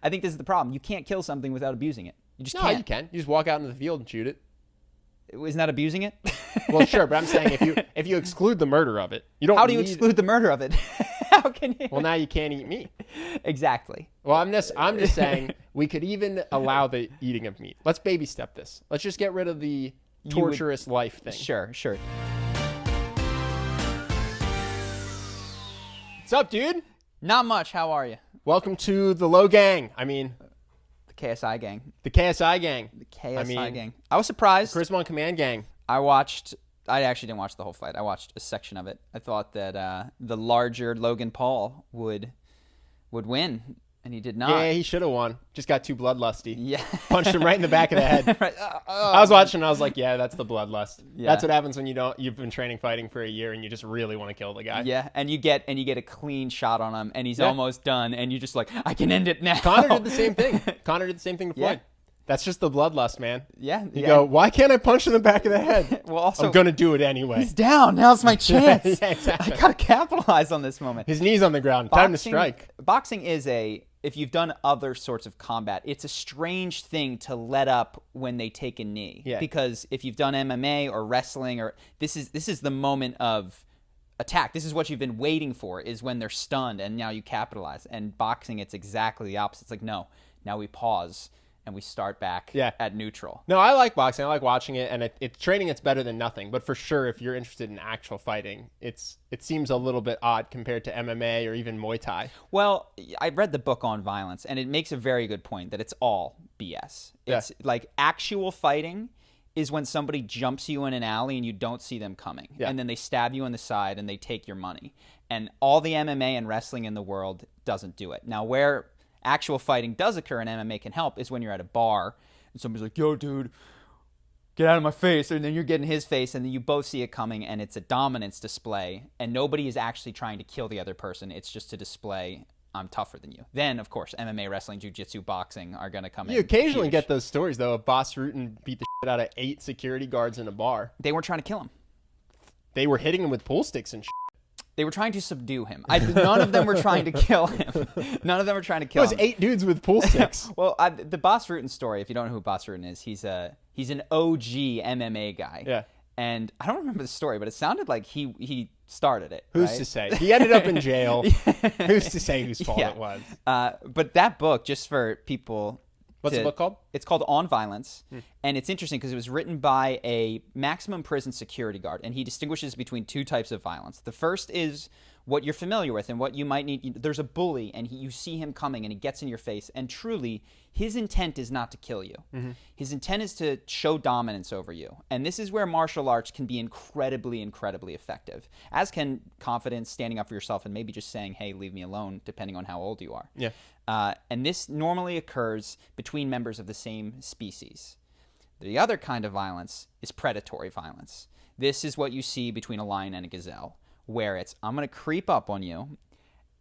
I think this is the problem. You can't kill something without abusing it. You just can't. You can. You just walk out into the field and shoot it. Isn't that abusing it? Well, sure, but I'm saying if you exclude the murder of it, you don't. How do you exclude the murder of it? How can you? Well, now you can't eat meat. Exactly. Well, I'm just saying we could even allow the eating of meat. Let's baby step this. Let's just get rid of the torturous life thing. Sure. What's up, dude? Not much. How are you? Welcome to the Low Gang. I mean, The KSI gang. the KSI gang. The KSI gang. I was surprised. Charisma on Command gang. I actually didn't watch the whole fight. I watched a section of it. I thought that the larger Logan Paul would win, and he did not. Yeah, he should have won. Just got too bloodlusty. Yeah. Punched him right in the back of the head. Right. I was watching and I was like, yeah, that's the bloodlust. Yeah. That's what happens when you've been training fighting for a year and you just really want to kill the guy. Yeah, and you get a clean shot on him, and he's almost done, and you're just like, I can end it now. Connor did the same thing. Connor did the same thing to Floyd. Yeah. That's just the bloodlust, man. Yeah. You go, why can't I punch in the back of the head? Well, also, I'm going to do it anyway. he's down. Now's my chance. Yeah, exactly. I got to capitalize on this moment. His knee's on the ground. Time to strike. Boxing is if you've done other sorts of combat, it's a strange thing to let up when they take a knee. Yeah. Because if you've done MMA or wrestling, or this is the moment of attack. This is what you've been waiting for, is when they're stunned, and now you capitalize. And boxing, it's exactly the opposite. It's like, no, now we pause and we start back at neutral. No, I like boxing. I like watching it, and it's training. It's better than nothing. But for sure, if you're interested in actual fighting, it seems a little bit odd compared to MMA or even Muay Thai. Well, I read the book on violence, and it makes a very good point that it's all BS. It's like actual fighting is when somebody jumps you in an alley and you don't see them coming, and then they stab you in the side and they take your money. And all the MMA and wrestling in the world doesn't do it. Now, where actual fighting does occur and MMA can help is when you're at a bar and somebody's like, yo, dude, get out of my face. And then you're getting his face, and then you both see it coming, and it's a dominance display, and nobody is actually trying to kill the other person. It's just to display, I'm tougher than you. Then, of course, MMA, wrestling, jiu-jitsu, boxing are going to come in. You occasionally huge. Get those stories, though, of Boss Rutan beat the shit out of 8 security guards in a bar. They weren't trying to kill him. They were hitting him with pool sticks and shit. They were trying to subdue him. None of them were trying to kill him. None of them were trying to kill him. It was 8 dudes with pool sticks. Well, the Boss Rutan story, if you don't know who Boss Rutan is, he's an OG MMA guy. Yeah. And I don't remember the story, but it sounded like he started it. Who's right? to say? He ended up in jail. Who's to say whose fault it was? But that book, just for people... What's the book called? It's called On Violence, and it's interesting because it was written by a maximum prison security guard, and he distinguishes between 2 types of violence. The first is what you're familiar with and what you might need. There's a bully, and you see him coming, and he gets in your face, and truly, his intent is not to kill you. Mm-hmm. His intent is to show dominance over you, and this is where martial arts can be incredibly, incredibly effective, as can confidence, standing up for yourself, and maybe just saying, hey, leave me alone, depending on how old you are. Yeah. And this normally occurs between members of the same species. The other kind of violence is predatory violence. This is what you see between a lion and a gazelle, where it's, I'm going to creep up on you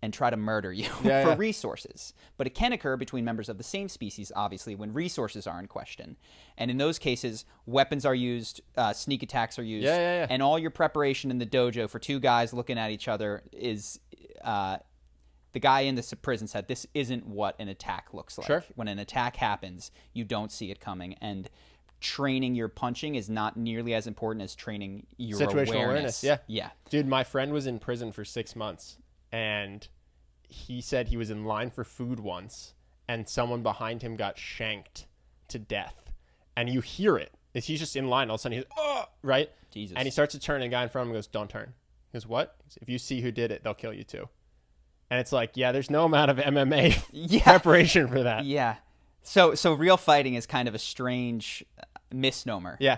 and try to murder you for resources. But it can occur between members of the same species, obviously, when resources are in question. And in those cases, weapons are used, sneak attacks are used, and all your preparation in the dojo for 2 guys looking at each other is... the guy in the prison said, this isn't what an attack looks like. Sure. When an attack happens, you don't see it coming. And training your punching is not nearly as important as training your situational awareness. Yeah. Dude, my friend was in prison for 6 months, and he said he was in line for food once, and someone behind him got shanked to death. And you hear it. He's just in line. All of a sudden, he's, oh, right? Jesus. And he starts to turn, and the guy in front of him goes, don't turn. He goes, what? He goes, if you see who did it, they'll kill you too. And it's like, there's no amount of MMA preparation for that. Yeah. So real fighting is kind of a strange misnomer. Yeah.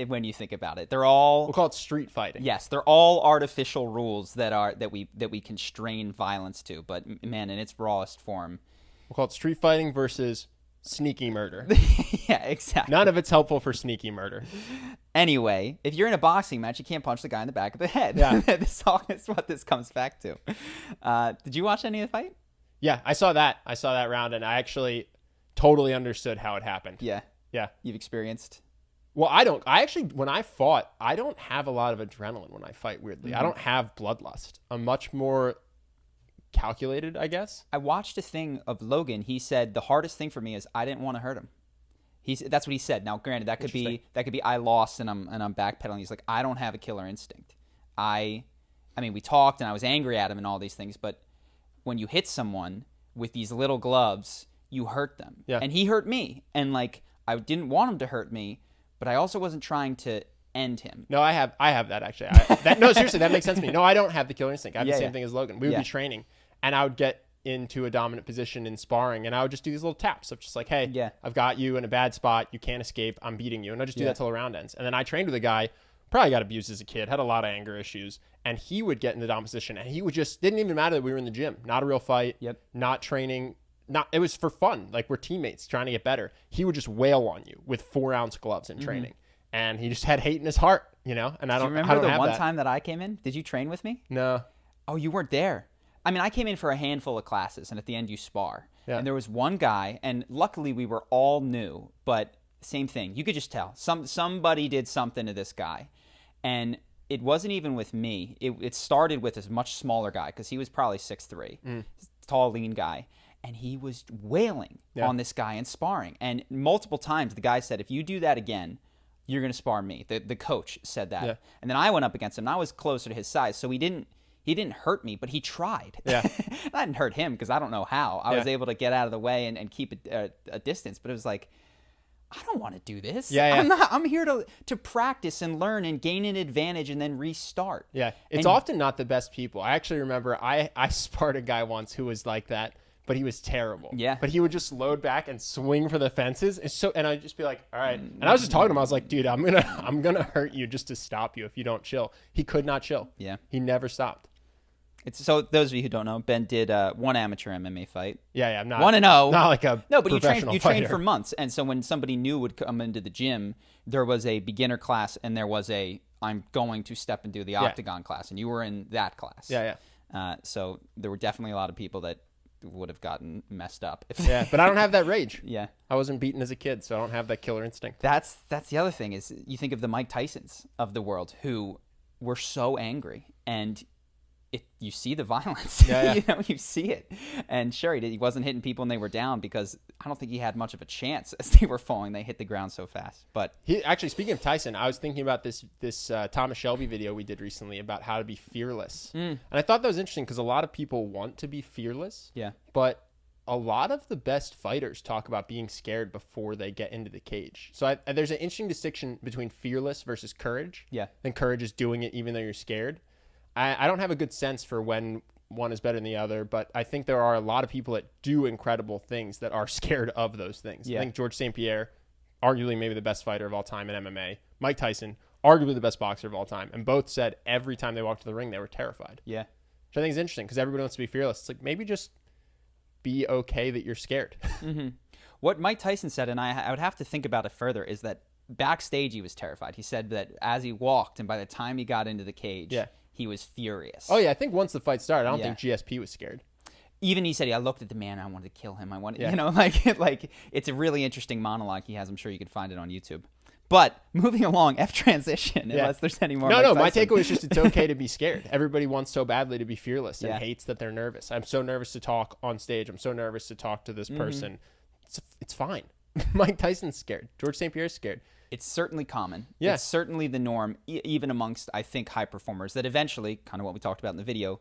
When you think about it, they're all... We'll call it street fighting. Yes, they're all artificial rules that we constrain violence to. But man, in its rawest form, we'll call it street fighting versus sneaky murder. Yeah, exactly. None of it's helpful for sneaky murder. Anyway, if you're in a boxing match, you can't punch the guy in the back of the head. Yeah. That's what this comes back to. Did you watch any of the fight? Yeah, I saw that. I saw that round, and I actually totally understood how it happened. Yeah. Yeah. You've experienced? Well, I don't. I actually, when I fought, I don't have a lot of adrenaline when I fight, weirdly. I don't have bloodlust. I'm much more calculated, I guess. I watched a thing of Logan. He said the hardest thing for me is I didn't want to hurt him. That's what he said. Now, granted, that could be I lost and I'm backpedaling. He's like, I don't have a killer instinct. I mean, we talked and I was angry at him and all these things, but when you hit someone with these little gloves, you hurt them. Yeah. And he hurt me, and like I didn't want him to hurt me, but I also wasn't trying to end him. No, I have that actually. No, seriously, that makes sense to me. No, I don't have the killer instinct. I have the same thing as Logan. We would be training, and I would get into a dominant position in sparring, and I would just do these little taps of just like, hey, I've got you in a bad spot, you can't escape, I'm beating you, and I just do that till the round ends. And then I trained with a guy, probably got abused as a kid, had a lot of anger issues, and he would get in the dominant position, and he would just, didn't even matter that we were in the gym, not a real fight, not training, it was for fun, like we're teammates trying to get better. He would just wail on you with 4-ounce gloves in training, and he just had hate in his heart, and I don't remember the one time that I came in. Did you train with me? No. Oh, you weren't there. I mean, I came in for a handful of classes, and at the end you spar. Yeah. And there was one guy, and luckily we were all new, but same thing. You could just tell. Somebody did something to this guy. And it wasn't even with me. It started with this much smaller guy, because he was probably 6'3", tall, lean guy. And he was wailing on this guy and sparring. And multiple times the guy said, if you do that again, you're going to spar me. The coach said that. Yeah. And then I went up against him, and I was closer to his size, so he didn't hurt me, but he tried. Yeah. I didn't hurt him because I don't know how. I was able to get out of the way and keep a distance, but it was like, I don't want to do this. I'm here to practice and learn and gain an advantage and then restart. Yeah. It's often not the best people. I actually remember I sparred a guy once who was like that, but he was terrible. Yeah. But he would just load back and swing for the fences. And I'd just be like, all right. And I was just talking to him. I was like, dude, I'm gonna hurt you just to stop you if you don't chill. He could not chill. Yeah. He never stopped. So those of you who don't know, Ben did one amateur MMA fight. Yeah, I'm not 1-0. Not like a no, but you trained for months, and so when somebody new would come into the gym, there was a beginner class, and there was a I'm going to step and do the octagon class, and you were in that class. Yeah. So there were definitely a lot of people that would have gotten messed up. Yeah, but I don't have that rage. Yeah, I wasn't beaten as a kid, so I don't have that killer instinct. That's the other thing is you think of the Mike Tysons of the world who were so angry and. You see the violence, you see it. And sure, he wasn't hitting people when they were down because I don't think he had much of a chance as they were falling. They hit the ground so fast. But actually, speaking of Tyson, I was thinking about this Thomas Shelby video we did recently about how to be fearless. And I thought that was interesting because a lot of people want to be fearless. Yeah. But a lot of the best fighters talk about being scared before they get into the cage. So there's an interesting distinction between fearless versus courage. Yeah. And courage is doing it even though you're scared. I don't have a good sense for when one is better than the other, but I think there are a lot of people that do incredible things that are scared of those things. Yeah. I think George St. Pierre, arguably maybe the best fighter of all time in MMA. Mike Tyson, arguably the best boxer of all time. And both said every time they walked to the ring, they were terrified. Yeah. Which I think is interesting because everybody wants to be fearless. It's like maybe just be okay that you're scared. Mm-hmm. What Mike Tyson said, and I would have to think about it further, is that backstage he was terrified. He said that as he walked and by the time he got into the cage, he was furious. Oh, yeah. I think once the fight started, I don't think GSP was scared. Even he said, I looked at the man, I wanted to kill him. I wanted, like it's a really interesting monologue he has. I'm sure you could find it on YouTube. But moving along, F transition, unless there's any more. No, my takeaway is just it's okay to be scared. Everybody wants so badly to be fearless and hates that they're nervous. I'm so nervous to talk on stage. I'm so nervous to talk to this person. It's fine. Mike Tyson's scared. George St. Pierre's scared. It's certainly common. Yeah. It's certainly the norm, even amongst, I think, high performers that eventually, kind of what we talked about in the video,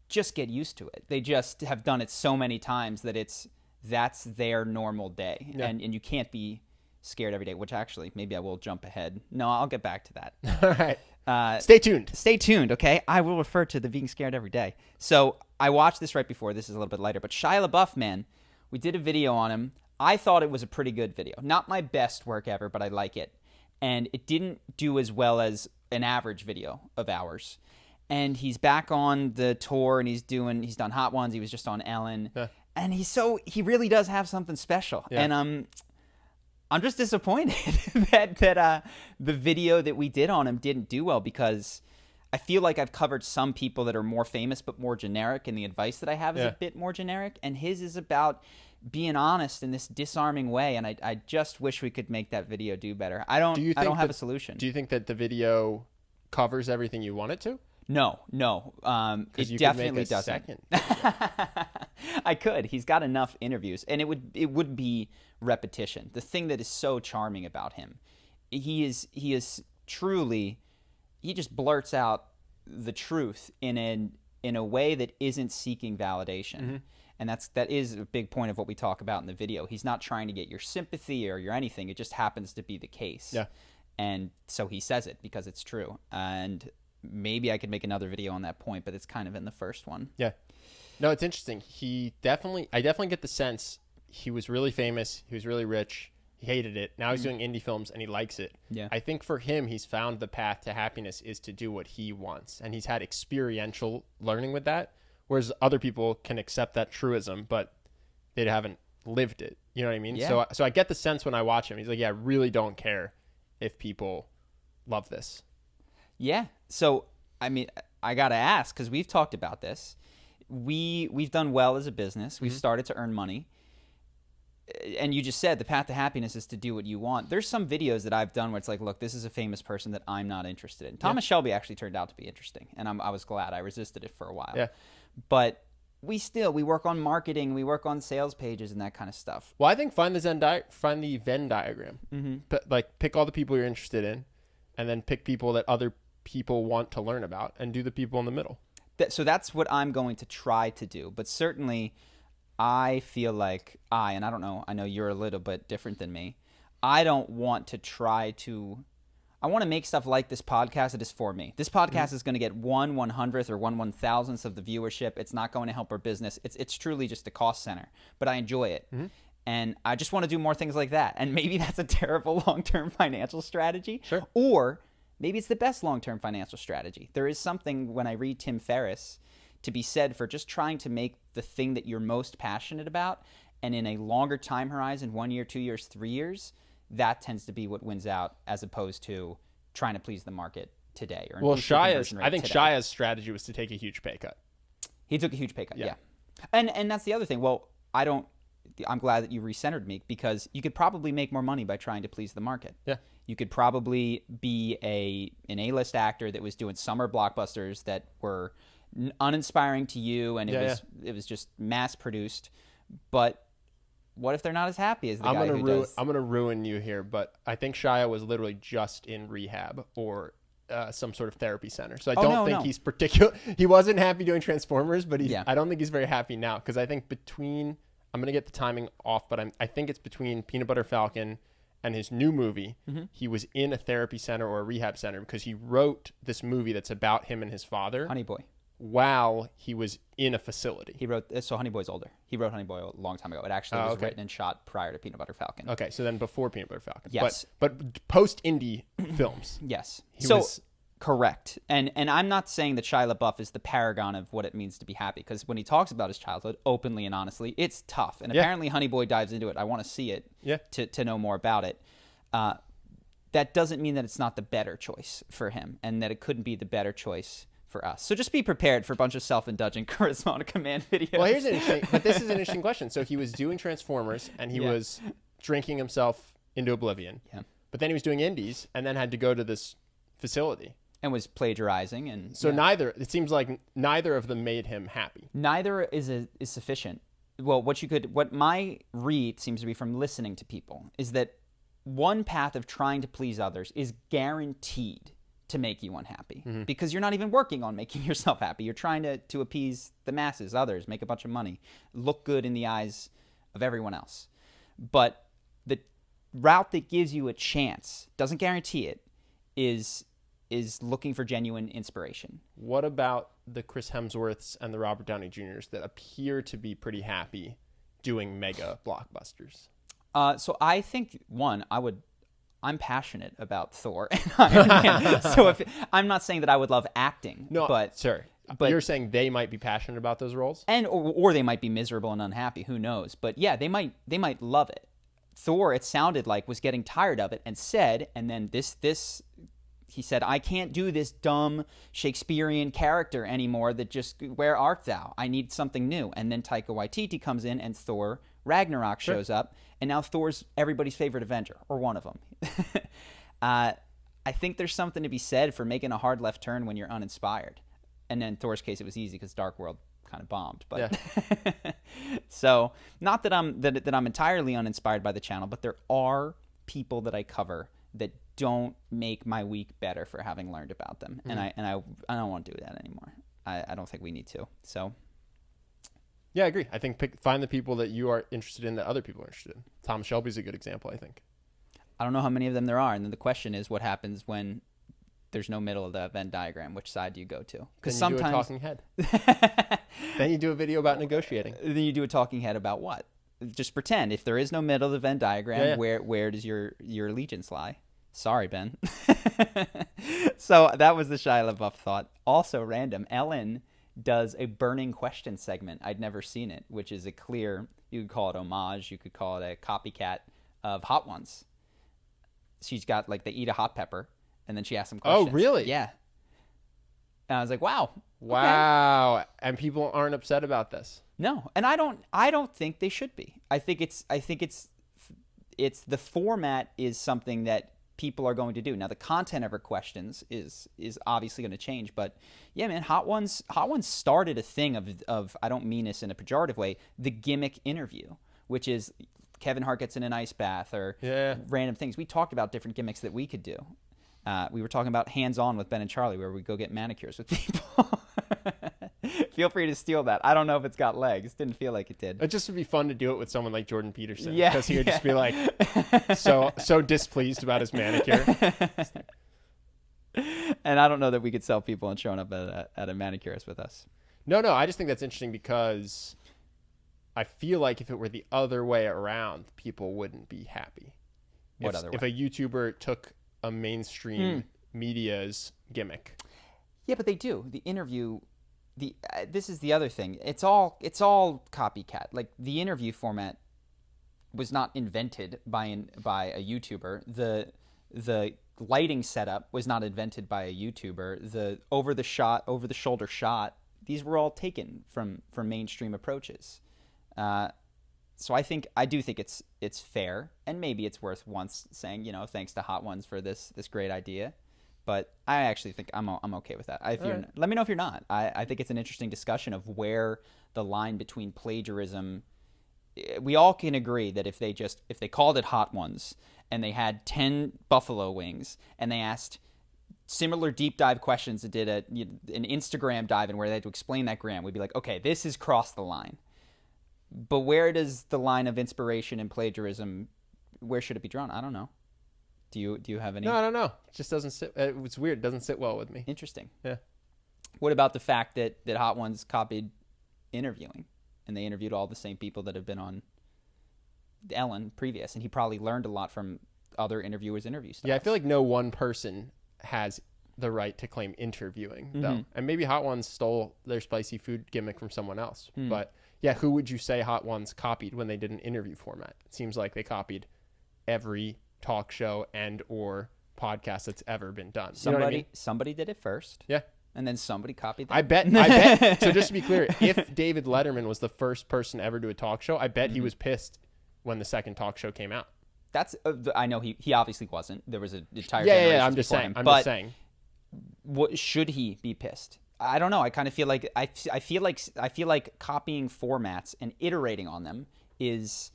just get used to it. They just have done it so many times that that's their normal day. Yeah. And you can't be scared every day, which actually, maybe I will jump ahead. No, I'll get back to that. All right. Stay tuned. Stay tuned, okay? I will refer to the being scared every day. So I watched this right before. This is a little bit lighter. But Shia Labeouf, man, we did a video on him. I thought it was a pretty good video. Not my best work ever, but I like it. And it didn't do as well as an average video of ours. And he's back on the tour, and he's done Hot Ones. He was just on Ellen. Yeah. And he really does have something special. Yeah. And I'm just disappointed that the video that we did on him didn't do well, because I feel like I've covered some people that are more famous but more generic, and the advice that I have is a bit more generic. And his is about being honest in this disarming way, and I just wish we could make that video do better. I don't have a solution. Do you think that the video covers everything you want it to? No. It definitely doesn't. Second. I could. He's got enough interviews, and it would be repetition. The thing that is so charming about him, he is truly, he just blurts out the truth in a way that isn't seeking validation. Mm-hmm. And that is a big point of what we talk about in the video. He's not trying to get your sympathy or your anything. It just happens to be the case. Yeah. And so he says it because it's true. And maybe I could make another video on that point, but it's kind of in the first one. Yeah. No, it's interesting. I definitely get the sense he was really famous. He was really rich. He hated it. Now he's doing indie films and he likes it. Yeah. I think for him, he's found the path to happiness is to do what he wants. And he's had experiential learning with that. Whereas other people can accept that truism, but they haven't lived it. You know what I mean? Yeah. So I get the sense when I watch him. He's like, yeah, I really don't care if people love this. Yeah. So, I mean, I got to ask, because we've talked about this. We've done well as a business. We've started to earn money. And you just said the path to happiness is to do what you want. There's some videos that I've done where it's like, look, this is a famous person that I'm not interested in. Thomas Shelby actually turned out to be interesting, and I was glad. I resisted it for a while. Yeah. But we work on marketing, we work on sales pages and that kind of stuff. Well, I think find the Venn diagram. Mm-hmm. Pick all the people you're interested in, and then pick people that other people want to learn about, and do the people in the middle. So that's what I'm going to try to do. But certainly, I feel like and I don't know, I know you're a little bit different than me. I don't want to I want to make stuff like this podcast that is for me. This podcast is going to get 1/100th or 1/1000th of the viewership. It's not going to help our business. It's truly just a cost center, but I enjoy it. Mm-hmm. And I just want to do more things like that. And maybe that's a terrible long-term financial strategy. Sure. Or maybe it's the best long-term financial strategy. There is something when I read Tim Ferriss to be said for just trying to make the thing that you're most passionate about, and in a longer time horizon, 1 year, 2 years, 3 years, that tends to be what wins out, as opposed to trying to please the market today. Or I think Shia's strategy was to take a huge pay cut. He took a huge pay cut, yeah. And that's the other thing. Well, I'm glad that you recentered me, because you could probably make more money by trying to please the market. Yeah. You could probably be an A-list actor that was doing summer blockbusters that were uninspiring to you, and it was just mass produced. But what if they're not as happy as the guy who does? I'm gonna ruin you here, but I think Shia was literally just in rehab or some sort of therapy center. So I don't think he's he wasn't happy doing Transformers, but I don't think he's very happy now, because I think I'm gonna get the timing off, but I think it's between Peanut Butter Falcon and his new movie. Mm-hmm. He was in a therapy center or a rehab center because he wrote this movie that's about him and his father. Honey Boy. While he was in a facility. He wrote, so Honey Boy's older. He wrote Honey Boy a long time ago. It actually was written and shot prior to Peanut Butter Falcon. Okay, so then before Peanut Butter Falcon. Yes. But post-indie films. Yes. Correct. And I'm not saying that Shia LaBeouf is the paragon of what it means to be happy, because when he talks about his childhood openly and honestly, it's tough. And apparently Honey Boy dives into it. I want to see it to know more about it. That doesn't mean that it's not the better choice for him, and that it couldn't be the better choice for us. So just be prepared for a bunch of self-indulgent charisma on a command video. Well, this is an interesting question. So he was doing Transformers, and he was drinking himself into oblivion. Yeah. But then he was doing indies, and then had to go to this facility. And was plagiarizing. And so it seems like neither of them made him happy. Neither is sufficient. Well, what my read seems to be from listening to people is that one path of trying to please others is guaranteed to make you unhappy, because you're not even working on making yourself happy. You're trying to appease the masses, others, make a bunch of money, look good in the eyes of everyone else. But the route that gives you a chance, doesn't guarantee it, is looking for genuine inspiration. What about the Chris Hemsworths and the Robert Downey Jr.'s that appear to be pretty happy doing mega blockbusters? So I think, I'm passionate about Thor and Iron Man. So I'm not saying that I would love acting. No, but you're saying they might be passionate about those roles? And or they might be miserable and unhappy. Who knows? But yeah, they might love it. Thor, it sounded like, was getting tired of it and then he said, I can't do this dumb Shakespearean character anymore that just, where art thou? I need something new. And then Taika Waititi comes in, and Thor Ragnarok shows up, and now Thor's everybody's favorite Avenger, or one of them. I think there's something to be said for making a hard left turn when you're uninspired. And then in Thor's case, it was easy because Dark World kind of bombed. But so not that I'm entirely uninspired by the channel, but there are people that I cover that don't make my week better for having learned about them, and I don't want to do that anymore. I don't think we need to. So. Yeah, I agree. I think find the people that you are interested in that other people are interested in. Tom Shelby's a good example, I think. I don't know how many of them there are. And then the question is, what happens when there's no middle of the Venn diagram? Which side do you go to? Because sometimes do a talking head. Then you do a video about negotiating. Then you do a talking head about what? Just pretend. If there is no middle of the Venn diagram, where does your allegiance lie? Sorry, Ben. So that was the Shia Labeouf thought. Also random. Ellen does a burning question segment. I'd never seen it, which is a clear, you could call it homage, you could call it a copycat of Hot Ones. She's got, like, they eat a hot pepper, and then she asks them questions. Oh, really? Yeah. And I was like, wow. Wow. Okay. And people aren't upset about this. No. And I don't think they should be. I think it's the format is something that people are going to do. Now, the content of her questions is obviously going to change, but yeah, man, Hot Ones started a thing of I don't mean this in a pejorative way, the gimmick interview, which is Kevin Hart gets in an ice bath or random things. We talked about different gimmicks that we could do. We were talking about Hands On with Ben and Charlie, where we go get manicures with people. Feel free to steal that. I don't know if it's got legs. Didn't feel like it did. It just would be fun to do it with someone like Jordan Peterson. Yeah. Because he would just be like so displeased about his manicure. And I don't know that we could sell people on showing up at a manicurist with us. No. I just think that's interesting because I feel like if it were the other way around, people wouldn't be happy. What other way? If a YouTuber took a mainstream media's gimmick. Yeah, but they do. The interview... this is the other thing. It's all copycat. Like, the interview format was not invented by a YouTuber. The lighting setup was not invented by a YouTuber. The over the shoulder shot. These were all taken from mainstream approaches. So I do think it's fair, and maybe it's worth once saying, thanks to Hot Ones for this great idea. But I actually think I'm okay with that. Let me know if you're not. I think it's an interesting discussion of where the line between plagiarism. We all can agree that if they called it Hot Ones and they had 10 buffalo wings and they asked similar deep dive questions and did an Instagram dive in where they had to explain that gram, we'd be like, okay, this has crossed the line. But where does the line of inspiration and plagiarism? Where should it be drawn? I don't know. Do you have any? No, I don't know. It just doesn't sit. It's weird. It doesn't sit well with me. Interesting. Yeah. What about the fact that Hot Ones copied interviewing, and they interviewed all the same people that have been on Ellen previous, and he probably learned a lot from other interviewers' interview styles. Yeah, I feel like no one person has the right to claim interviewing, though. And maybe Hot Ones stole their spicy food gimmick from someone else. But yeah, who would you say Hot Ones copied when they did an interview format? It seems like they copied every talk show and or podcast that's ever been done. Somebody did it first. Yeah. And then somebody copied that. I bet. So just to be clear, if David Letterman was the first person ever to do a talk show, I bet he was pissed when the second talk show came out. That's I know he obviously wasn't. There was an entire generation. Yeah. I'm just saying. What should he be pissed? I don't know. I kind of feel like I feel like copying formats and iterating on them is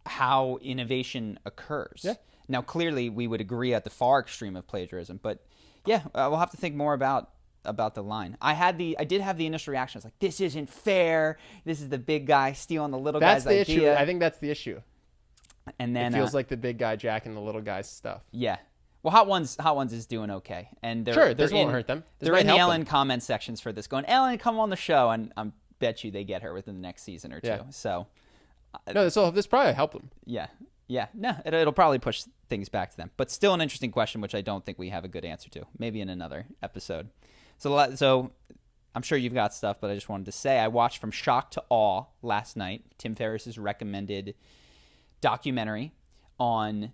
how innovation occurs. Yeah. Now, clearly, we would agree at the far extreme of plagiarism, but yeah, we'll have to think more about the line. I did have the initial reaction. I was like, this isn't fair. This is the big guy stealing the little guy's idea. That's the issue. I think that's the issue. And then it feels like the big guy jacking the little guy's stuff. Yeah. Well, Hot Ones is doing okay, and this won't hurt them. They're in the Ellen comment sections for this, going, Ellen, come on the show, and I bet you they get her within the next season or two. Yeah. So, no, this probably help them. Yeah. No, it'll probably push things back to them, but still an interesting question, which I don't think we have a good answer to. Maybe in another episode. So I'm sure you've got stuff, but I just wanted to say I watched From Shock to Awe last night. Tim Ferriss's recommended documentary on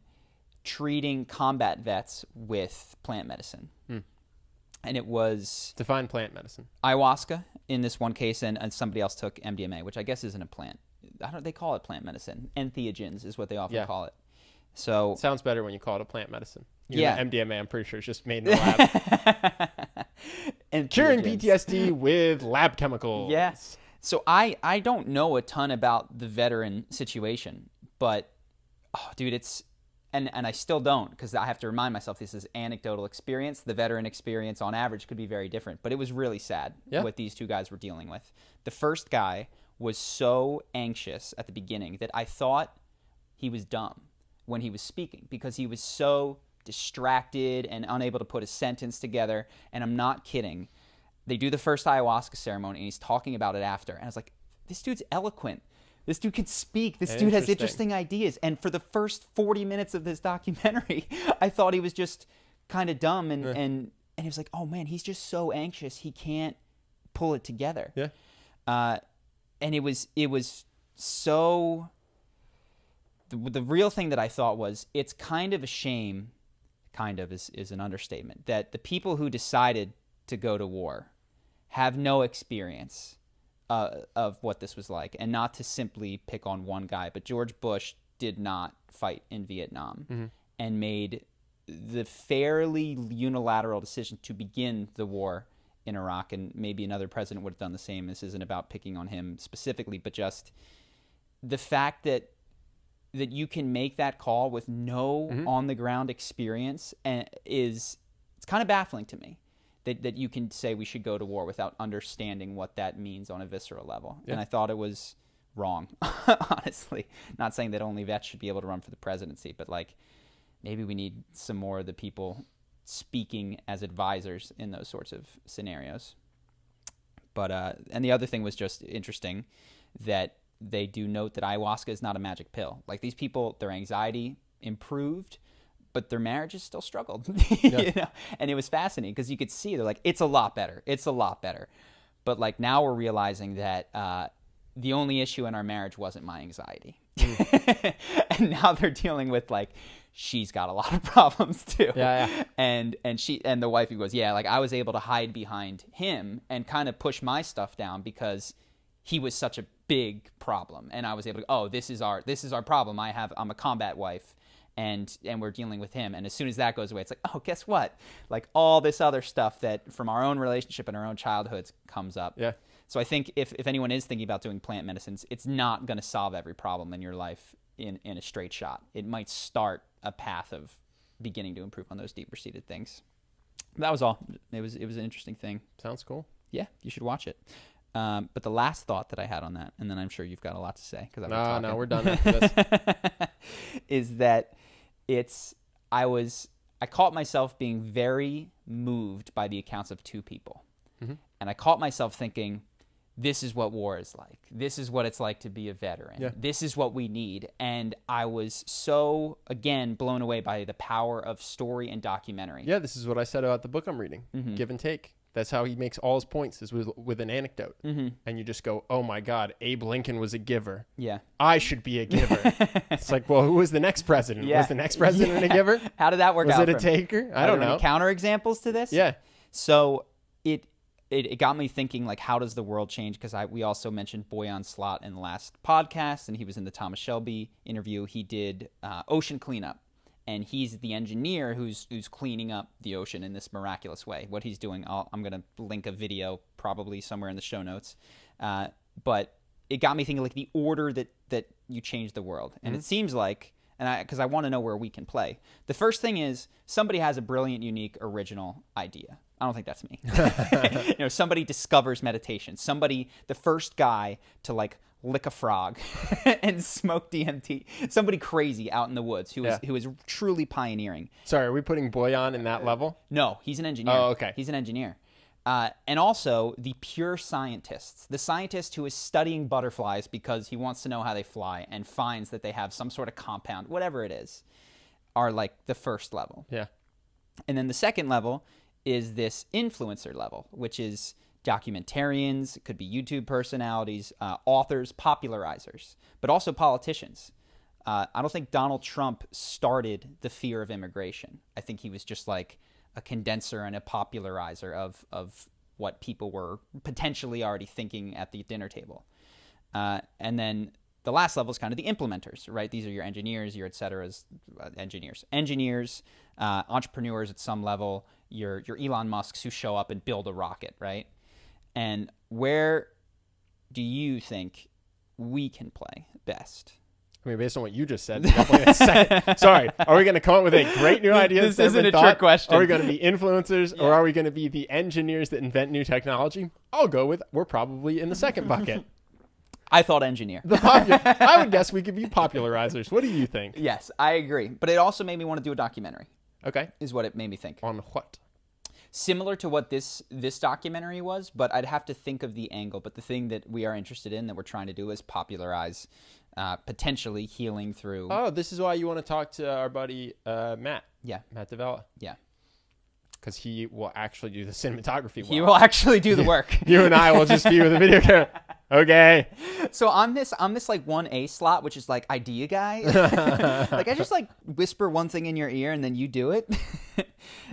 treating combat vets with plant medicine. And it was... Define plant medicine. Ayahuasca in this one case, and somebody else took MDMA, which I guess isn't a plant. They call it plant medicine. Entheogens is what they often call it. So sounds better when you call it a plant medicine. MDMA, I'm pretty sure it's just made in the lab. Curing PTSD with lab chemicals. Yeah. So I don't know a ton about the veteran situation, but dude, it's and I still don't, because I have to remind myself this is anecdotal experience. The veteran experience on average could be very different, but it was really sad what these two guys were dealing with. The first guy was so anxious at the beginning that I thought he was dumb when he was speaking, because he was so distracted and unable to put a sentence together. And I'm not kidding. They do the first ayahuasca ceremony, and he's talking about it after. And I was like, this dude's eloquent. This dude can speak. This dude has interesting ideas. And for the first 40 minutes of this documentary, I thought he was just kind of dumb. And he was like, oh, man, he's just so anxious. He can't pull it together. Yeah. And it was so... The real thing that I thought was, it's kind of a shame, kind of is an understatement, that the people who decided to go to war have no experience of what this was like. And not to simply pick on one guy, but George Bush did not fight in Vietnam and made the fairly unilateral decision to begin the war in Iraq. And maybe another president would have done the same. This isn't about picking on him specifically, but just the fact that you can make that call with no on-the-ground experience it's kind of baffling to me. That you can say we should go to war without understanding what that means on a visceral level. Yeah. And I thought it was wrong, honestly. Not saying that only vets should be able to run for the presidency, but like maybe we need some more of the people speaking as advisors in those sorts of scenarios. But and the other thing was just interesting that they do note that ayahuasca is not a magic pill. Like, these people, their anxiety improved, but their marriages still struggled. You know? And it was fascinating because you could see they're like, it's a lot better. It's a lot better. But like, now we're realizing that the only issue in our marriage wasn't my anxiety. And now they're dealing with like, she's got a lot of problems too. And the wife goes, like, I was able to hide behind him and kind of push my stuff down because he was such a big problem. And I was able to, this is our problem. I'm a combat wife. And we're dealing with him. And as soon as that goes away, it's like, oh, guess what? Like, all this other stuff that from our own relationship and our own childhoods comes up. Yeah. So I think if anyone is thinking about doing plant medicines, it's not going to solve every problem in your life in a straight shot. It might start a path of beginning to improve on those deeper-seated things. That was all. It was an interesting thing. Sounds cool. Yeah, you should watch it. But the last thought that I had on that, and then I'm sure you've got a lot to say, because no, we're done after this. Is that I caught myself being very moved by the accounts of two people. And I caught myself thinking, this is what war is like. This is what it's like to be a veteran. Yeah. This is what we need. And I was so, again, blown away by the power of story and documentary. Yeah, this is what I said about the book I'm reading, Give and Take. That's how he makes all his points, is with an anecdote. And you just go, oh my God, Abe Lincoln was a giver. Yeah. I should be a giver. It's like, well, who was the next president? Yeah. Was the next president a giver? How did that work out? Was it a taker? I don't know. Counter examples to this? Yeah. So it got me thinking, like, how does the world change? Because we also mentioned Boyan Slat in the last podcast, and he was in the Thomas Shelby interview. He did ocean cleanup. And he's the engineer who's cleaning up the ocean in this miraculous way. What he's doing, I'm going to link a video probably somewhere in the show notes. But it got me thinking, like, the order that you change the world. And it seems like, because I want to know where we can play. The first thing is, somebody has a brilliant, unique, original idea. I don't think that's me. Somebody discovers meditation. The first guy to, like, lick a frog and smoke DMT. Somebody crazy out in the woods who is truly pioneering. Sorry, are we putting Boyan in that level? No, he's an engineer. Oh, okay. He's an engineer. And also the pure scientists. The scientist who is studying butterflies because he wants to know how they fly and finds that they have some sort of compound, whatever it is, are like the first level. Yeah. And then the second level is this influencer level, which is documentarians, it could be YouTube personalities, authors, popularizers, but also politicians. I don't think Donald Trump started the fear of immigration. I think he was just like a condenser and a popularizer of what people were potentially already thinking at the dinner table. And then the last level is kind of the implementers, right? These are your engineers, your et cetera's, engineers, entrepreneurs at some level, your Elon Musks who show up and build a rocket, right? And where do you think we can play best? I mean, based on what you just said, definitely a second. Sorry, are we going to come up with a great new idea? This isn't a trick question. Are we going to be influencers, or are we going to be the engineers that invent new technology? I'll go with we're probably in the second bucket. I thought engineer. I would guess we could be popularizers. What do you think? Yes, I agree. But it also made me want to do a documentary. Okay. Is what it made me think. On what? Similar to what this documentary was, but I'd have to think of the angle. But the thing that we are interested in, that we're trying to do, is popularize potentially healing through. Oh, this is why you want to talk to our buddy Matt. Yeah. Matt Davella. Yeah. Because he will actually do the cinematography well. He will actually do the work. You and I will just be with the video camera. Okay. So on this like 1A slot, which is like idea guy. Like I just like whisper one thing in your ear and then you do it.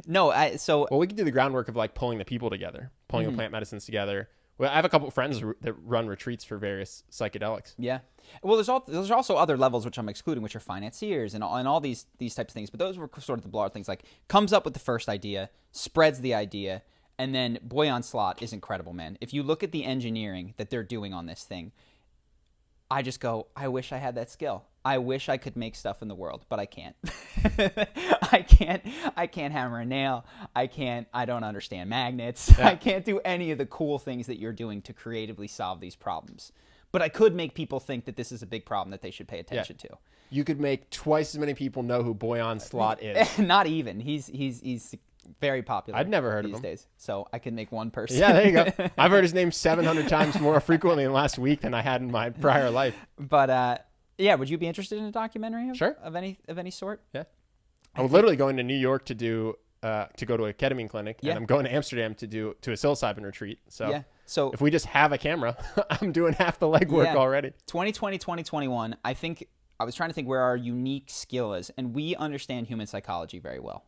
No, well, we can do the groundwork of like pulling the people together, pulling the plant medicines together. Well, I have a couple of friends that run retreats for various psychedelics. Yeah. Well, there's also other levels which I'm excluding, which are financiers and all these types of things. But those were sort of the broad things. Like comes up with the first idea, spreads the idea, and then Boy on Slot is incredible, man. If you look at the engineering that they're doing on this thing, I just go, I wish I had that skill. I wish I could make stuff in the world, but I can't. I can't hammer a nail. I don't understand magnets. Yeah. I can't do any of the cool things that you're doing to creatively solve these problems. But I could make people think that this is a big problem that they should pay attention to. You could make twice as many people know who Boy on Slot is. Not even. He's very popular. I'd never heard of him these days, so I can make one person. Yeah, there you go. I've heard his name 700 times more frequently in the last week than I had in my prior life. But yeah, would you be interested in a documentary of any sort? Yeah, I'm literally going to New York to do to go to a ketamine clinic, and I'm going to Amsterdam to a psilocybin retreat. So yeah. So if we just have a camera, I'm doing half the legwork already. 2020, 2021. I think I was trying to think where our unique skill is, and we understand human psychology very well.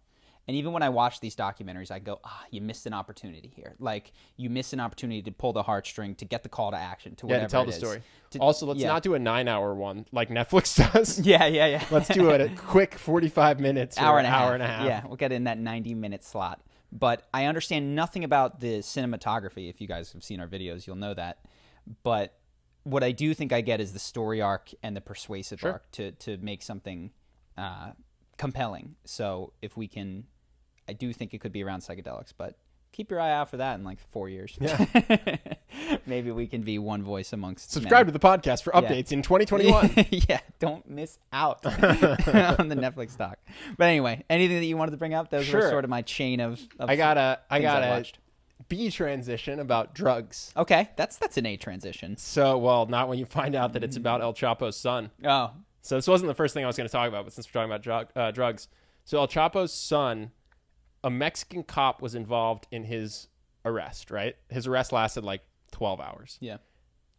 And even when I watch these documentaries, I go, you missed an opportunity here. Like, you missed an opportunity to pull the heartstring, to get the call to action, to whatever to tell the story. Also, let's not do a 9-hour one like Netflix does. Yeah. Let's do it a quick 45 minutes or an hour and a half. Yeah, we'll get in that 90-minute slot. But I understand nothing about the cinematography. If you guys have seen our videos, you'll know that. But what I do think I get is the story arc and the persuasive arc to make something compelling. So if we can... I do think it could be around psychedelics, but keep your eye out for that in like 4 years. Yeah. Maybe we can be one voice amongst Subscribe to the podcast for updates in 2021. Yeah, don't miss out on the Netflix doc. But anyway, anything that you wanted to bring up? Those were sort of my chain of I got a B transition about drugs. Okay, that's an A transition. So, well, not when you find out that it's about El Chapo's son. Oh. So this wasn't the first thing I was going to talk about, but since we're talking about drugs. So El Chapo's son... A Mexican cop was involved in his arrest, right? His arrest lasted like 12 hours. Yeah.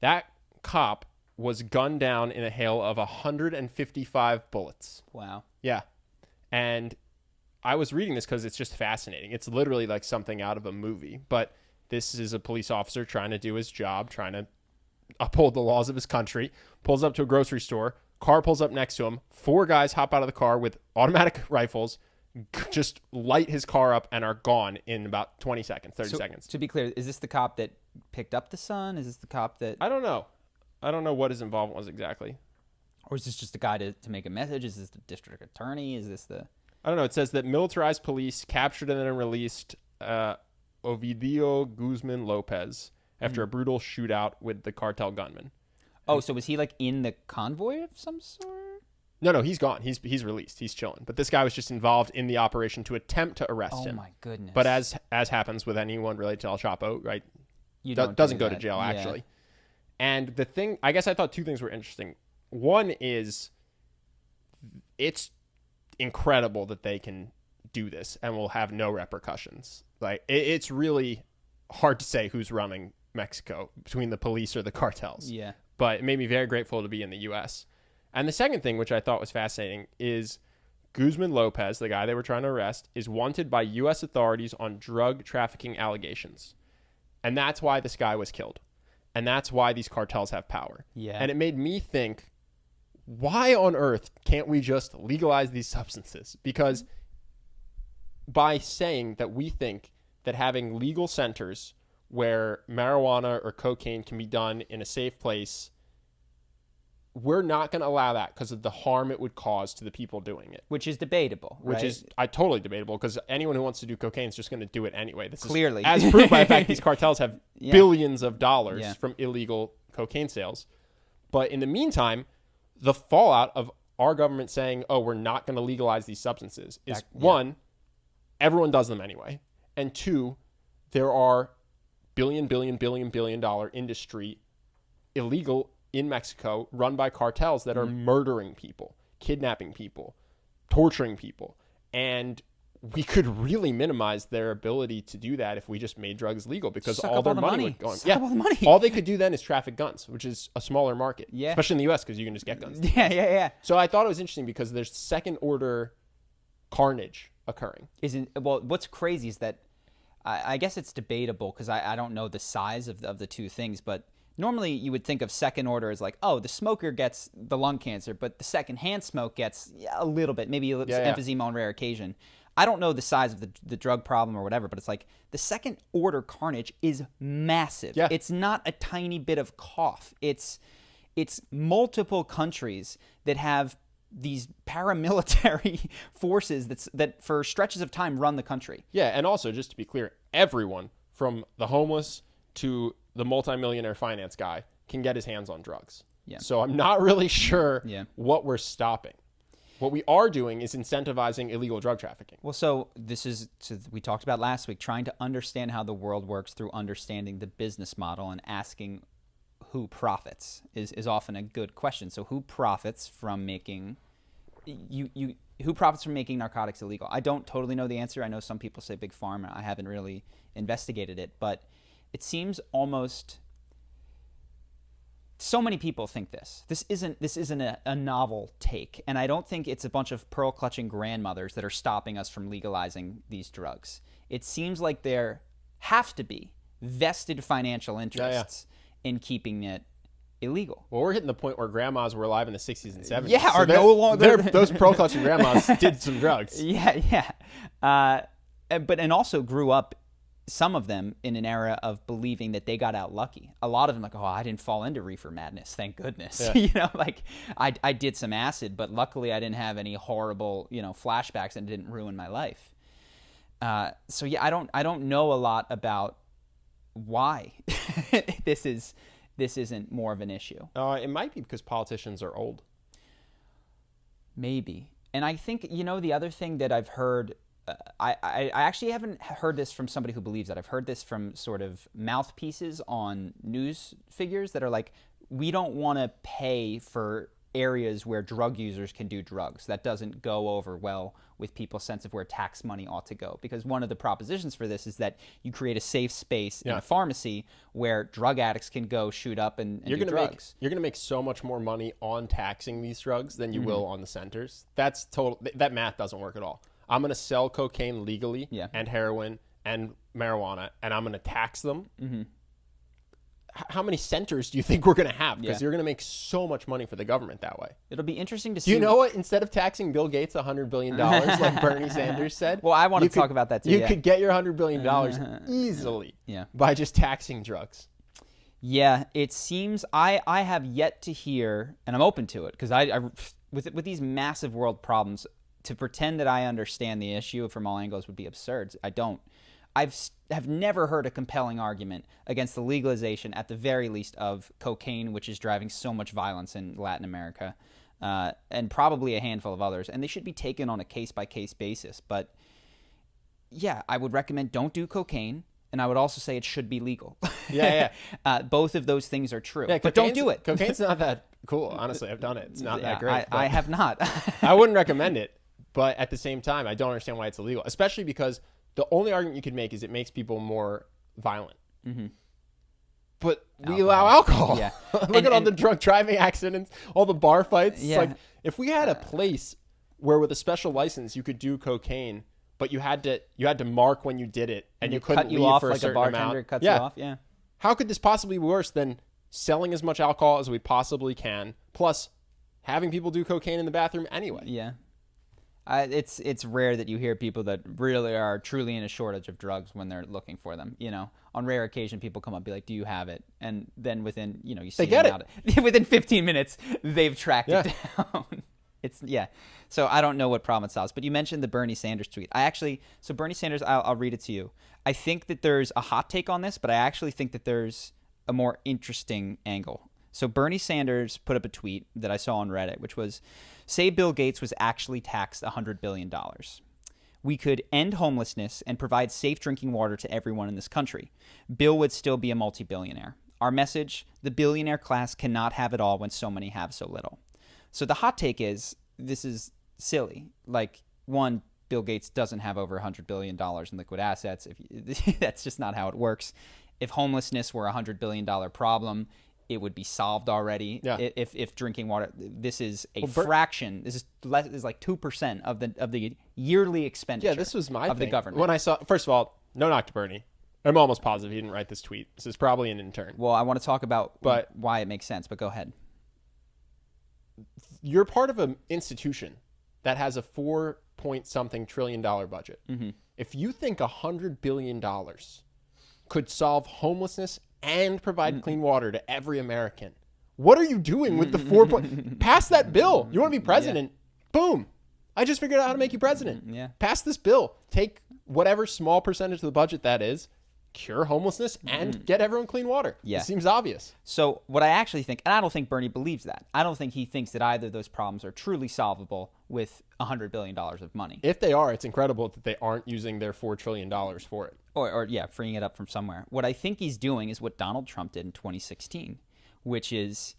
That cop was gunned down in a hail of 155 bullets. Wow. Yeah. And I was reading this because it's just fascinating. It's literally like something out of a movie. But this is a police officer trying to do his job, trying to uphold the laws of his country, pulls up to a grocery store, car pulls up next to him, 4 guys hop out of the car with automatic rifles, just light his car up and are gone in about 20 seconds, 30 seconds. To be clear, is this the cop that picked up the son? Is this the cop that... I don't know. I don't know what his involvement was exactly. Or is this just a guy to make a message? Is this the district attorney? Is this the... I don't know. It says that militarized police captured and then released Ovidio Guzman Lopez after a brutal shootout with the cartel gunman. Oh, so was he like in the convoy of some sort? No, he's gone. He's released. He's chilling. But this guy was just involved in the operation to attempt to arrest him. Oh, my goodness. But as happens with anyone related to El Chapo, right, doesn't go to jail, actually. And the thing, I guess I thought 2 things were interesting. One is it's incredible that they can do this and will have no repercussions. Like, it's really hard to say who's running Mexico between the police or the cartels. Yeah. But it made me very grateful to be in the U.S., And the second thing, which I thought was fascinating, is Guzman Lopez, the guy they were trying to arrest, is wanted by U.S. authorities on drug trafficking allegations. And that's why this guy was killed. And that's why these cartels have power. Yeah. And it made me think, why on earth can't we just legalize these substances? Because by saying that we think that having legal centers where marijuana or cocaine can be done in a safe place, we're not going to allow that because of the harm it would cause to the people doing it. Which is debatable, right? Which is totally debatable, because anyone who wants to do cocaine is just going to do it anyway. This Clearly. is, as proved by the fact these cartels have billions of dollars from illegal cocaine sales. But in the meantime, the fallout of our government saying, oh, we're not going to legalize these substances is, one, everyone does them anyway. And two, there are billion dollar industry illegal in Mexico run by cartels that are murdering people, kidnapping people, torturing people. And we could really minimize their ability to do that if we just made drugs legal, because all their money would go on. All they could do then is traffic guns, which is a smaller market, especially in the U.S. because you can just get guns. So I thought it was interesting because there's second order carnage occurring. Well, what's crazy is that I guess it's debatable because I don't know the size of the two things, but normally you would think of second order as like, oh, the smoker gets the lung cancer, but the secondhand smoke gets a little bit, maybe emphysema on rare occasion. I don't know the size of the drug problem or whatever, but it's like the second order carnage is massive. It's not a tiny bit of cough. It's multiple countries that have these paramilitary forces that for stretches of time run the country. Yeah, and also, just to be clear, everyone from the homeless to the multimillionaire finance guy can get his hands on drugs. So I'm not really sure what we're stopping. What we are doing is incentivizing illegal drug trafficking. Well, so we talked about last week, trying to understand how the world works through understanding the business model, and asking who profits is often a good question. So who profits from making who profits from making narcotics illegal? I don't totally know the answer. I know some people say big pharma. I haven't really investigated it, but it seems almost so many people think this isn't a novel take, and I don't think it's a bunch of pearl clutching grandmothers that are stopping us from legalizing these drugs. It seems like there have to be vested financial interests in keeping it illegal. Well, we're hitting the point where grandmas were alive in the 60s and 70s. Yeah, are no longer those pearl clutching grandmas did some drugs. And also grew up, some of them, in an era of believing that they got out lucky. A lot of them like, oh, I didn't fall into reefer madness, thank goodness. Like I did some acid, but luckily I didn't have any horrible, flashbacks, and it didn't ruin my life. I don't know a lot about why this isn't more of an issue. It might be because politicians are old. Maybe. And I think, the other thing that I've heard, I actually haven't heard this from somebody who believes that. I've heard this from sort of mouthpieces on news figures that are like, we don't want to pay for areas where drug users can do drugs. That doesn't go over well with people's sense of where tax money ought to go. Because one of the propositions for this is that you create a safe space in a pharmacy where drug addicts can go shoot up and do drugs. You're going to make so much more money on taxing these drugs than you will on the centers. That math doesn't work at all. I'm going to sell cocaine legally and heroin and marijuana, and I'm going to tax them. How many centers do you think we're going to have? Because you're going to make so much money for the government that way. It'll be interesting to see. Do you know what? Instead of taxing Bill Gates $100 billion, like Bernie Sanders said. Well, I want to talk about that too. You could get your $100 billion easily by just taxing drugs. Yeah, it seems I have yet to hear, and I'm open to it, because I with these massive world problems, to pretend that I understand the issue from all angles would be absurd. I don't. Have never heard a compelling argument against the legalization, at the very least, of cocaine, which is driving so much violence in Latin America, and probably a handful of others. And they should be taken on a case-by-case basis. But, yeah, I would recommend don't do cocaine, and I would also say it should be legal. Both of those things are true. Yeah, but don't do it. Cocaine's not that cool, honestly. I've done it. It's not that great. I have not. I wouldn't recommend it. But at the same time, I don't understand why it's illegal, especially because the only argument you could make is it makes people more violent. But we allow alcohol. Look at all the drunk driving accidents, all the bar fights. It's like, if we had a place where with a special license you could do cocaine, but you had to mark when you did it, and you couldn't leave off for like a certain bartender amount. Cuts you off. How could this possibly be worse than selling as much alcohol as we possibly can, plus having people do cocaine in the bathroom anyway. Yeah. It's rare that you hear people that really are truly in a shortage of drugs when they're looking for them. On rare occasion, people come up and be like, "Do you have it?" And then within, you see they get them out. Within 15 minutes, they've tracked it down. So I don't know what problem it solves. But you mentioned the Bernie Sanders tweet. So Bernie Sanders, I'll read it to you. I think that there's a hot take on this, but I actually think that there's a more interesting angle. So Bernie Sanders put up a tweet that I saw on Reddit, which was, say Bill Gates was actually taxed $100 billion. We could end homelessness and provide safe drinking water to everyone in this country. Bill would still be a multi-billionaire. Our message, the billionaire class cannot have it all when so many have so little. So the hot take is, this is silly. Like, one, Bill Gates doesn't have over $100 billion in liquid assets. That's just not how it works. If homelessness were a $100 billion problem, it would be solved already. Yeah. If drinking water, this is a fraction. This is like 2% of the yearly expenditure. Yeah, this was my of thing. The government. When I saw, first of all, no knock to Bernie. I'm almost positive he didn't write this tweet. This is probably an intern. Well, I want to talk about why it makes sense, but go ahead. You're part of an institution that has a $4-point-something trillion budget. Mm-hmm. If you think $100 billion could solve homelessness and provide clean water to every American, what are you doing with the 4 point? Pass that bill. You want to be president? Yeah. Boom. I just figured out how to make you president. Yeah. Pass this bill. Take whatever small percentage of the budget that is, cure homelessness, and get everyone clean water. Yeah. It seems obvious. So what I actually think, and I don't think Bernie believes that. I don't think he thinks that either of those problems are truly solvable with $100 billion of money. If they are, it's incredible that they aren't using their $4 trillion for it. Or freeing it up from somewhere. What I think he's doing is what Donald Trump did in 2016, which is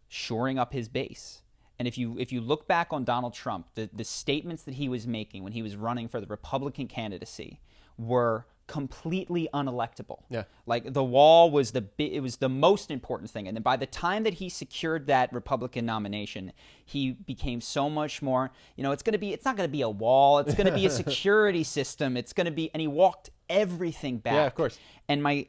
shoring up his base. And if you look back on Donald Trump, the statements that he was making when he was running for the Republican candidacy were completely unelectable. Yeah. Like, the wall was the most important thing. And then by the time that he secured that Republican nomination, he became so much more, it's not going to be a wall. It's going to be a security system. And he walked everything back. Yeah, of course. And my,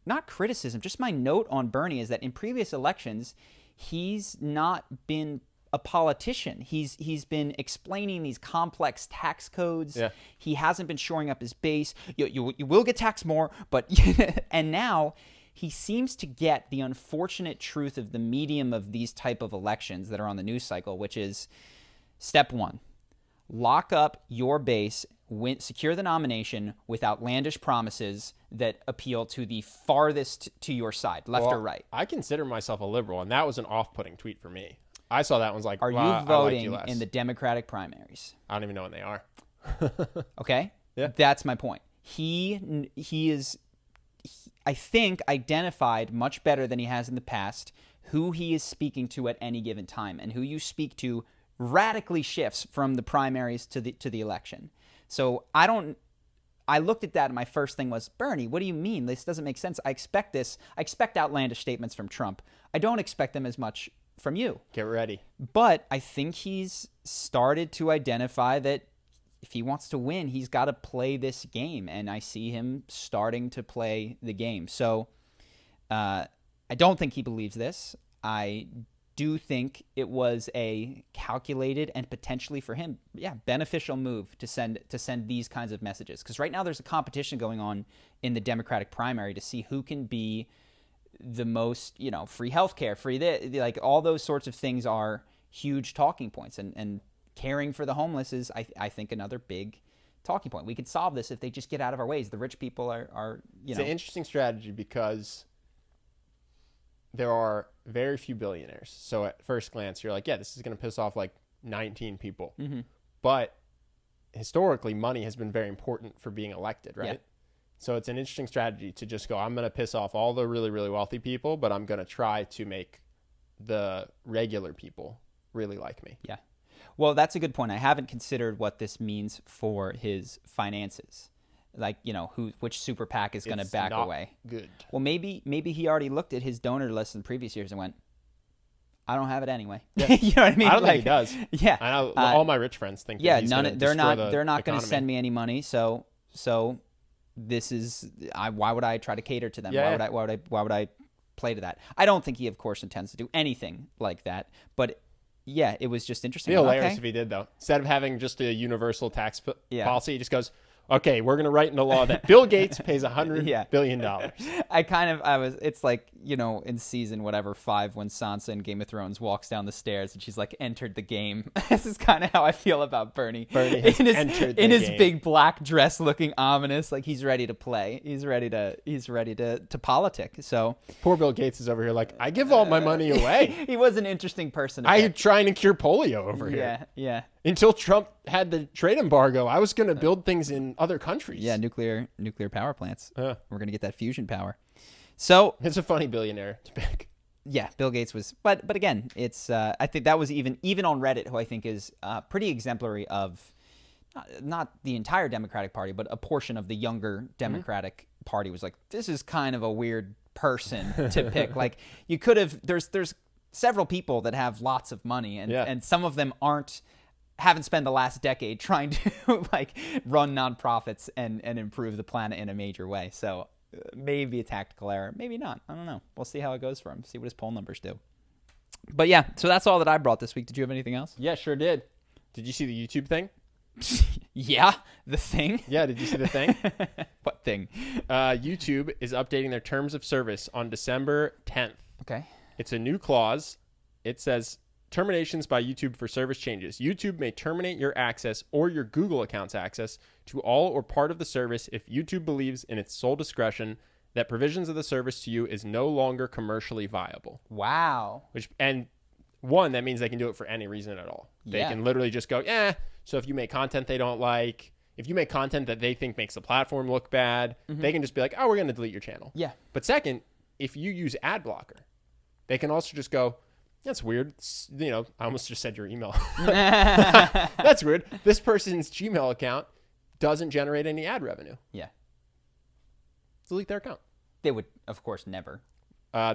not criticism, just my note on Bernie is that in previous elections, he's not been a politician. He's been explaining these complex tax codes. Yeah. He hasn't been shoring up his base. You will get taxed more, but and now he seems to get the unfortunate truth of the medium of these type of elections that are on the news cycle, which is step one: lock up your base, secure the nomination with outlandish promises that appeal to the farthest to your side, left or right. I consider myself a liberal, and that was an off-putting tweet for me. I saw that one, was like, are you voting in the Democratic primaries? I don't even know when they are. Okay? Yeah. That's my point. He is, I think, identified much better than he has in the past who he is speaking to at any given time, and who you speak to radically shifts from the primaries to the election. So I looked at that and my first thing was, Bernie, what do you mean? This doesn't make sense. I expect outlandish statements from Trump. I don't expect them as much from you. Get ready. But I think he's started to identify that if he wants to win, he's got to play this game. And I see him starting to play the game. So I don't think he believes this. I do think it was a calculated and potentially for him, beneficial move to send these kinds of messages. Because right now there's a competition going on in the Democratic primary to see who can be the most, free healthcare, like all those sorts of things are huge talking points. And caring for the homeless is, I think, another big talking point. We could solve this if they just get out of our ways. The rich people are It's an interesting strategy because there are very few billionaires. So at first glance, you're like, yeah, this is going to piss off like 19 people. Mm-hmm. But historically, money has been very important for being elected, right? Yeah. So it's an interesting strategy to just go, I'm going to piss off all the really, really wealthy people, but I'm going to try to make the regular people really like me. Yeah. Well, that's a good point. I haven't considered what this means for his finances. Like, which super PAC is going to back away. Good. Well, maybe he already looked at his donor list in previous years and went, I don't have it anyway. Yeah. You know what I mean? I don't think he does. Yeah. I know all my rich friends think that he's they're not going to send me any money. So this is why would I try to cater to them? Yeah. Why would I play to that? I don't think he, of course, intends to do anything like that. But yeah, it was just interesting. It'd be hilarious if he did, though. Instead of having just a universal tax policy, he just goes, okay, we're going to write in the law that Bill Gates pays $100 billion. It's like, in season whatever 5 when Sansa in Game of Thrones walks down the stairs and she's like, entered the game. This is kind of how I feel about Bernie. Bernie has entered the game. In his big black dress looking ominous, like he's ready to play. He's ready to politic. So poor Bill Gates is over here like, I give all my money away. He was an interesting person. I'm trying to cure polio over here. Yeah. Until Trump had the trade embargo, I was going to build things in other countries. Yeah, nuclear power plants. We're going to get that fusion power. So it's a funny billionaire to pick. Yeah, Bill Gates was, but again, it's I think that was even on Reddit, who I think is pretty exemplary of not the entire Democratic Party, but a portion of the younger Democratic Party was like, this is kind of a weird person to pick. Like you could have, there's several people that have lots of money, and some of them haven't spent the last decade trying to like run nonprofits and improve the planet in a major way. So maybe a tactical error, maybe not. I don't know. We'll see how it goes for him. See what his poll numbers do. But yeah, so that's all that I brought this week. Did you have anything else? Yeah, sure did. Did you see the YouTube thing? Yeah, the thing. Yeah, did you see the thing? What thing? YouTube is updating their terms of service on December 10th. Okay. It's a new clause. It says, terminations by YouTube for service changes. YouTube may terminate your access or your Google account's access to all or part of the service if YouTube believes in its sole discretion that provisions of the service to you is no longer commercially viable. Wow. And that means they can do it for any reason at all. They can literally just go, so if you make content they don't like, if you make content that they think makes the platform look bad, they can just be like, oh, we're going to delete your channel. Yeah. But second, if you use ad blocker, they can also just go, that's weird. I almost just said your email. That's weird. This person's Gmail account doesn't generate any ad revenue. Yeah. Delete their account. They would, of course, never.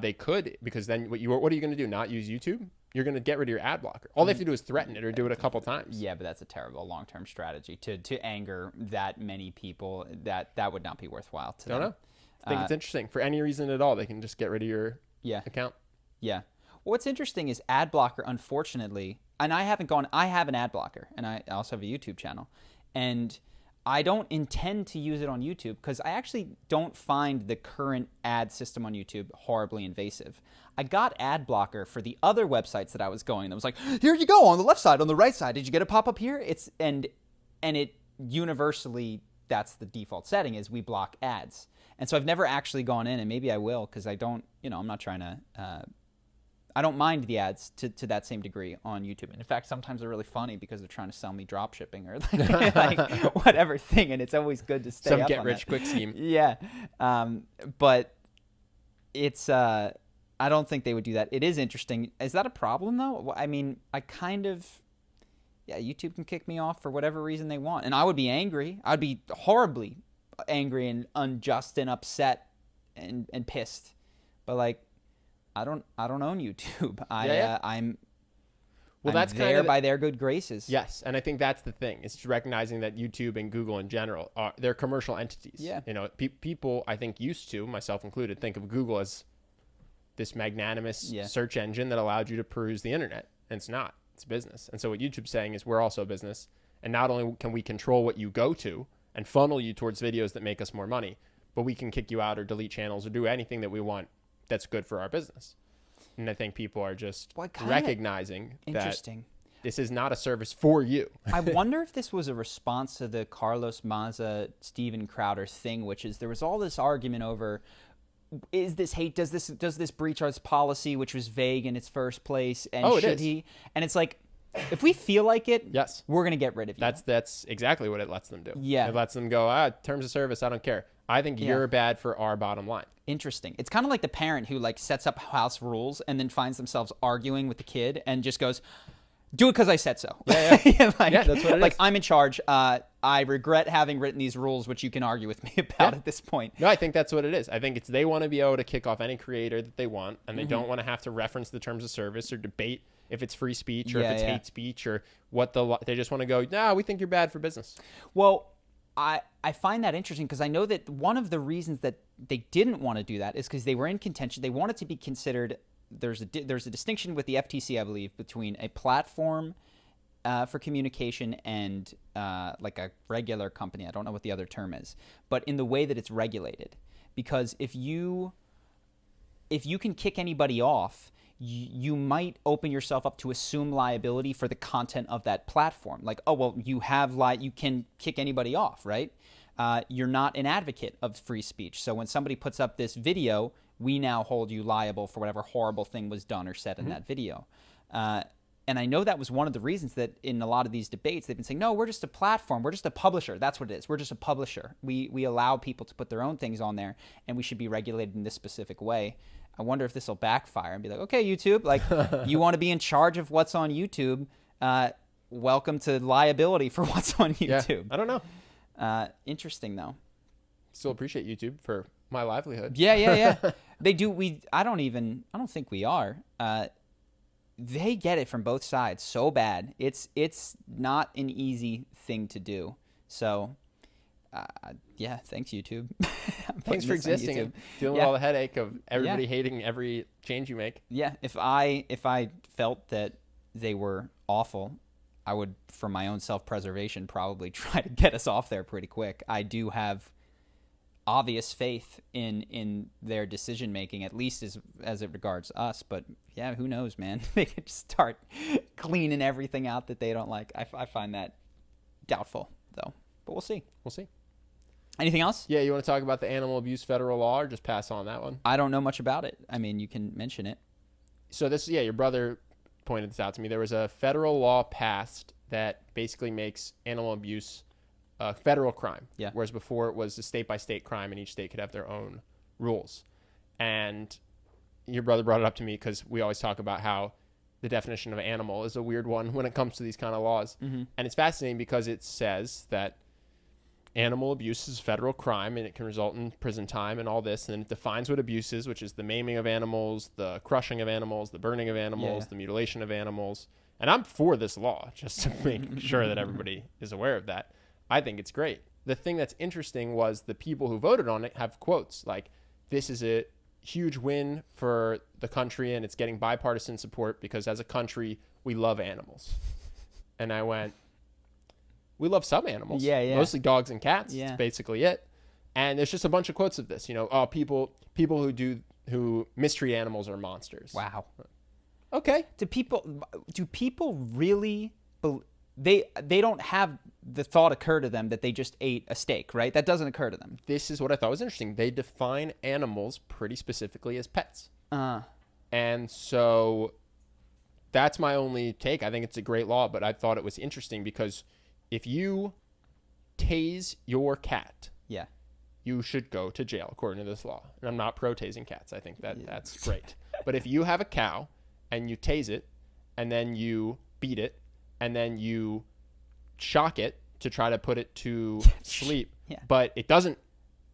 They could, because then what are you going to do? Not use YouTube? You're going to get rid of your ad blocker. All they have to do is threaten it or do it a couple times. Yeah, but that's a terrible long-term strategy to anger that many people. That would not be worthwhile to them. Don't know. I think it's interesting. For any reason at all, they can just get rid of your account. Yeah. What's interesting is ad blocker, unfortunately, and I have an ad blocker, and I also have a YouTube channel, and I don't intend to use it on YouTube because I actually don't find the current ad system on YouTube horribly invasive. I got ad blocker for the other websites that I was going. That was like, here you go, on the left side, on the right side. Did you get a pop-up here? And it universally, that's the default setting, is we block ads. And so I've never actually gone in, and maybe I will because I don't, I'm not trying to... I don't mind the ads to that same degree on YouTube. And in fact, sometimes they're really funny because they're trying to sell me drop shipping or like whatever thing. And it's always good to stay up on get rich quick scheme. Yeah. But it's, I don't think they would do that. It is interesting. Is that a problem though? I mean, YouTube can kick me off for whatever reason they want. And I would be angry. I'd be horribly angry and unjust and upset and pissed. But like, I don't own YouTube. I'm that's there kind of by their good graces. Yes, and I think that's the thing. It's recognizing that YouTube and Google in general they're commercial entities. Yeah. People I think used to, myself included, think of Google as this magnanimous search engine that allowed you to peruse the internet, and it's not. It's business. And so what YouTube's saying is we're also a business, and not only can we control what you go to and funnel you towards videos that make us more money, but we can kick you out or delete channels or do anything that we want that's good for our business. And I think people are just recognizing that this is not a service for you. I wonder if this was a response to the Carlos Maza, Steven Crowder thing, which is there was all this argument over, is this hate, does this breach our policy, which was vague in its first place, and should he? And it's like, if we feel like it, yes, we're going to get rid of you. That's exactly what it lets them do. Yeah. It lets them go, terms of service, I don't care. I think you're bad for our bottom line. Interesting. It's kind of like the parent who like sets up house rules and then finds themselves arguing with the kid and just goes, do it because I said so. Yeah. That's what it is. Like, I'm in charge. I regret having written these rules, which you can argue with me about at this point. No, I think that's what it is. I think they want to be able to kick off any creator that they want, and they don't want to have to reference the terms of service or debate if it's free speech or if it's hate speech or they just want to go, no, we think you're bad for business. Well, I find that interesting because I know that one of the reasons that they didn't want to do that is because they were in contention. They wanted to be considered there's a distinction with the FTC, I believe, between a platform for communication and like a regular company. I don't know what the other term is, but in the way that it's regulated. Because if you can kick anybody off, you might open yourself up to assume liability for the content of that platform. Like, oh, well, you can kick anybody off, right? You're not an advocate of free speech. So when somebody puts up this video, we now hold you liable for whatever horrible thing was done or said in that video. And I know that was one of the reasons that in a lot of these debates, they've been saying, no, we're just a platform. We're just a publisher. That's what it is. We're just a publisher. We allow people to put their own things on there, and we should be regulated in this specific way. I wonder if this will backfire and be like, okay, YouTube, like you want to be in charge of what's on YouTube. Welcome to liability for what's on YouTube. Yeah, I don't know. Interesting, though. Still appreciate YouTube for my livelihood. Yeah. They do. I don't think we are. They get it from both sides so bad. It's not an easy thing to do. So, yeah, thanks, YouTube. Thanks for existing and dealing with all the headache of everybody hating every change you make. Yeah, if I felt that they were awful, I would, for my own self-preservation, probably try to get us off there pretty quick. I do have obvious faith in their decision making, at least as it regards us. But yeah, who knows, man? They could just start cleaning everything out that they don't like. I find that doubtful, though. But we'll see. Anything else? Yeah, you want to talk about the animal abuse federal law, or just pass on that one? I don't know much about it. I mean, you can mention it. So your brother pointed this out to me. There was a federal law passed that basically makes animal abuse a federal crime. Yeah. Whereas before it was a state-by-state crime, and each state could have their own rules. And your brother brought it up to me because we always talk about how the definition of animal is a weird one when it comes to these kind of laws. Mm-hmm. And it's fascinating because it says that animal abuse is a federal crime and it can result in prison time and all this. And then it defines what abuse is, which is the maiming of animals, the crushing of animals, the burning of animals, the mutilation of animals. And I'm for this law, just to make sure that everybody is aware of that. I think it's great. The thing that's interesting was the people who voted on it have quotes like, this is a huge win for the country and it's getting bipartisan support because as a country, we love animals. And I went, we love some animals. Yeah. Mostly dogs and cats. Yeah. That's basically it. And there's just a bunch of quotes of this, people who mistreat animals are monsters. Wow. Okay. Do people really they don't have the thought occur to them that they just ate a steak, right? That doesn't occur to them. This is what I thought was interesting. They define animals pretty specifically as pets. And so that's my only take. I think it's a great law, but I thought it was interesting because if you tase your cat, you should go to jail according to this law. And I'm not pro-tasing cats. I think that's great. But if you have a cow and you tase it and then you beat it and then you shock it to try to put it to sleep, but it doesn't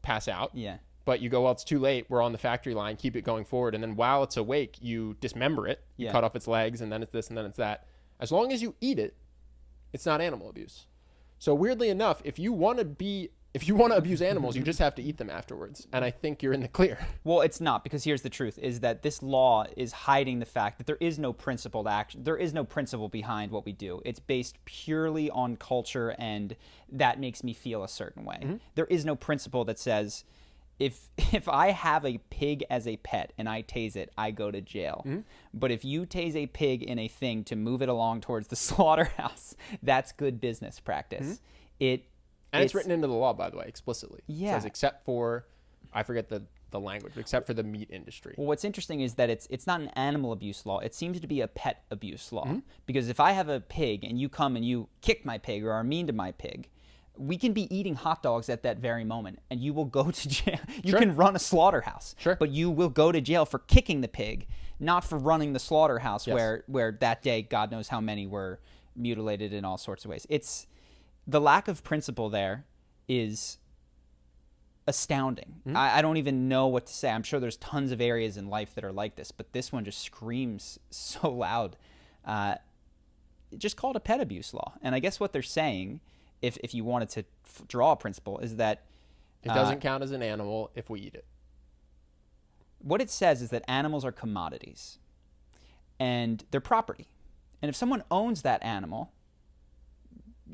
pass out, but you go, well, it's too late. We're on the factory line. Keep it going forward. And then while it's awake, you dismember it. You cut off its legs, and then it's this, and then it's that. As long as you eat it, it's not animal abuse. So weirdly enough, if you want to abuse animals, you just have to eat them afterwards. And I think you're in the clear. Well, it's not, because here's the truth, is that this law is hiding the fact that there is no principled action. There is no principle behind what we do. It's based purely on culture, and that makes me feel a certain way. Mm-hmm. There is no principle that says, if I have a pig as a pet and I tase it, I go to jail. Mm-hmm. But if you tase a pig in a thing to move it along towards the slaughterhouse, that's good business practice. Mm-hmm. It's written into the law, by the way, explicitly. Yeah. It says except for, I forget the language, except for the meat industry. Well, what's interesting is that it's not an animal abuse law. It seems to be a pet abuse law. Mm-hmm. Because if I have a pig and you come and you kick my pig or are mean to my pig, we can be eating hot dogs at that very moment, and you will go to jail. You can run a slaughterhouse, but you will go to jail for kicking the pig, not for running the slaughterhouse where that day, God knows how many were mutilated in all sorts of ways. It's the lack of principle there is astounding. Mm-hmm. I don't even know what to say. I'm sure there's tons of areas in life that are like this, but this one just screams so loud. Just call it a pet abuse law. And I guess what they're saying, if you wanted to draw a principle, is that it doesn't count as an animal if we eat it. What it says is that animals are commodities. and they're property. And if someone owns that animal,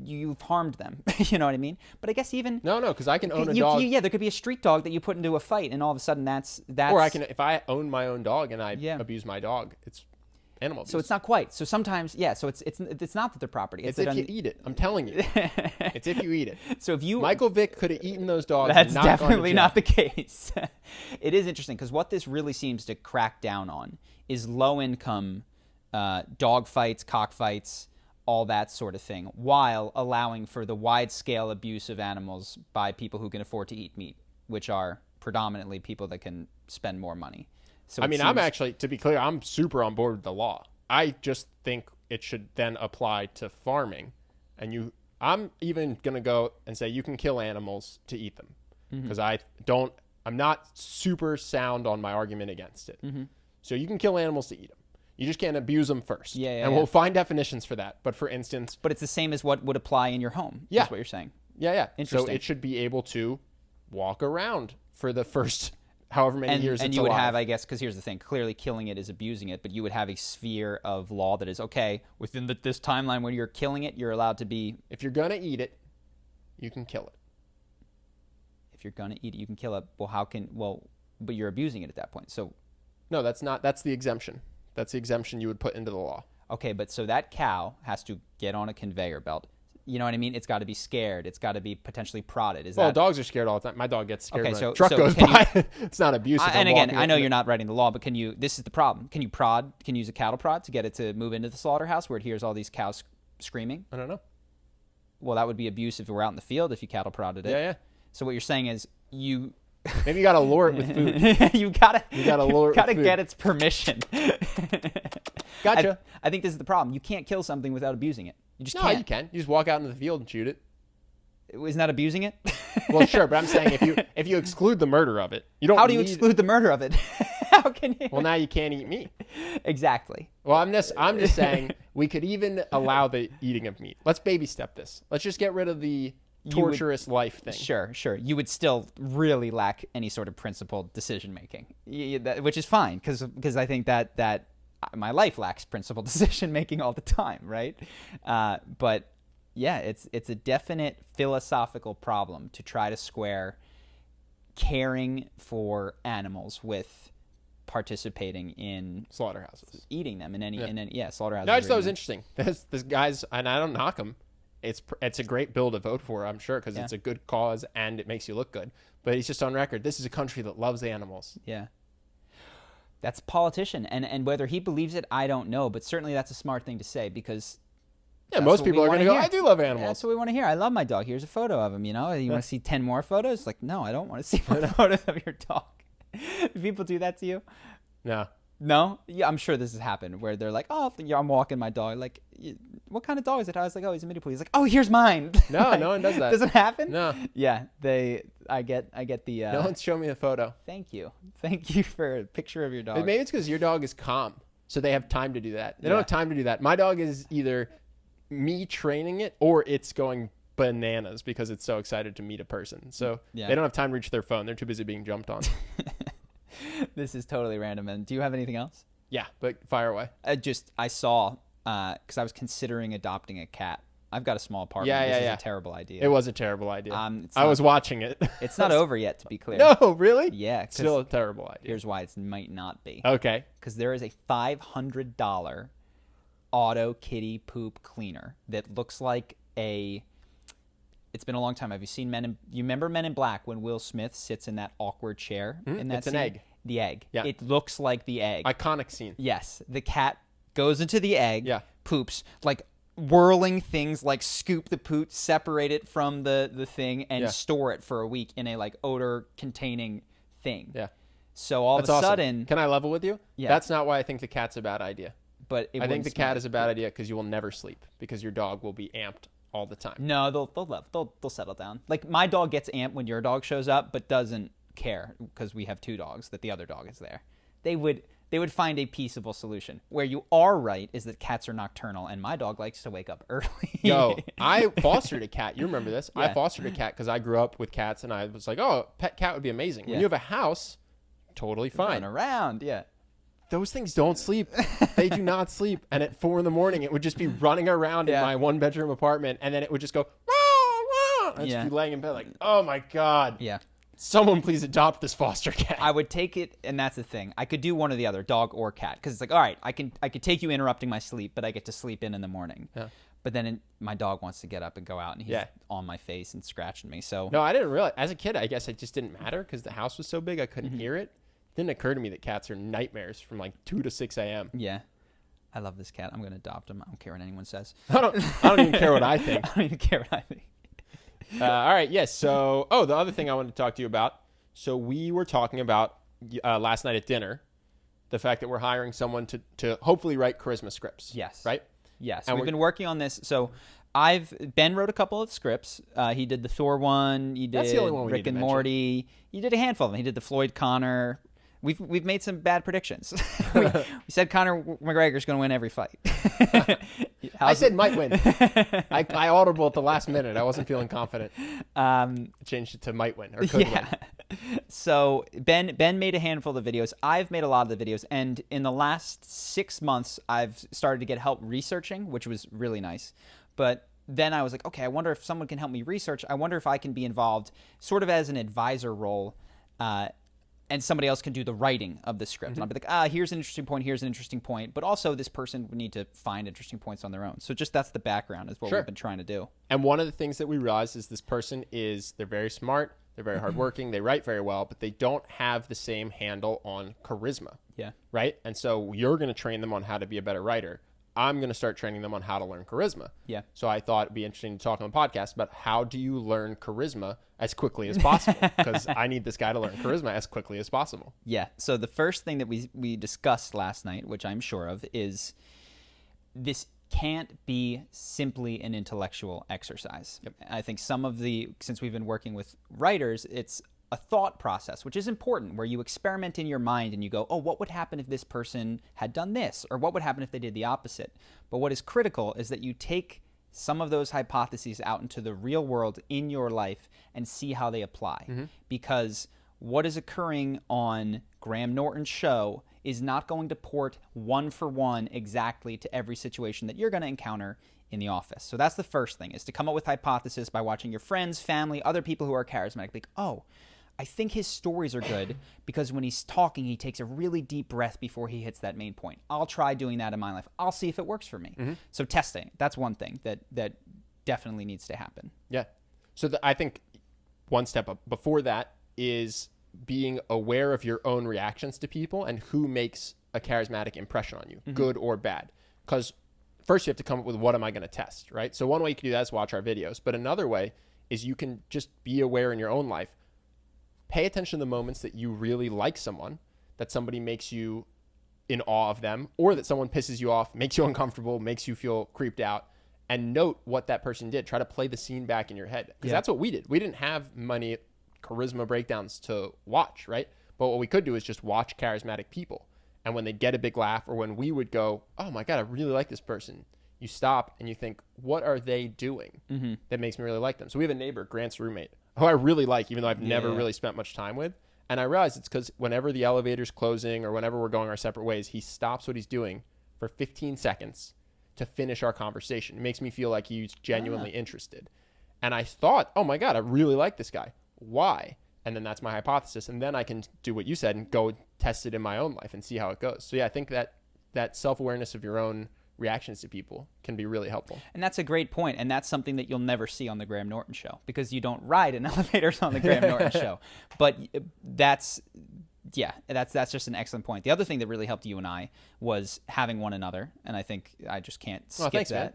you've harmed them. You know what I mean? But I guess even no, because I can own a dog. Yeah, there could be a street dog that you put into a fight, and all of a sudden that's. Or I can, if I own my own dog and I abuse my dog, it's animal abuse. So it's not quite. So sometimes, yeah. So it's not that they're property. It's if you eat it. I'm telling you, it's if you eat it. So if you Michael Vick could have eaten those dogs. That's and definitely not the case. It is interesting because what this really seems to crack down on is low income dog fights, cockfights, all that sort of thing, while allowing for the wide scale abuse of animals by people who can afford to eat meat, which are predominantly people that can spend more money. So I mean, I'm actually, to be clear, I'm super on board with the law. I just think it should then apply to farming. And I'm even going to go and say you can kill animals to eat them. Because I'm not super sound on my argument against it. So you can kill animals to eat them. You just can't abuse them first. We'll find definitions for that. But for instance... But it's the same as what would apply in your home. Yeah. That's what you're saying. Yeah. Interesting. So it should be able to walk around for the first however many years it's alive. And you would have, I guess, because here's the thing. Clearly killing it is abusing it. But you would have a sphere of law that is, okay, within this timeline when you're killing it, you're allowed to be... If you're going to eat it, you can kill it. If you're going to eat it, you can kill it. Well, but you're abusing it at that point. So... No, that's the exemption. That's the exemption you would put into the law. Okay, but so that cow has to get on a conveyor belt. You know what I mean? It's got to be scared. It's got to be potentially prodded. Dogs are scared all the time. My dog gets scared when a truck goes by. It's not abusive. And again, I know you're not writing the law, but this is the problem. Can you use a cattle prod to get it to move into the slaughterhouse where it hears all these cows screaming? I don't know. Well, that would be abuse if it were out in the field if you cattle prodded it. Yeah. So what you're saying is maybe you got to lure it with food. you gotta lure it with food. Get its permission. Gotcha. I think this is the problem. You can't kill something without abusing it. You just can't. No, you can. You just walk out into the field and shoot it. Isn't that abusing it? Well, sure, but I'm saying if you exclude the murder of it, you don't. How do you exclude the murder of it? How can you? Well, now you can't eat meat. Exactly. Well, I'm just saying we could even allow the eating of meat. Let's baby step this. Let's just get rid of the torturous life thing. Sure. You would still really lack any sort of principled decision making, which is fine because I think that my life lacks principled decision making all the time, right? But yeah, it's a definite philosophical problem to try to square caring for animals with participating in slaughterhouses, eating them in any slaughterhouses. No, I just thought it was interesting. This guy's, and I don't knock him. It's a great bill to vote for, I'm sure, because it's a good cause and it makes you look good. But he's just on record. This is a country that loves animals. Yeah. That's a politician. And whether he believes it, I don't know. But certainly that's a smart thing to say because... Yeah, most people are going to go, I do love animals. That's what we want to hear. I love my dog. Here's a photo of him, You want to see 10 more photos? Like, no, I don't want to see more photos of your dog. Do people do that to you? No? Yeah, I'm sure this has happened where they're like, oh, I'm walking my dog. Like, what kind of dog is it? I was like, oh, he's a mini poodle. He's like, oh, here's mine. No, like, no one does that. Does it happen? No. Yeah, I get the... no one's shown me a photo. Thank you for a picture of your dog. But maybe it's because your dog is calm, so they have time to do that. They don't have time to do that. My dog is either me training it or it's going bananas because it's so excited to meet a person. So they don't have time to reach their phone. They're too busy being jumped on. This is totally random. And do you have anything else? Yeah, but fire away. I saw, because I was considering adopting a cat. I've got a small apartment. This is a terrible idea. It was a terrible idea. I was watching it. It's not over yet, to be clear. No, really? Yeah. Still a terrible idea. Here's why it might not be. Okay. Because there is a $500 auto kitty poop cleaner that looks like it's been a long time. Have you seen you remember Men in Black when Will Smith sits in that awkward chair in that it's scene? an egg. The egg. Yeah. It looks like the egg. Iconic scene. Yes. The cat goes into the egg, poops, like whirling things, like scoop the poop, separate it from the thing, and store it for a week in a like odor containing thing. Yeah. So all of a sudden, can I level with you? Yeah. That's not why I think the cat's a bad idea. But I think the cat is a bad idea because you will never sleep because your dog will be amped all the time. No, they'll settle down. Like my dog gets amped when your dog shows up, but doesn't care because we have two dogs that the other dog is there. They would find a peaceable solution. Where you are right is that cats are nocturnal, and my dog likes to wake up early. Yo, I fostered a cat. You remember this? Yeah. I fostered a cat because I grew up with cats, and I was like, oh, pet cat would be amazing. When you have a house, totally fine. Run around, those things don't sleep. They do not sleep. And at 4 a.m, it would just be running around in my 1-bedroom apartment, and then it would just go, wah, wah, and just be laying in bed like, oh my God. Yeah. Someone please adopt this foster cat. I would take it, and that's the thing. I could do one or the other, dog or cat, because it's like, all right, I could take you interrupting my sleep, but I get to sleep in the morning. Yeah. But then my dog wants to get up and go out, and he's on my face and scratching me. So no, I didn't realize. As a kid, I guess it just didn't matter because the house was so big, I couldn't hear it. It didn't occur to me that cats are nightmares from like 2 to 6 a.m. Yeah. I love this cat. I'm going to adopt him. I don't care what anyone says. I don't even care what I think. I don't even care what I think. All right. Yes. So, the other thing I wanted to talk to you about. So we were talking about last night at dinner, the fact that we're hiring someone to hopefully write charisma scripts. Yes. Right? Yes. And we've been working on this. So Ben wrote a couple of scripts. He did the Thor one. He did That's the only one we Rick and Morty. He did a handful of them. He did the Floyd Connor. We've made some bad predictions. we said Conor McGregor's going to win every fight. I said might win. I audible at the last minute. I wasn't feeling confident. Changed it to might win or could win. So Ben made a handful of videos. I've made a lot of the videos, and in the last 6 months, I've started to get help researching, which was really nice. But then I was like, okay, I wonder if someone can help me research. I wonder if I can be involved sort of as an advisor role, and somebody else can do the writing of the script. And I'll be like, here's an interesting point, here's an interesting point. But also this person would need to find interesting points on their own. So just that's the background is what we've been trying to do. And one of the things that we realized is this person they're very smart, they're very hardworking, they write very well, but they don't have the same handle on charisma. Yeah. Right? And so you're going to train them on how to be a better writer. I'm going to start training them on how to learn charisma. Yeah. So I thought it'd be interesting to talk on the podcast about how do you learn charisma as quickly as possible? Because I need this guy to learn charisma as quickly as possible. Yeah. So the first thing that we discussed last night, which I'm sure of, is this can't be simply an intellectual exercise. Yep. I think since we've been working with writers, it's a thought process, which is important, where you experiment in your mind and you go, oh, what would happen if this person had done this? Or what would happen if they did the opposite? But what is critical is that you take some of those hypotheses out into the real world in your life and see how they apply. Because what is occurring on Graham Norton's show is not going to port 1-for-1 exactly to every situation that you're going to encounter in the office. So that's the first thing, is to come up with hypothesis by watching your friends, family, other people who are charismatic. Like, oh, I think his stories are good because when he's talking, he takes a really deep breath before he hits that main point. I'll try doing that in my life. I'll see if it works for me. So testing, that's one thing that definitely needs to happen. Yeah. So I think one step up before that is being aware of your own reactions to people and who makes a charismatic impression on you, good or bad. Because first you have to come up with, what am I going to test, right? So one way you can do that is watch our videos. But another way is you can just be aware in your own life. Pay attention to the moments that you really like someone, that somebody makes you in awe of them, or that someone pisses you off, makes you uncomfortable, makes you feel creeped out, and note what that person did. Try to play the scene back in your head. Because that's what we did. We didn't have many charisma breakdowns to watch, right? But what we could do is just watch charismatic people. And when they'd get a big laugh, or when we would go, oh my God, I really like this person, you stop and you think, what are they doing that makes me really like them? So we have a neighbor, Grant's roommate, who I really like, even though I've never really spent much time with. And I realized it's because whenever the elevator's closing or whenever we're going our separate ways, he stops what he's doing for 15 seconds to finish our conversation. It makes me feel like he's genuinely interested. And I thought, oh my God, I really like this guy. Why? And then that's my hypothesis. And then I can do what you said and go test it in my own life and see how it goes. So yeah, I think that self-awareness of your own reactions to people can be really helpful. And that's a great point. And that's something that you'll never see on the Graham Norton show, because you don't ride in elevators on the Graham Norton show. But that's just an excellent point. The other thing that really helped you and I was having one another. And I think I just can't skip that.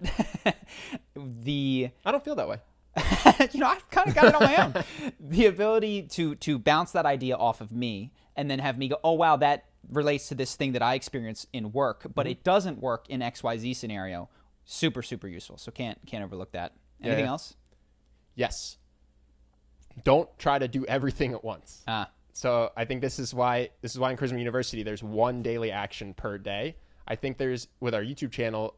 I don't feel that way. I've kind of got it on my own. The ability to bounce that idea off of me and then have me go, oh, wow, that relates to this thing that I experience in work, but it doesn't work in XYZ scenario. Super, super useful. So can't overlook that. Anything else? Yes. Don't try to do everything at once. So I think this is why in Charisma University, there's one daily action per day. I think with our YouTube channel,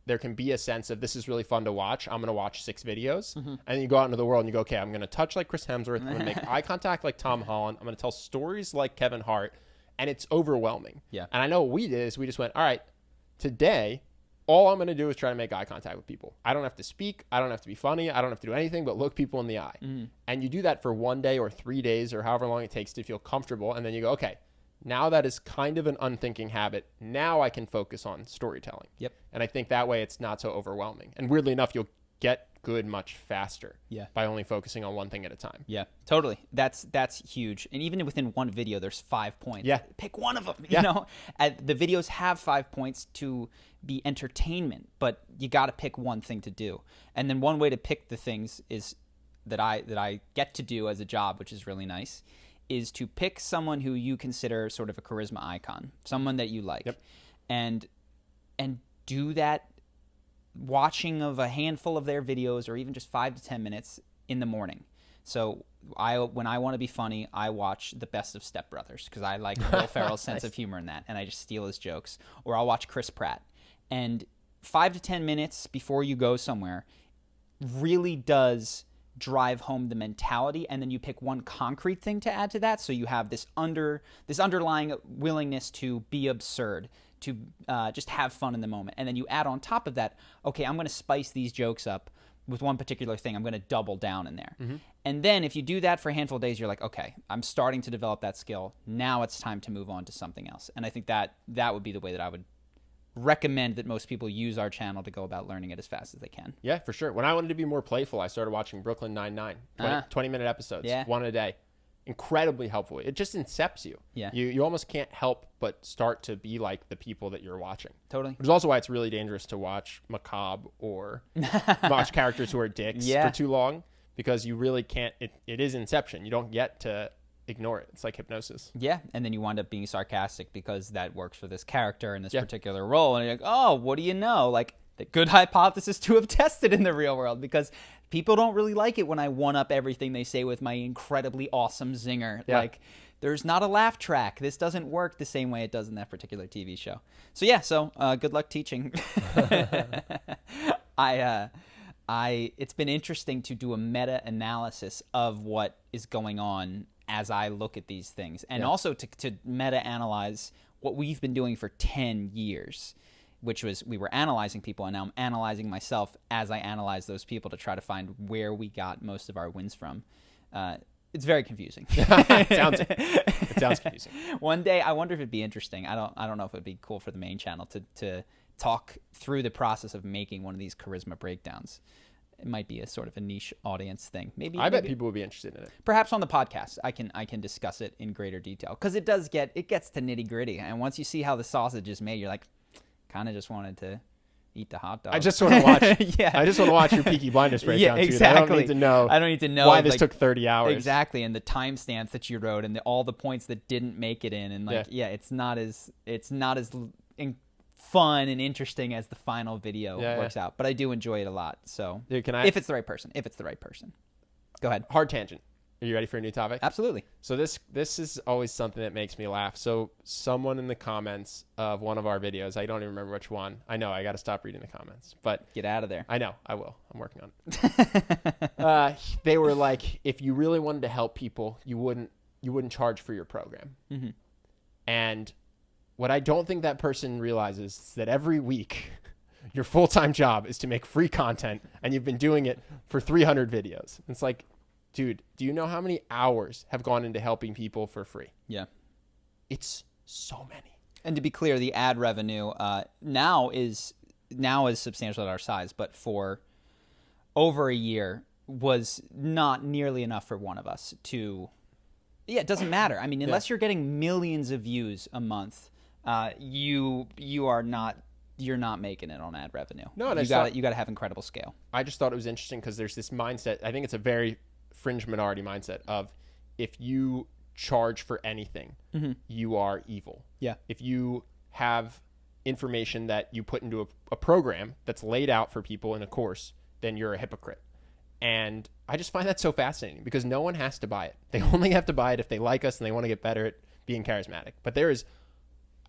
there can be a sense of, this is really fun to watch. I'm going to watch 6 videos. And then you go out into the world and you go, okay, I'm going to touch like Chris Hemsworth. I'm going to make eye contact like Tom Holland. I'm going to tell stories like Kevin Hart. and it's overwhelming. Yeah. And I know what we did is we just went, all right, today, all I'm going to do is try to make eye contact with people. I don't have to speak. I don't have to be funny. I don't have to do anything but look people in the eye. And you do that for 1 day or 3 days or however long it takes to feel comfortable. And then you go, okay, now that is kind of an unthinking habit. Now I can focus on storytelling. Yep. And I think that way it's not so overwhelming. And weirdly enough, you'll get good much faster by only focusing on one thing at a time. Yeah, totally. That's huge. And even within one video, there's 5 points. Yeah. Pick one of them, you know? The videos have 5 points to be entertainment, but you got to pick one thing to do. And then one way to pick the things is that I get to do as a job, which is really nice, is to pick someone who you consider sort of a charisma icon, someone that you like. Yep. And do that watching of a handful of their videos, or even just 5 to 10 minutes in the morning. So when I want to be funny, I watch the best of Step Brothers because I like Will Ferrell's sense of humor in that, and I just steal his jokes. Or I'll watch Chris Pratt. And 5 to 10 minutes before you go somewhere really does drive home the mentality, and then you pick one concrete thing to add to that, so you have this underlying willingness to be absurd, to just have fun in the moment. And then you add on top of that, okay, I'm going to spice these jokes up with one particular thing. I'm going to double down in there. And then if you do that for a handful of days, you're like, okay, I'm starting to develop that skill. Now it's time to move on to something else. And I think that would be the way that I would recommend that most people use our channel to go about learning it as fast as they can. Yeah, for sure. When I wanted to be more playful, I started watching Brooklyn Nine-Nine, 20-minute episodes, one a day. Incredibly helpful. It just incepts you. Yeah. You almost can't help but start to be like the people that you're watching. Totally. Which is also why it's really dangerous to watch macabre or watch characters who are dicks for too long, because you really can't. It is inception. You don't get to ignore it. It's like hypnosis. Yeah, and then you wind up being sarcastic because that works for this character in this particular role, and you're like, oh, what do you know? Like, the good hypothesis to have tested in the real world, because people don't really like it when I one-up everything they say with my incredibly awesome zinger. Yeah. Like, there's not a laugh track. This doesn't work the same way it does in that particular TV show. So yeah, good luck teaching. It's been interesting to do a meta-analysis of what is going on as I look at these things, and also to meta-analyze what we've been doing for 10 years, which was we were analyzing people, and now I'm analyzing myself as I analyze those people to try to find where we got most of our wins from. It's very confusing. It sounds confusing. One day, I wonder if it'd be interesting. I don't know if it'd be cool for the main channel to talk through the process of making one of these charisma breakdowns. It might be a sort of a niche audience thing. I bet people would be interested in it. Perhaps on the podcast, I can discuss it in greater detail, because it gets to nitty gritty. And once you see how the sausage is made, you're like, kind of just wanted to eat the hot dog. I just want to watch. I just want to watch your Peaky Blinders breakdown too. Exactly. I don't need to know why this took 30 hours. Exactly, and the timestamps that you wrote, and all the points that didn't make it in, and it's not as fun and interesting as the final video works out. But I do enjoy it a lot. So Dude, if it's the right person, go ahead. Hard tangent. Are you ready for a new topic? Absolutely. So this is always something that makes me laugh. So someone in the comments of one of our videos, I don't even remember which one. I know I got to stop reading the comments, but get out of there. I know I will. I'm working on it. They were like, if you really wanted to help people, you wouldn't charge for your program. And what I don't think that person realizes is that every week your full-time job is to make free content, and you've been doing it for 300 videos. It's like, dude, do you know how many hours have gone into helping people for free? Yeah. It's so many. And to be clear, the ad revenue now is substantial at our size, but for over a year was not nearly enough for one of us to... Yeah, it doesn't matter. I mean, unless you're getting millions of views a month, you're not making it on ad revenue. No, you got to have incredible scale. I just thought it was interesting because there's this mindset. I think it's a very fringe minority mindset of, if you charge for anything, you are evil. Yeah. If you have information that you put into a program that's laid out for people in a course, then you're a hypocrite. And I just find that so fascinating, because no one has to buy it. They only have to buy it if they like us and they want to get better at being charismatic. But there is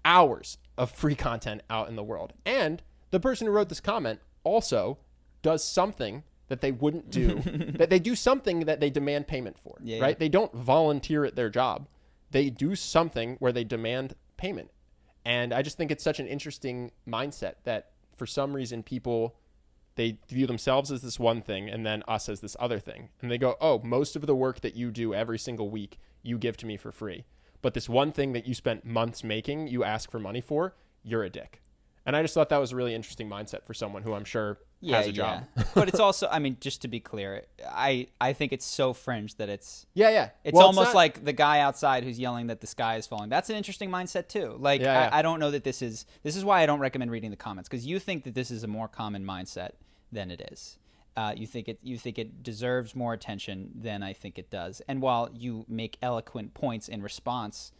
hours of free content out in the world. And the person who wrote this comment also does something that they wouldn't do, that they do something that they demand payment for, right? They don't volunteer at their job. they do something where they demand payment. And I just think it's such an interesting mindset that for some reason people, they view themselves as this one thing and then us as this other thing. And they go, oh, most of the work that you do every single week, you give to me for free. But this one thing that you spent months making, you ask for money for, you're a dick. And I just thought that was a really interesting mindset for someone who I'm sure has a job. But it's also, I mean, just to be clear, I think it's so fringe that it's... Yeah. It's almost like the guy outside who's yelling that the sky is falling. That's an interesting mindset too. Like, I don't know that this is why I don't recommend reading the comments, because you think that this is a more common mindset than it is. You think it deserves more attention than I think it does. And while you make eloquent points in response,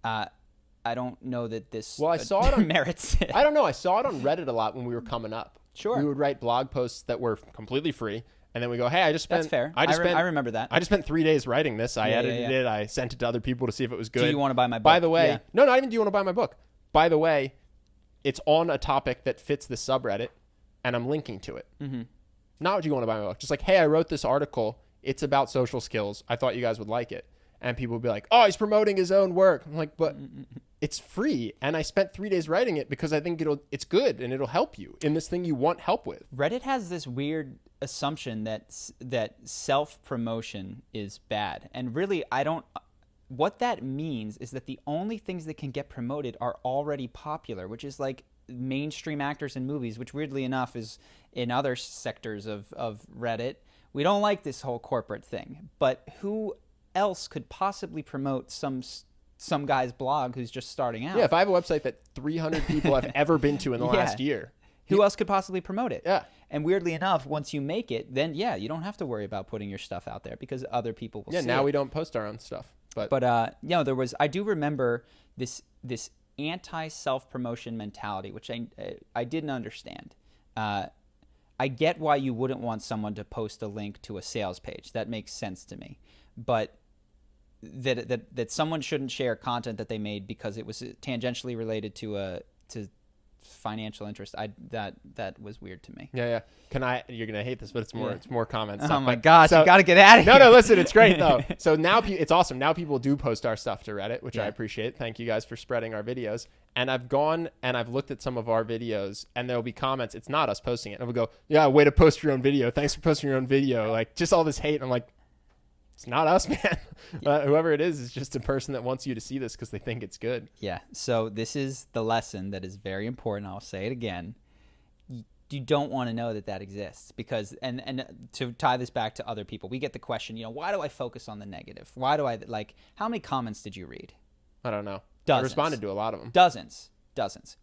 I don't know that this I saw it on, merits it. I don't know. I saw it on Reddit a lot when we were coming up. Sure. We would write blog posts that were completely free, and then we go, hey, I just spent... That's fair. I remember that. I just spent 3 days writing this. I edited it. I sent it to other people to see if it was good. Do you want to buy my book? By the way... No, not even do you want to buy my book. By the way, it's on a topic that fits the subreddit, and I'm linking to it. Mm-hmm. Not do you want to buy my book. Just like, hey, I wrote this article. It's about social skills. I thought you guys would like it. And people would be like, oh, he's promoting his own work. I'm like, but it's free. And I spent 3 days writing it because I think it's good and it'll help you in this thing you want help with. Reddit has this weird assumption that self-promotion is bad. And really, what that means is that the only things that can get promoted are already popular, which is like mainstream actors in movies, which weirdly enough is in other sectors of Reddit. We don't like this whole corporate thing. But who else could possibly promote some guy's blog who's just starting out? Yeah, if I have a website that 300 people have ever been to in the last year. Who else could possibly promote it? Yeah. And weirdly enough, once you make it, then you don't have to worry about putting your stuff out there because other people will see it. Yeah, now we don't post our own stuff. But I do remember this anti-self-promotion mentality, which I didn't understand. I get why you wouldn't want someone to post a link to a sales page. That makes sense to me. But that someone shouldn't share content that they made because it was tangentially related to financial interest, that was weird to me. Yeah. You're gonna hate this, but it's more comments. Oh my gosh, you gotta get out of here. No, listen, it's great though. So now it's awesome. Now people do post our stuff to Reddit, which I appreciate. Thank you guys for spreading our videos. And I've gone and I've looked at some of our videos, and there'll be comments. It's not us posting it. And we'll go, yeah, way to post your own video. Thanks for posting your own video. Like just all this hate. And I'm like, it's not us, man. Whoever it is just a person that wants you to see this because they think it's good. Yeah. So this is the lesson that is very important. I'll say it again. You don't want to know that exists because, and to tie this back to other people, we get the question, why do I focus on the negative? Why do I, how many comments did you read? I don't know. Dozens. I responded to a lot of them. Dozens.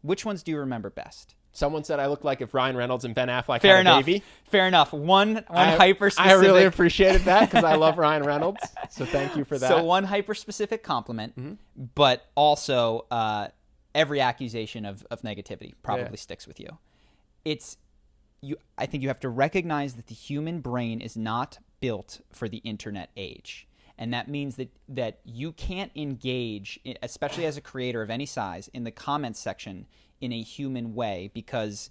Which ones do you remember best? Someone said I look like if Ryan Reynolds and Ben Affleck had a baby. Fair enough. One hyper-specific. I really appreciated that because I love Ryan Reynolds. So thank you for that. So one hyper-specific compliment, but also every accusation of negativity probably sticks with you. I think you have to recognize that the human brain is not built for the internet age. And that means that you can't engage, especially as a creator of any size, in the comments section in a human way, because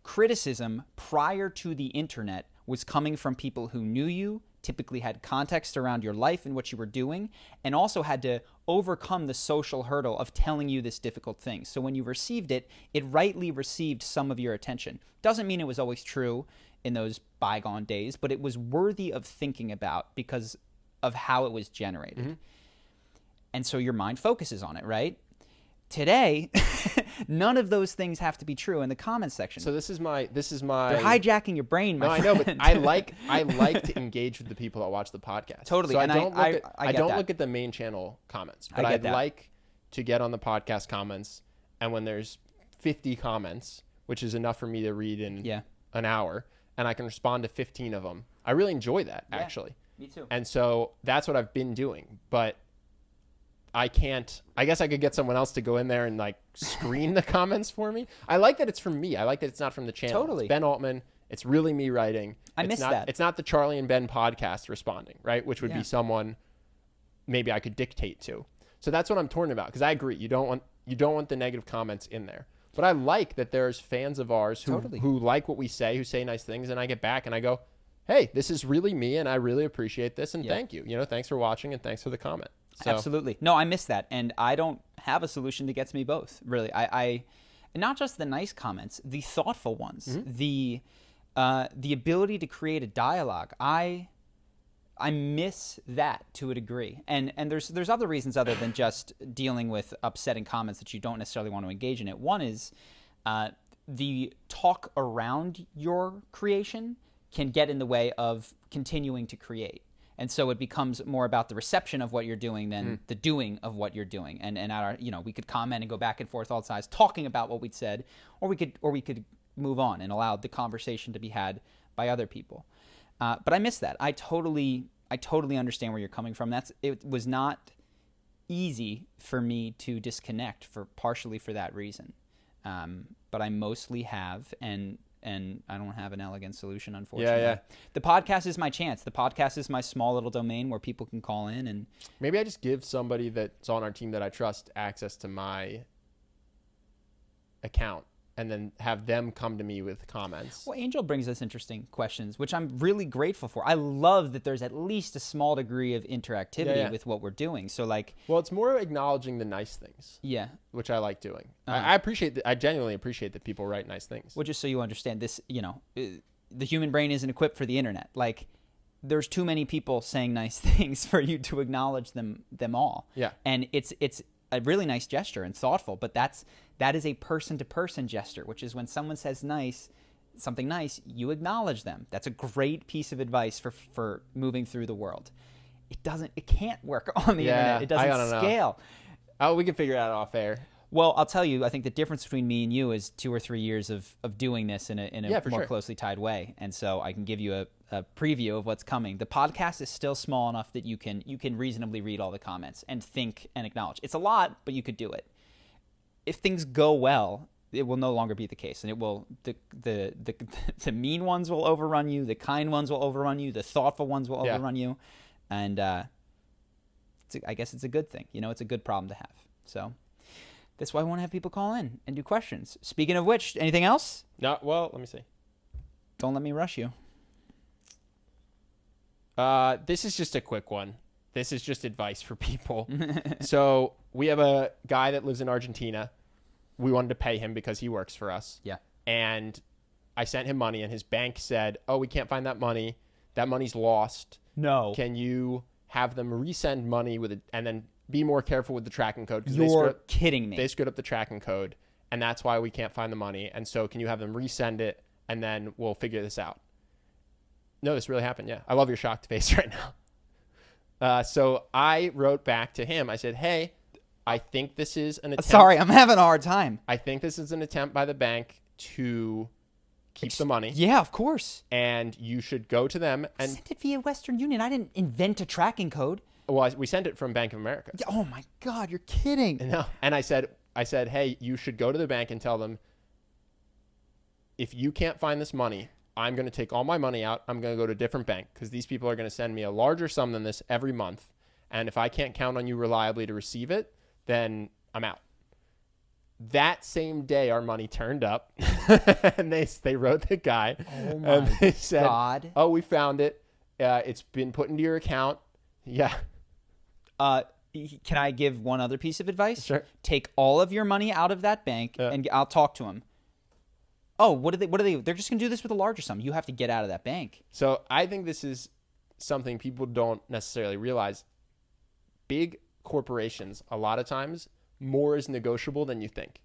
criticism prior to the internet was coming from people who knew you, typically had context around your life and what you were doing, and also had to overcome the social hurdle of telling you this difficult thing. So when you received it, it rightly received some of your attention. Doesn't mean it was always true in those bygone days, but it was worthy of thinking about because of how it was generated. And so your mind focuses on it, right? Today, none of those things have to be true in the comments section. So this is my. They're hijacking your brain, my friend. I know, but I like to engage with the people that watch the podcast. Totally. So and I don't look at the main channel comments, but I'd like to get on the podcast comments, and when there's 50 comments, which is enough for me to read in an hour, and I can respond to 15 of them. I really enjoy that, actually. Me too. And so that's what I've been doing, but I guess I could get someone else to go in there and screen the comments for me. I like that it's from me. I like that it's not from the channel. Totally. It's Ben Altman. It's really me writing. I miss that. It's not the Charlie and Ben podcast responding, right? Which would be someone maybe I could dictate to. So that's what I'm torn about, because I agree. You don't want the negative comments in there. But I like that there's fans of ours who like what we say, who say nice things, and I get back and I go, hey, this is really me, and I really appreciate this, and thank you. Thanks for watching, and thanks for the comment. So. Absolutely. No, I miss that. And I don't have a solution that gets me both, really. I not just the nice comments, the thoughtful ones, the ability to create a dialogue. I miss that to a degree. And there's other reasons other than just dealing with upsetting comments that you don't necessarily want to engage in it. One is the talk around your creation can get in the way of continuing to create. And so it becomes more about the reception of what you're doing than the doing of what you're doing. And we could comment and go back and forth all the time talking about what we'd said, or we could move on and allow the conversation to be had by other people. But I miss that. I totally understand where you're coming from. It was not easy for me to disconnect partially for that reason. But I mostly have, and I don't have an elegant solution, unfortunately. Yeah. The podcast is my chance. The podcast is my small little domain where people can call in. And maybe I just give somebody that's on our team that I trust access to my account and then have them come to me with comments. Well, Angel brings us interesting questions, which I'm really grateful for. I love that there's at least a small degree of interactivity with what we're doing. So well, it's more acknowledging the nice things. Yeah. Which I like doing. I appreciate that. I genuinely appreciate that people write nice things. Well, just so you understand this, the human brain isn't equipped for the internet. There's too many people saying nice things for you to acknowledge them all. Yeah. And it's a really nice gesture and thoughtful, but that is a person-to-person gesture, which is when someone says something nice, you acknowledge them. That's a great piece of advice for moving through the world. It can't work on the internet. It doesn't scale. Oh, we can figure it out off air. Well, I'll tell you, I think the difference between me and you is 2 or 3 years of doing this in a more closely tied way. And so I can give you a preview of what's coming. The podcast is still small enough that you can reasonably read all the comments and think and acknowledge. It's a lot, but you could do it. If things go well, it will no longer be the case, and it will the mean ones will overrun you, the kind ones will overrun you, the thoughtful ones will overrun you, and I guess it's a good thing. It's a good problem to have. So that's why I want to have people call in and do questions. Speaking of which, anything else? No. Well, let me see. Don't let me rush you. This is just a quick one. This is just advice for people. So we have a guy that lives in Argentina. We wanted to pay him because he works for us. Yeah. And I sent him money, and his bank said, "Oh, we can't find that money. That money's lost. No. Can you have them resend money and then be more careful with the tracking code?" You're kidding me. They screwed up the tracking code, and that's why we can't find the money. And so can you have them resend it, and then we'll figure this out? No, this really happened, yeah. I love your shocked face right now. So I wrote back to him. I said, "Hey, I think this is an attempt." Sorry, I'm having a hard time. I think this is an attempt by the bank to keep the money. Yeah, of course. And you should go to them and send it via Western Union. I didn't invent a tracking code. Well, we sent it from Bank of America. Oh my God, you're kidding. No. And I said, "Hey, you should go to the bank and tell them, if you can't find this money, I'm going to take all my money out. I'm going to go to a different bank because these people are going to send me a larger sum than this every month. And if I can't count on you reliably to receive it, then I'm out." That same day, our money turned up, and they wrote the guy. Oh my and they said, God! "Oh, we found it. It's been put into your account." Yeah. Can I give one other piece of advice? Sure. Take all of your money out of that bank, and I'll talk to them. Oh, what do they? They're just gonna do this with a larger sum. You have to get out of that bank. So I think this is something people don't necessarily realize. Big corporations, a lot of times, more is negotiable than you think.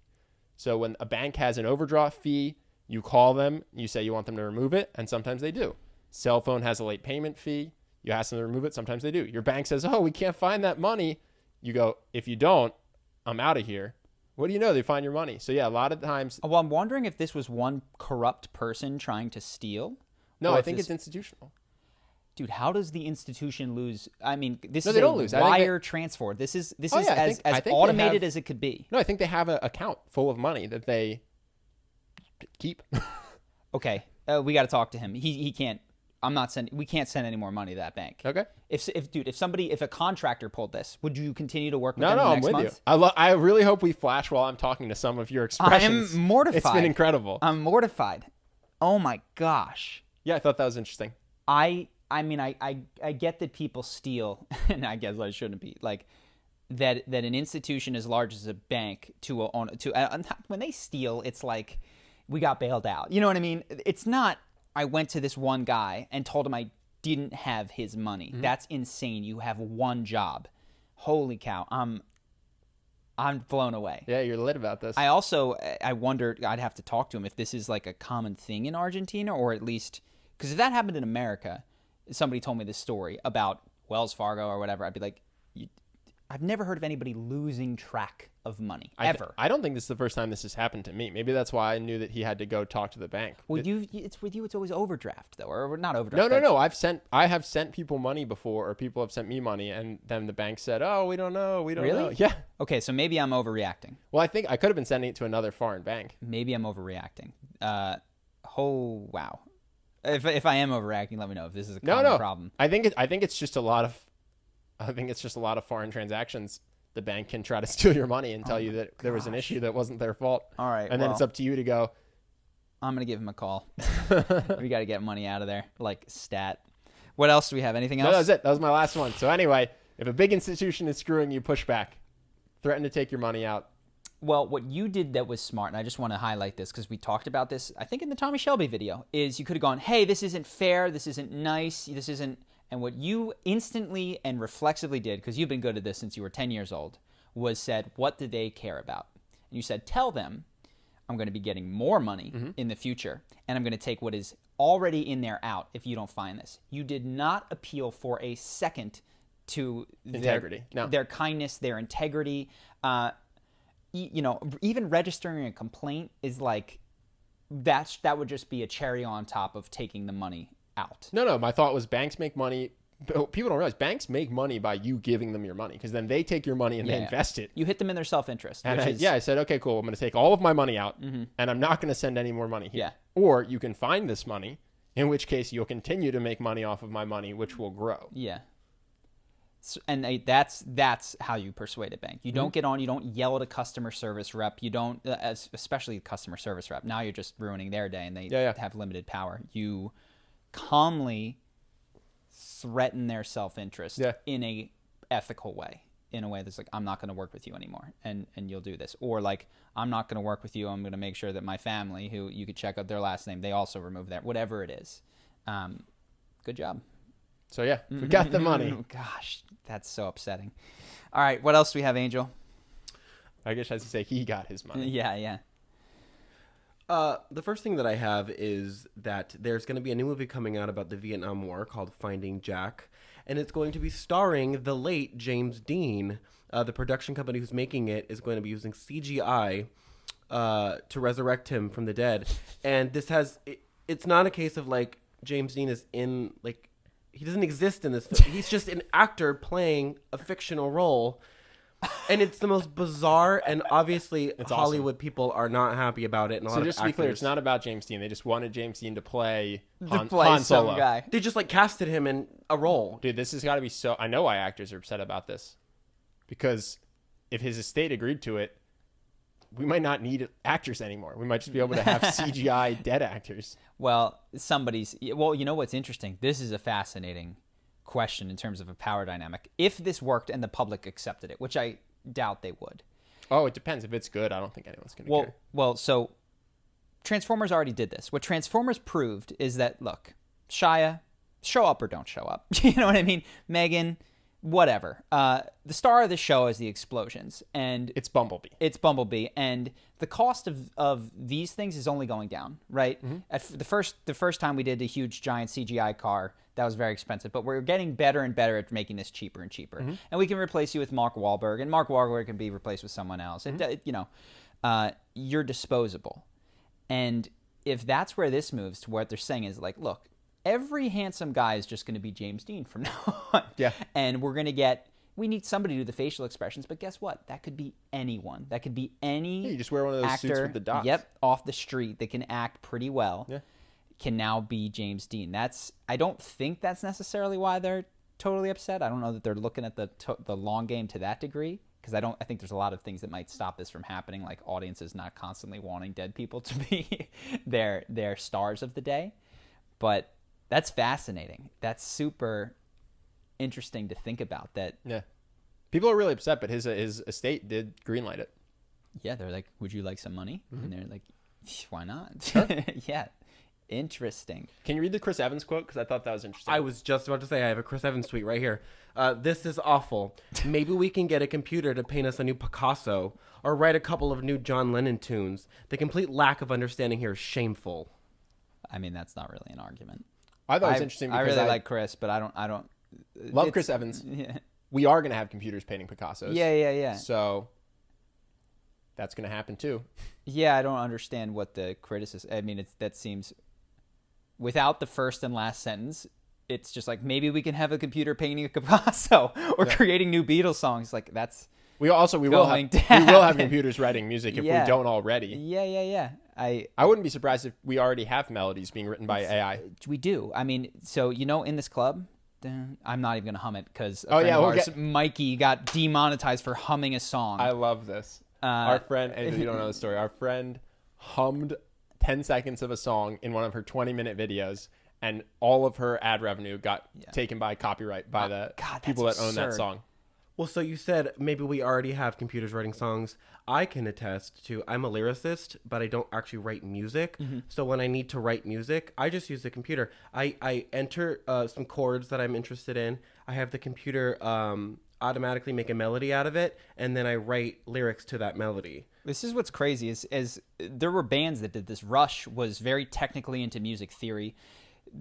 So when a bank has an overdraft fee, you call them, you say you want them to remove it, and sometimes they do. Cell phone has a late payment fee. You ask them to remove it, sometimes they do. Your bank says, "Oh, we can't find that money." You go, "If you don't, I'm out of here." What do you know? They find your money. So yeah, a lot of times. Well, I'm wondering if this was one corrupt person trying to steal. No, I think it's institutional. Dude, how does the institution lose? I mean, this No, is they a don't lose. wire transfer. This is as automated as it could be. No, I think they have an account full of money that they keep. Okay, we got to talk to him. He can't. I'm not sending. We can't send any more money to that bank. Okay. If a contractor pulled this, would you continue to work with them next I'm month? with you. I really hope we flash while I'm talking to some of your expressions. I'm mortified. It's been incredible. I'm mortified. Oh my gosh. Yeah, I thought that was interesting. I I mean, I get that people steal, and I guess I shouldn't be like that an institution as large as a bank when they steal, it's like we got bailed out. You know what I mean? It's not. I went to this one guy and told him I didn't have his money. That's insane. You have one job. Holy cow! I'm blown away. Yeah, you're lit about this. I wondered, I'd have to talk to him if this is like a common thing in Argentina, or at least, because if that happened in America, somebody told me this story about Wells Fargo or whatever, I'd be like, I've never heard of anybody losing track of money, ever. I don't think this is the first time this has happened to me. Maybe that's why I knew that he had to go talk to the bank. Well, it's with you, it's always overdraft, though, or not overdraft. No. I have sent people money before, or people have sent me money, and then the bank said, "Oh, we don't know. We don't know." Yeah. Okay, so maybe I'm overreacting. Well, I think I could have been sending it to another foreign bank. Maybe I'm overreacting. Oh, wow. If I am overreacting, let me know if this is a common problem. I think it's just a lot of foreign transactions. The bank can try to steal your money and tell you that there was an issue that wasn't their fault. All right. And then it's up to you to go, I'm going to give him a call. We got to get money out of there, like stat. What else do we have? Anything else? No, that was it. That was my last one. So anyway, if a big institution is screwing you, push back. Threaten to take your money out. Well, what you did that was smart, and I just want to highlight this because we talked about this, I think in the Tommy Shelby video, is you could have gone, hey, this isn't fair, this isn't nice, this isn't... And what you instantly and reflexively did, because you've been good at this since you were 10 years old, was said, what do they care about? And you said, tell them I'm going to be getting more money in the future, and I'm going to take what is already in there out if you don't find this. You did not appeal for a second to integrity, their kindness, their integrity. Even registering a complaint is like, that would just be a cherry on top of taking the money out. No, my thought was banks make money. People don't realize banks make money by you giving them your money, because then they take your money and they invest it. You hit them in their self-interest. And I said, okay, cool. I'm going to take all of my money out, and I'm not going to send any more money here. Yeah. Or you can find this money, in which case you'll continue to make money off of my money, which will grow. Yeah. And that's how you persuade a bank. You don't get on, you don't yell at a customer service rep. You don't, especially customer service rep. Now you're just ruining their day, and they have limited power. You calmly threaten their self-interest in a ethical way, in a way that's like, I'm not going to work with you anymore, and you'll do this. Or like, I'm not going to work with you, I'm going to make sure that my family, who you could check out their last name, they also remove that, whatever it is. Good job. So yeah, we got the money. Gosh, that's so upsetting. All right, what else do we have, Angel? I guess I should say he got his money. Yeah. The first thing that I have is that there's going to be a new movie coming out about the Vietnam War called Finding Jack, and it's going to be starring the late James Dean. The production company who's making it is going to be using CGI to resurrect him from the dead. And it's not a case of like James Dean is in, like, he doesn't exist in this film. He's just an actor playing a fictional role. And it's the most bizarre, and obviously Hollywood people are not happy about it. And so just to be clear, it's not about James Dean. They just wanted James Dean to play Han some Solo. Guy. They just like casted him in a role. Dude, this has got to be so... I know why actors are upset about this. Because if his estate agreed to it, we might not need actors anymore. We might just be able to have CGI dead actors. Well, you know what's interesting? This is a fascinating question in terms of a power dynamic. If this worked and the public accepted it, which I doubt they would. Oh, it depends. If it's good, I don't think anyone's going to care. Well, so Transformers already did this. What Transformers proved is that, look, Shia, show up or don't show up. You know what I mean? Megan, whatever. The star of the show is the explosions, and it's Bumblebee. And the cost of these things is only going down, right? Mm-hmm. The first time we did a huge giant CGI car, that was very expensive, but we're getting better and better at making this cheaper and cheaper. Mm-hmm. And we can replace you with Mark Wahlberg, and Mark Wahlberg can be replaced with someone else. Mm-hmm. You're disposable. And if that's where this moves to, what they're saying is like, look, every handsome guy is just going to be James Dean from now on. Yeah. And we need somebody to do the facial expressions, but guess what? That could be anyone. That could be any you just wear one of those actor, suits with the dots. Yep, off the street that can act pretty well. Yeah. Can now be James Dean. I don't think that's necessarily why they're totally upset. I don't know that they're looking at the long game to that degree, because I think there's a lot of things that might stop this from happening, like audiences not constantly wanting dead people to be their stars of the day. But That's fascinating. That's super interesting to think about. That. Yeah. People are really upset, but his estate did greenlight it. Yeah, they're like, "Would you like some money?" And they're like, "Why not?" Sure. Yeah, interesting. Can you read the Chris Evans quote? Because I thought that was interesting. I was just about to say I have a Chris Evans tweet right here. This is awful. Maybe we can get a computer to paint us a new Picasso or write a couple of new John Lennon tunes. The complete lack of understanding here is shameful. I mean, that's not really an argument. I thought it was interesting I because really like Chris, but I don't love Chris Evans. Yeah. We are going to have computers painting Picassos. Yeah. So that's going to happen too. Yeah, I don't understand what the criticism. I mean, that seems without the first and last sentence. It's just like maybe we can have a computer painting a Picasso or creating new Beatles songs. Like that's we will have computers writing music if we don't already. Yeah. I wouldn't be surprised if we already have melodies being written by AI. We do. I mean, so in this club. I'm not even gonna hum it because Mikey got demonetized for humming a song. I love this. Our friend, and you don't know the story. Our friend hummed 10 seconds of a song in one of her 20-minute videos, and all of her ad revenue got taken by copyright by the people that own that song. Well, so you said maybe we already have computers writing songs. I can attest to I'm a lyricist, but I don't actually write music. Mm-hmm. So when I need to write music, I just use the computer. I enter some chords that I'm interested in. I have the computer automatically make a melody out of it, and then I write lyrics to that melody. This is what's crazy is there were bands that did this. Rush was very technically into music theory.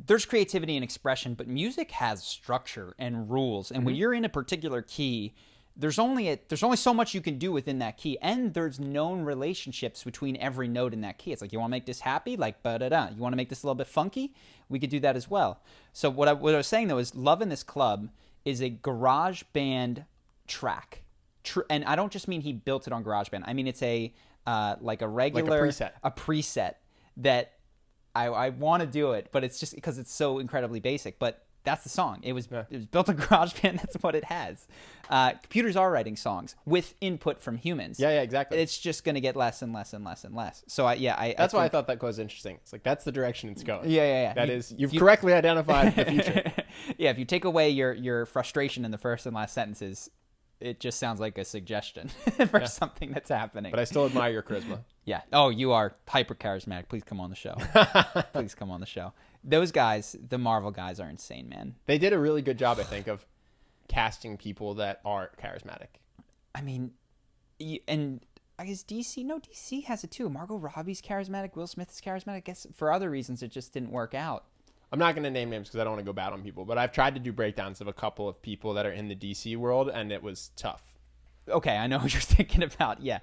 There's creativity and expression, but music has structure and rules. And when you're in a particular key, there's only so much you can do within that key. And there's known relationships between every note in that key. It's like, you want to make this happy? Like, ba-da-da. You want to make this a little bit funky? We could do that as well. So what I was saying, though, is Love in This Club is a garage band track. And I don't just mean he built it on GarageBand. I mean, it's a regular... Like a preset that... I want to do it, but it's just because it's so incredibly basic. But that's the song. It was built on GarageBand. That's what it has. Computers are writing songs with input from humans. Yeah, exactly. It's just going to get less and less and less and less. So that's why I thought that was interesting. It's like that's the direction it's going. Yeah. You've correctly identified the future. Yeah, if you take away your frustration in the first and last sentences, it just sounds like a suggestion for something that's happening. But I still admire your charisma. Yeah. Oh, you are hyper charismatic. Please come on the show. Please come on the show. Those guys, the Marvel guys, are insane, man. They did a really good job, I think, of casting people that are charismatic. I mean, and I guess DC has it too. Margot Robbie's charismatic. Will Smith is charismatic. I guess for other reasons, it just didn't work out. I'm not going to name names because I don't want to go bad on people, but I've tried to do breakdowns of a couple of people that are in the DC world, and it was tough. Okay, I know what you're thinking about. Yeah.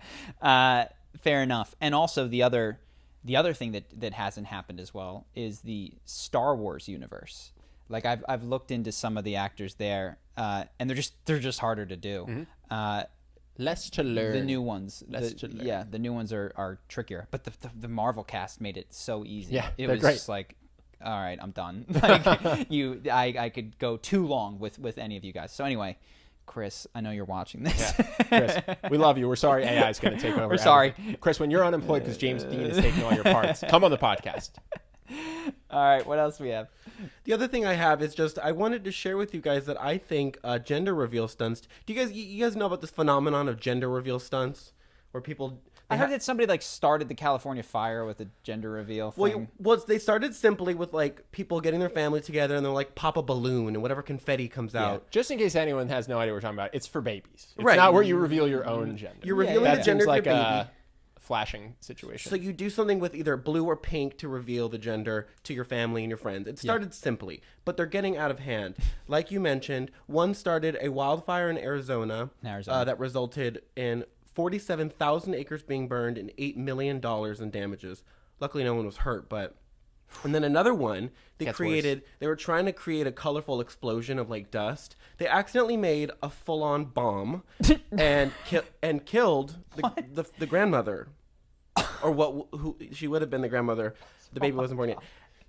Fair enough. And also the other thing that hasn't happened as well is the Star Wars universe. Like I've looked into some of the actors there, and they're just harder to do. Mm-hmm. Less to learn. The new ones, to learn. Yeah, the new ones are trickier. But the Marvel cast made it so easy. Yeah, it was great. Just like, all right, I'm done. Like I could go too long with any of you guys. So anyway. Chris, I know you're watching this. Yeah. Chris, we love you. We're sorry AI is going to take over. We're sorry. Chris, when you're unemployed because James Dean is taking all your parts, come on the podcast. All right, what else do we have? The other thing I have is just I wanted to share with you guys that I think gender reveal stunts. Do you guys know about this phenomenon of gender reveal stunts where people... I heard that somebody started the California fire with a gender reveal thing. Well, they started simply with people getting their family together and they're like pop a balloon and whatever confetti comes out. Just in case anyone has no idea what we're talking about, it's for babies. It's not where you reveal your own gender. You're revealing the gender of your baby. A flashing situation. So you do something with either blue or pink to reveal the gender to your family and your friends. It started simply, but they're getting out of hand. Like you mentioned, one started a wildfire in Arizona. That resulted in 47,000 acres being burned and $8 million in damages. Luckily, no one was hurt, but... And then another one, they were trying to create a colorful explosion of dust. They accidentally made a full-on bomb and killed the grandmother. Or who she would have been the grandmother. The baby wasn't born yet.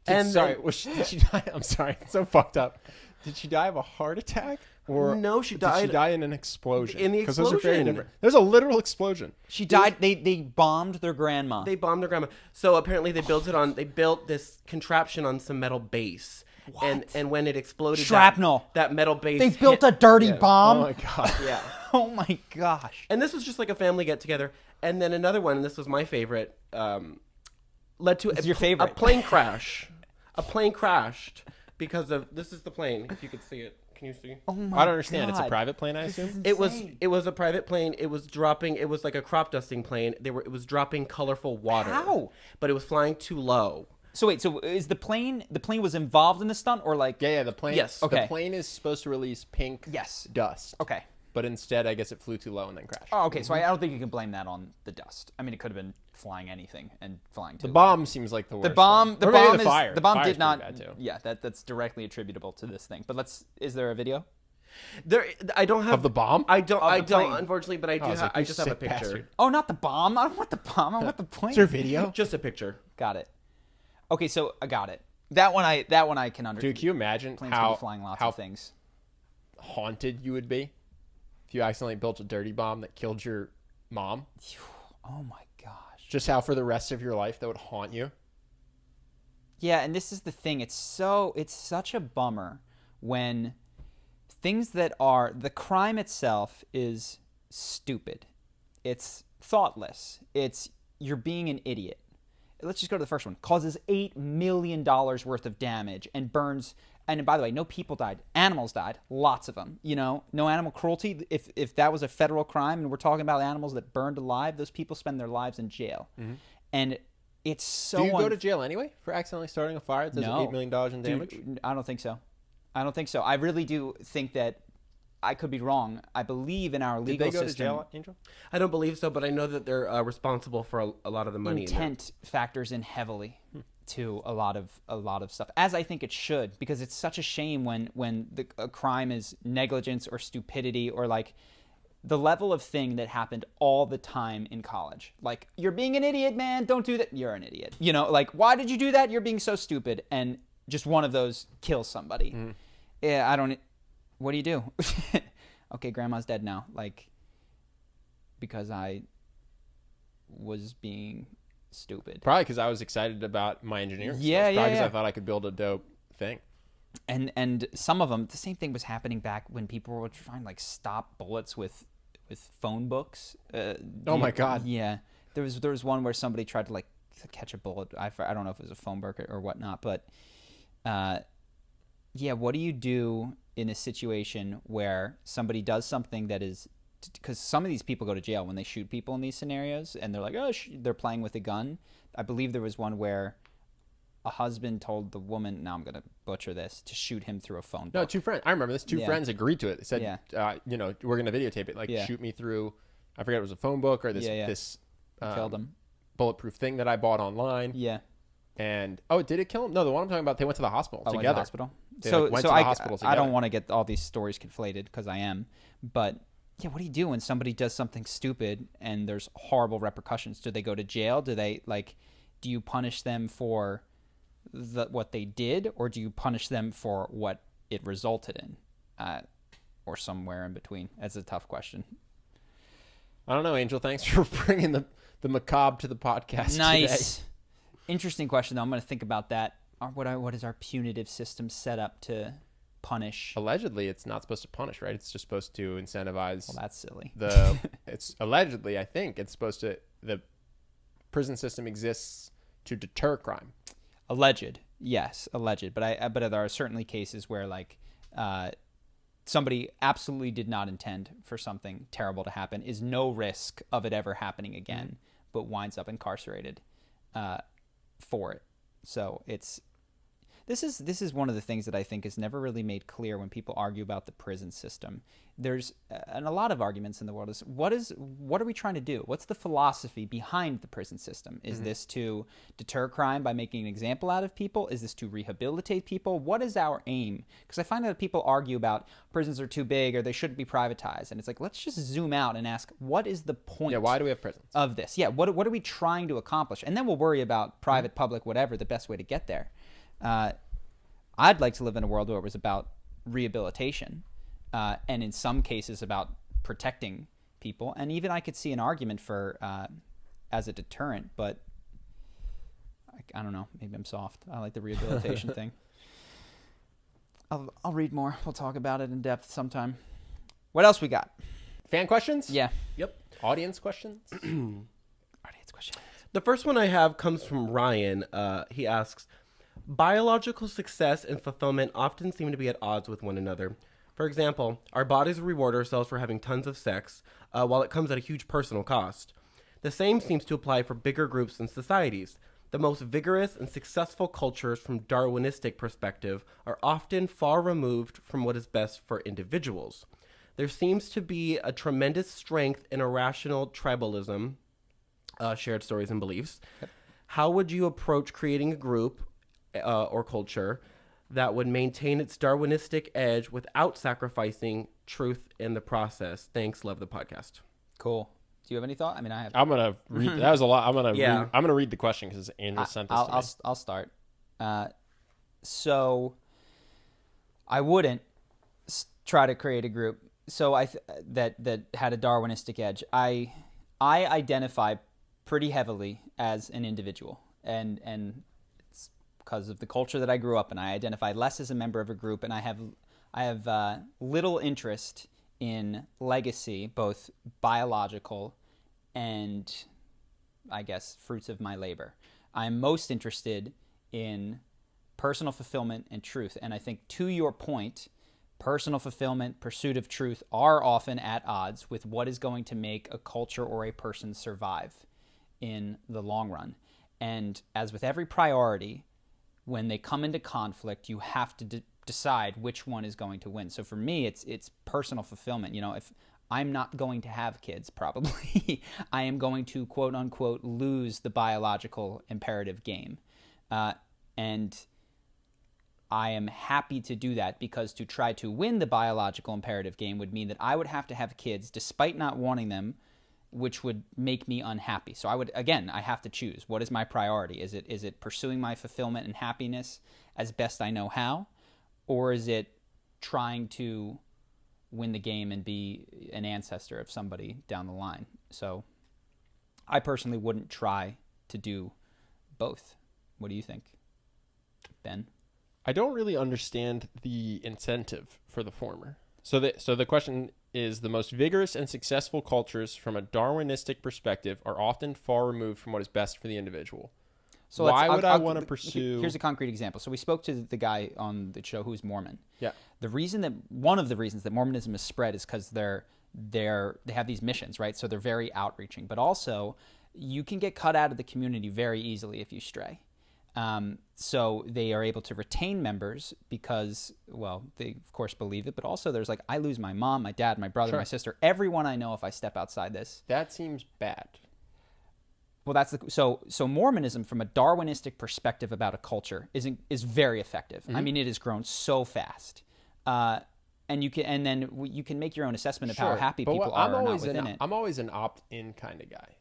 Did she die? I'm sorry, it's so fucked up. Did she die of a heart attack? Or no, she died. Did she die in an explosion? In the explosion. Those are very different. There's a literal explosion. She died. They bombed their grandma. They bombed their grandma. So apparently they built this contraption on some metal base. and when it exploded, Shrapnel. that metal base. They built a dirty bomb. Oh my god. Yeah. Oh my gosh. And this was just like a family get together. And then another one, and this was my favorite, led to your favorite. a plane crash. A plane crashed because of, this is the plane, if you could see it. Can you see? Oh my I don't understand. God. It's a private plane, I assume. It was a private plane. It was dropping. It was like a crop dusting plane. It was dropping colorful water. How? But it was flying too low. So wait, so is the plane was involved in the stunt, or like? Yeah, the plane. Yes. Okay. The plane is supposed to release pink dust. Okay. But instead, I guess it flew too low and then crashed. Oh, okay. So I don't think you can blame that on the dust. I mean, it could have been flying anything and flying too The low. bomb seems like the worst. The bomb Or maybe is fire. the bomb Fire's did not. pretty bad, too. Yeah, that's directly attributable to this thing. But is there a video? I don't have Of the bomb? I don't. Of the I don't. plane. Unfortunately, but I do. I was like, I you just have a sick picture. bastard. Oh, not the bomb. I don't want the bomb. I want the plane. Is there a video? Just a picture. Got it. Okay, so I got it. That one I can understand. Dude, can you imagine Planes can how be flying lots how of things. haunted you would be if you accidentally built a dirty bomb that killed your mom? Oh my gosh. Just how for the rest of your life that would haunt you? Yeah, and this is the thing. It's such a bummer when things that are the crime itself is stupid. It's thoughtless. It's you're being an idiot. Let's just go to the first one. Causes $8 million worth of damage and burns. And by the way, no people died. Animals died. Lots of them. You know, no animal cruelty. If that was a federal crime and we're talking about animals that burned alive, those people spend their lives in jail. Mm-hmm. And it's so... Do you go to jail anyway for accidentally starting a fire that does No. $8 million in damage? Dude, I don't think so. I really do think that I could be wrong. I believe in our legal Did they go system. to jail, Angel? I don't believe so, but I know that they're responsible for a lot of the money. Intent factors in heavily to a lot of stuff, as I think it should, because it's such a shame when a crime is negligence or stupidity or like the level of thing that happened all the time in college. Like, you're being an idiot, man. Don't do that. You're an idiot. You know, like, why did you do that? You're being so stupid. And just one of those kills somebody. Yeah, what do you do? Okay, grandma's dead now. Like, because I was being stupid. Probably because I was excited about my engineering skills. Yeah. Because I thought I could build a dope thing. And some of them, the same thing was happening back when people were trying to like stop bullets with phone books. Oh my God. Yeah, there was one where somebody tried to like catch a bullet. I don't know if it was a phone book or whatnot, but yeah, what do you do in a situation where somebody does something that is, because some of these people go to jail when they shoot people in these scenarios, and they're like, oh, they're playing with a gun. I believe there was one where a husband told the woman, now I'm going to butcher this, to shoot him through a phone book. No, two friends. I remember this. Two Yeah. friends agreed to it. They said, Yeah. we're going to videotape it. Like, Yeah. shoot me through, I forget, it was a phone book or this this Killed him. bulletproof thing that I bought online. Yeah. And, did it kill him? No, the one I'm talking about, they went to the hospital Went to together. the hospital. They, so went so to the I, hospital I don't together. want to get all these stories conflated because I am, but yeah, what do you do when somebody does something stupid and there's horrible repercussions? Do they go to jail? Do you punish them for what they did, or do you punish them for what it resulted in, or somewhere in between? That's a tough question. I don't know, Angel. Thanks for bringing the macabre to the podcast Nice. today. Interesting question, though. I'm going to think about that. What is our punitive system set up to punish? Allegedly, it's not supposed to punish, right? It's just supposed to incentivize. Well, that's silly. It's allegedly, I think, it's supposed to. The prison system exists to deter crime. Alleged, yes, alleged. But there are certainly cases where like somebody absolutely did not intend for something terrible to happen, is no risk of it ever happening again, but winds up incarcerated for it. So this is one of the things that I think is never really made clear when people argue about the prison system. There's and a lot of arguments in the world is what are we trying to do? What's the philosophy behind the prison system? Is this to deter crime by making an example out of people? Is this to rehabilitate people? What is our aim? Because I find that people argue about prisons are too big or they shouldn't be privatized, and it's like, let's just zoom out and ask, what is the point? Yeah, why do we have prisons? Of this? Yeah, what are we trying to accomplish? And then we'll worry about private, public, whatever, the best way to get there. I'd like to live in a world where it was about rehabilitation, and in some cases about protecting people. And even I could see an argument for as a deterrent, but I don't know. Maybe I'm soft. I like the rehabilitation thing. I'll read more. We'll talk about it in depth sometime. What else we got? Fan questions? Yeah. Yep. Audience questions? Audience questions. The first one I have comes from Ryan. He asks, biological success and fulfillment often seem to be at odds with one another. For example, our bodies reward ourselves for having tons of sex, while it comes at a huge personal cost. The same seems to apply for bigger groups and societies. The most vigorous and successful cultures from Darwinistic perspective are often far removed from what is best for individuals. There seems to be a tremendous strength in irrational tribalism, shared stories and beliefs. Yep. How would you approach creating a group or culture that would maintain its Darwinistic edge without sacrificing truth in the process? Thanks. Love the podcast. Cool. Do you have any thought? I mean, I have. I'm gonna read. That was a lot. I'm gonna read the question because Angel sent this to me. I'll start. So I wouldn't try to create a group. So that had a Darwinistic edge. I identify pretty heavily as an individual, and it's because of the culture that I grew up in. I identify less as a member of a group, and I have little interest in legacy, both biological and, I guess, fruits of my labor. I'm most interested in personal fulfillment and truth. And I think, to your point, personal fulfillment, pursuit of truth are often at odds with what is going to make a culture or a person survive in the long run. And as with every priority, when they come into conflict, you have to decide which one is going to win. So for me, it's personal fulfillment. If I'm not going to have kids, probably, I am going to, quote unquote, lose the biological imperative game. And I am happy to do that, because to try to win the biological imperative game would mean that I would have to have kids despite not wanting them, which would make me unhappy. So I have to choose. What is my priority? Is it pursuing my fulfillment and happiness as best I know how? Or is it trying to win the game and be an ancestor of somebody down the line? So I personally wouldn't try to do both. What do you think, Ben? I don't really understand the incentive for the former. So the question is, the most vigorous and successful cultures from a Darwinistic perspective are often far removed from what is best for the individual. So why would I want to pursue... Here's a concrete example. So we spoke to the guy on the show who's Mormon. Yeah. One of the reasons that Mormonism is spread is because they have these missions, right? So they're very outreaching. But also, you can get cut out of the community very easily if you stray. So they are able to retain members because, well, they of course believe it, but also there's I lose my mom, my dad, my brother, sure, my sister, everyone I know if I step outside this. That seems bad. Well, so Mormonism, from a Darwinistic perspective about a culture, is very effective. Mm-hmm. I mean, it has grown so fast, and you can make your own assessment of how happy people are or not within it. I'm always an opt-in kind of guy.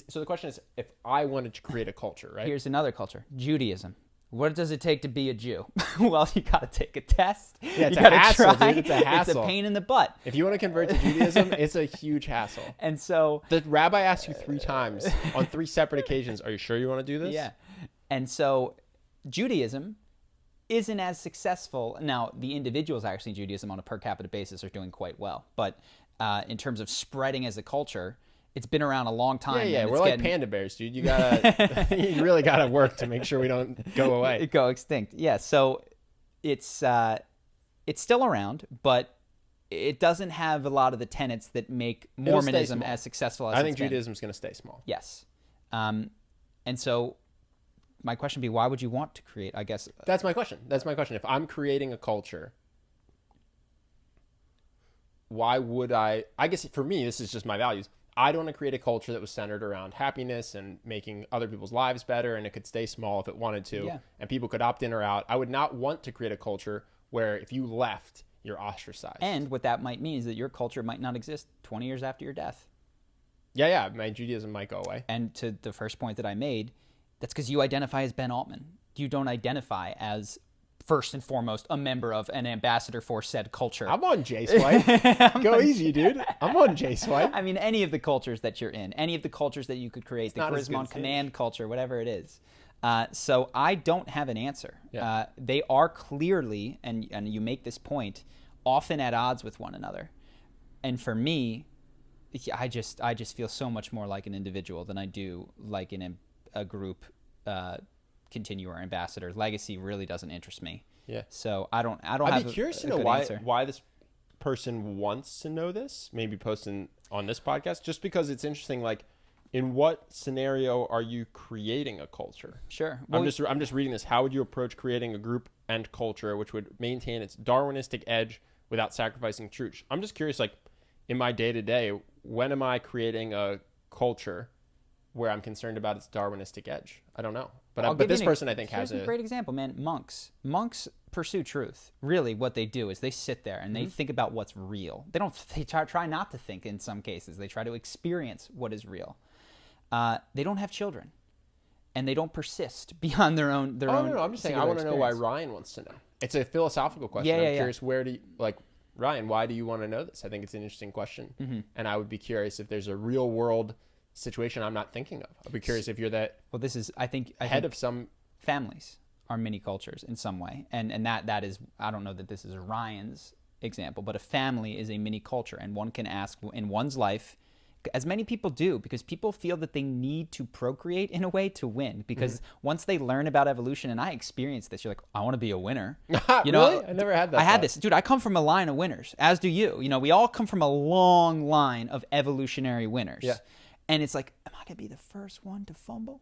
So the question is, if I wanted to create a culture, right? Here's another culture, Judaism. What does it take to be a Jew? Well, you got to take a test. Yeah, it's a hassle, dude. It's a hassle. It's a pain in the butt. If you want to convert to Judaism, it's a huge hassle. And so... the rabbi asked you 3 times on 3 separate occasions, are you sure you want to do this? Yeah. And so Judaism isn't as successful. Now, the individuals actually in Judaism on a per capita basis are doing quite well. But in terms of spreading as a culture... it's been around a long time. Yeah, we're like panda bears, dude. You really gotta work to make sure we don't go away. Go extinct. Yeah, so it's still around, but it doesn't have a lot of the tenets that make Mormonism as successful as I think Judaism's going to stay small. Yes. And so my question would be, why would you want to create, I guess... That's my question. If I'm creating a culture, why would I guess for me, this is just my values. I'd want to create a culture that was centered around happiness and making other people's lives better, and it could stay small if it wanted to, and people could opt in or out. I would not want to create a culture where if you left, you're ostracized. And what that might mean is that your culture might not exist 20 years after your death. Yeah, my Judaism might go away. And to the first point that I made, that's because you identify as Ben Altman. You don't identify as... first and foremost, a member of an ambassador for said culture. I'm on J-Swipe. Go easy, dude. I'm on J-Swipe. I mean, any of the cultures that you're in, any of the cultures that you could create, the Charisma on Command culture, whatever it is. So I don't have an answer. Yeah. They are clearly, and you make this point, often at odds with one another. And for me, I just feel so much more like an individual than I do like in a group continuer, ambassador. Legacy really doesn't interest me. Yeah. So I'd be curious to know why this person wants to know this. Maybe posting on this podcast, just because it's interesting. Like, in what scenario are you creating a culture? Sure. Well, I'm just reading this. How would you approach creating a group and culture which would maintain its Darwinistic edge without sacrificing truth? I'm just curious, like, in my day-to-day, when am I creating a culture where I'm concerned about its Darwinistic edge? I don't know. But this person, I think, has a great example, man. Monks pursue truth. Really, what they do is they sit there and they think about what's real. They try not to think in some cases. They try to experience what is real. They don't have children, and they don't persist beyond their own. No. I'm just saying. I want to know why Ryan wants to know. It's a philosophical question. I'm curious. Where do you, like, Ryan? Why do you want to know this? I think it's an interesting question, and I would be curious if there's a real world situation I'm not thinking of. I'd be curious if you're that. Well, this is, I think of some families are mini cultures in some way, and that is, I don't know that this is Ryan's example, but a family is a mini culture, and one can ask in one's life, as many people do, because people feel that they need to procreate in a way to win, because once they learn about evolution, and I experienced this, you're like, I want to be a winner. You know, I never had that. I had this, dude. I come from a line of winners, as do you. You know, we all come from a long line of evolutionary winners. Yeah. And it's like, am I going to be the first one to fumble?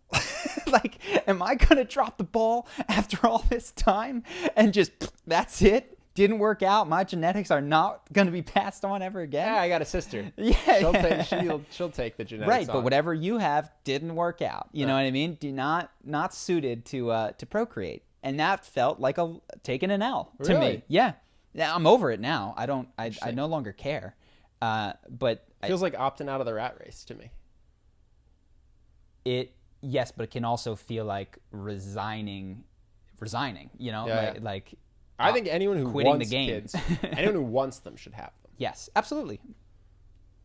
Like, am I going to drop the ball after all this time? And just, that's it? Didn't work out. My genetics are not going to be passed on ever again. Yeah, I got a sister. Yeah. She'll take the genetics right, on. but whatever you have didn't work out. You know what I mean? Not suited to procreate. And that felt like taking an L to me. Yeah. I'm over it now. I no longer care. But feels like opting out of the rat race to me. Yes, but it can also feel like resigning, you know, like I think anyone who quitting wants the game. kids, anyone who wants them should have them. Yes, absolutely.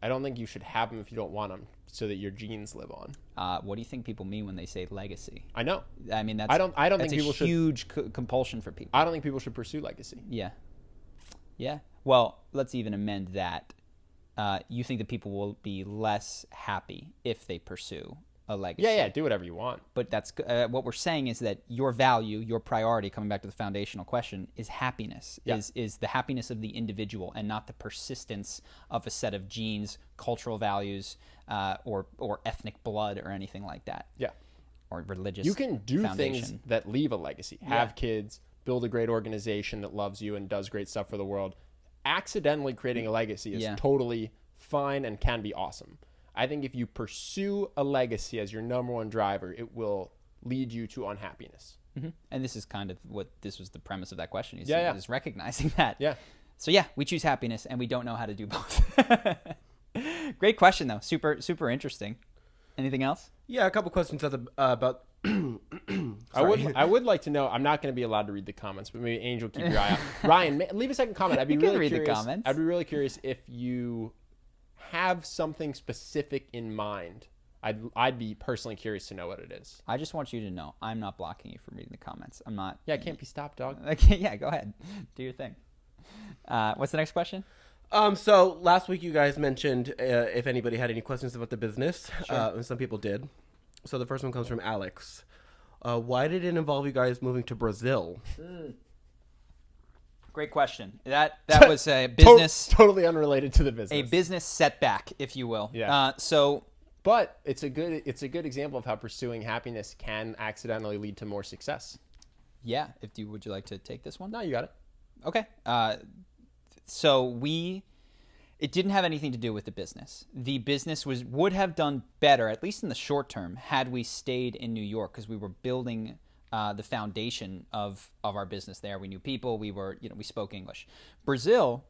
I don't think you should have them if you don't want them, so that your genes live on. What do you think people mean when they say legacy? I know. I mean, I don't think people should. Huge compulsion for people. I don't think people should pursue legacy. Yeah. Well, let's even amend that. You think that people will be less happy if they pursue a legacy? Yeah. Do whatever you want. But that's what we're saying is that your value, your priority, coming back to the foundational question, is happiness. Yeah. Is the happiness of the individual, and not the persistence of a set of genes, cultural values, or ethnic blood, or anything like that. Yeah. Or religious. You can do foundation. things that leave a legacy. Have kids, build a great organization that loves you and does great stuff for the world. Accidentally creating a legacy is totally fine and can be awesome. I think if you pursue a legacy as your number one driver, it will lead you to unhappiness. Mm-hmm. And this is kind of what this was the premise of that question. Is recognizing that. Yeah. So we choose happiness, and we don't know how to do both. Great question, though. Super, super interesting. Anything else? Yeah, a couple questions about. I would like to know. I'm not going to be allowed to read the comments, but maybe Angel, keep your eye out. Ryan, leave a second comment. I'd be really curious. The comments. I'd be really curious if you have something specific in mind. I'd be personally curious to know what it is. I just want you to know I'm not blocking you from reading the comments. I'm not. Yeah, I can't be stopped, dog. Yeah, go ahead. Do your thing. What's the next question? So last week you guys mentioned if anybody had any questions about the business. Sure. And some people did. So the first one comes from Alex. Why did it involve you guys moving to Brazil? Great question. That was a business totally unrelated to the business. A business setback, if you will. Yeah. But it's a good example of how pursuing happiness can accidentally lead to more success. Yeah. Would you like to take this one? No, you got it. Okay. So it didn't have anything to do with the business. The business would have done better, at least in the short term, had we stayed in New York, because we were building the foundation of our business there. We knew people. We spoke English. Brazil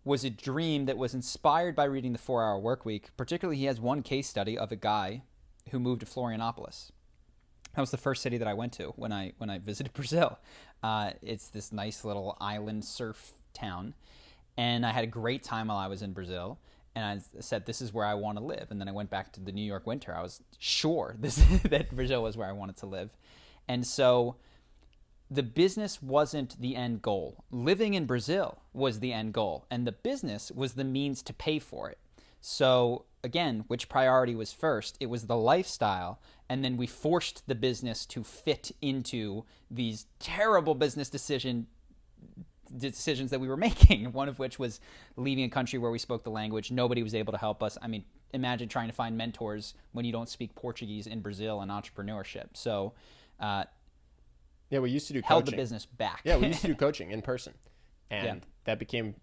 was a dream that was inspired by reading the 4-Hour Workweek. Particularly, he has one case study of a guy who moved to Florianopolis. That was the first city that I went to when I visited Brazil. It's this nice little island surf town, and I had a great time while I was in Brazil. And I said, this is where I want to live. And then I went back to the New York winter. I was sure that Brazil was where I wanted to live. And so the business wasn't the end goal. Living in Brazil was the end goal, and the business was the means to pay for it. So again, which priority was first? It was the lifestyle, and then we forced the business to fit into these terrible business decisions that we were making, one of which was leaving a country where we spoke the language. Nobody was able to help us. I mean, imagine trying to find mentors when you don't speak Portuguese in Brazil and entrepreneurship. So we used to do held coaching. The business back. Yeah, we used to do coaching in person, and that became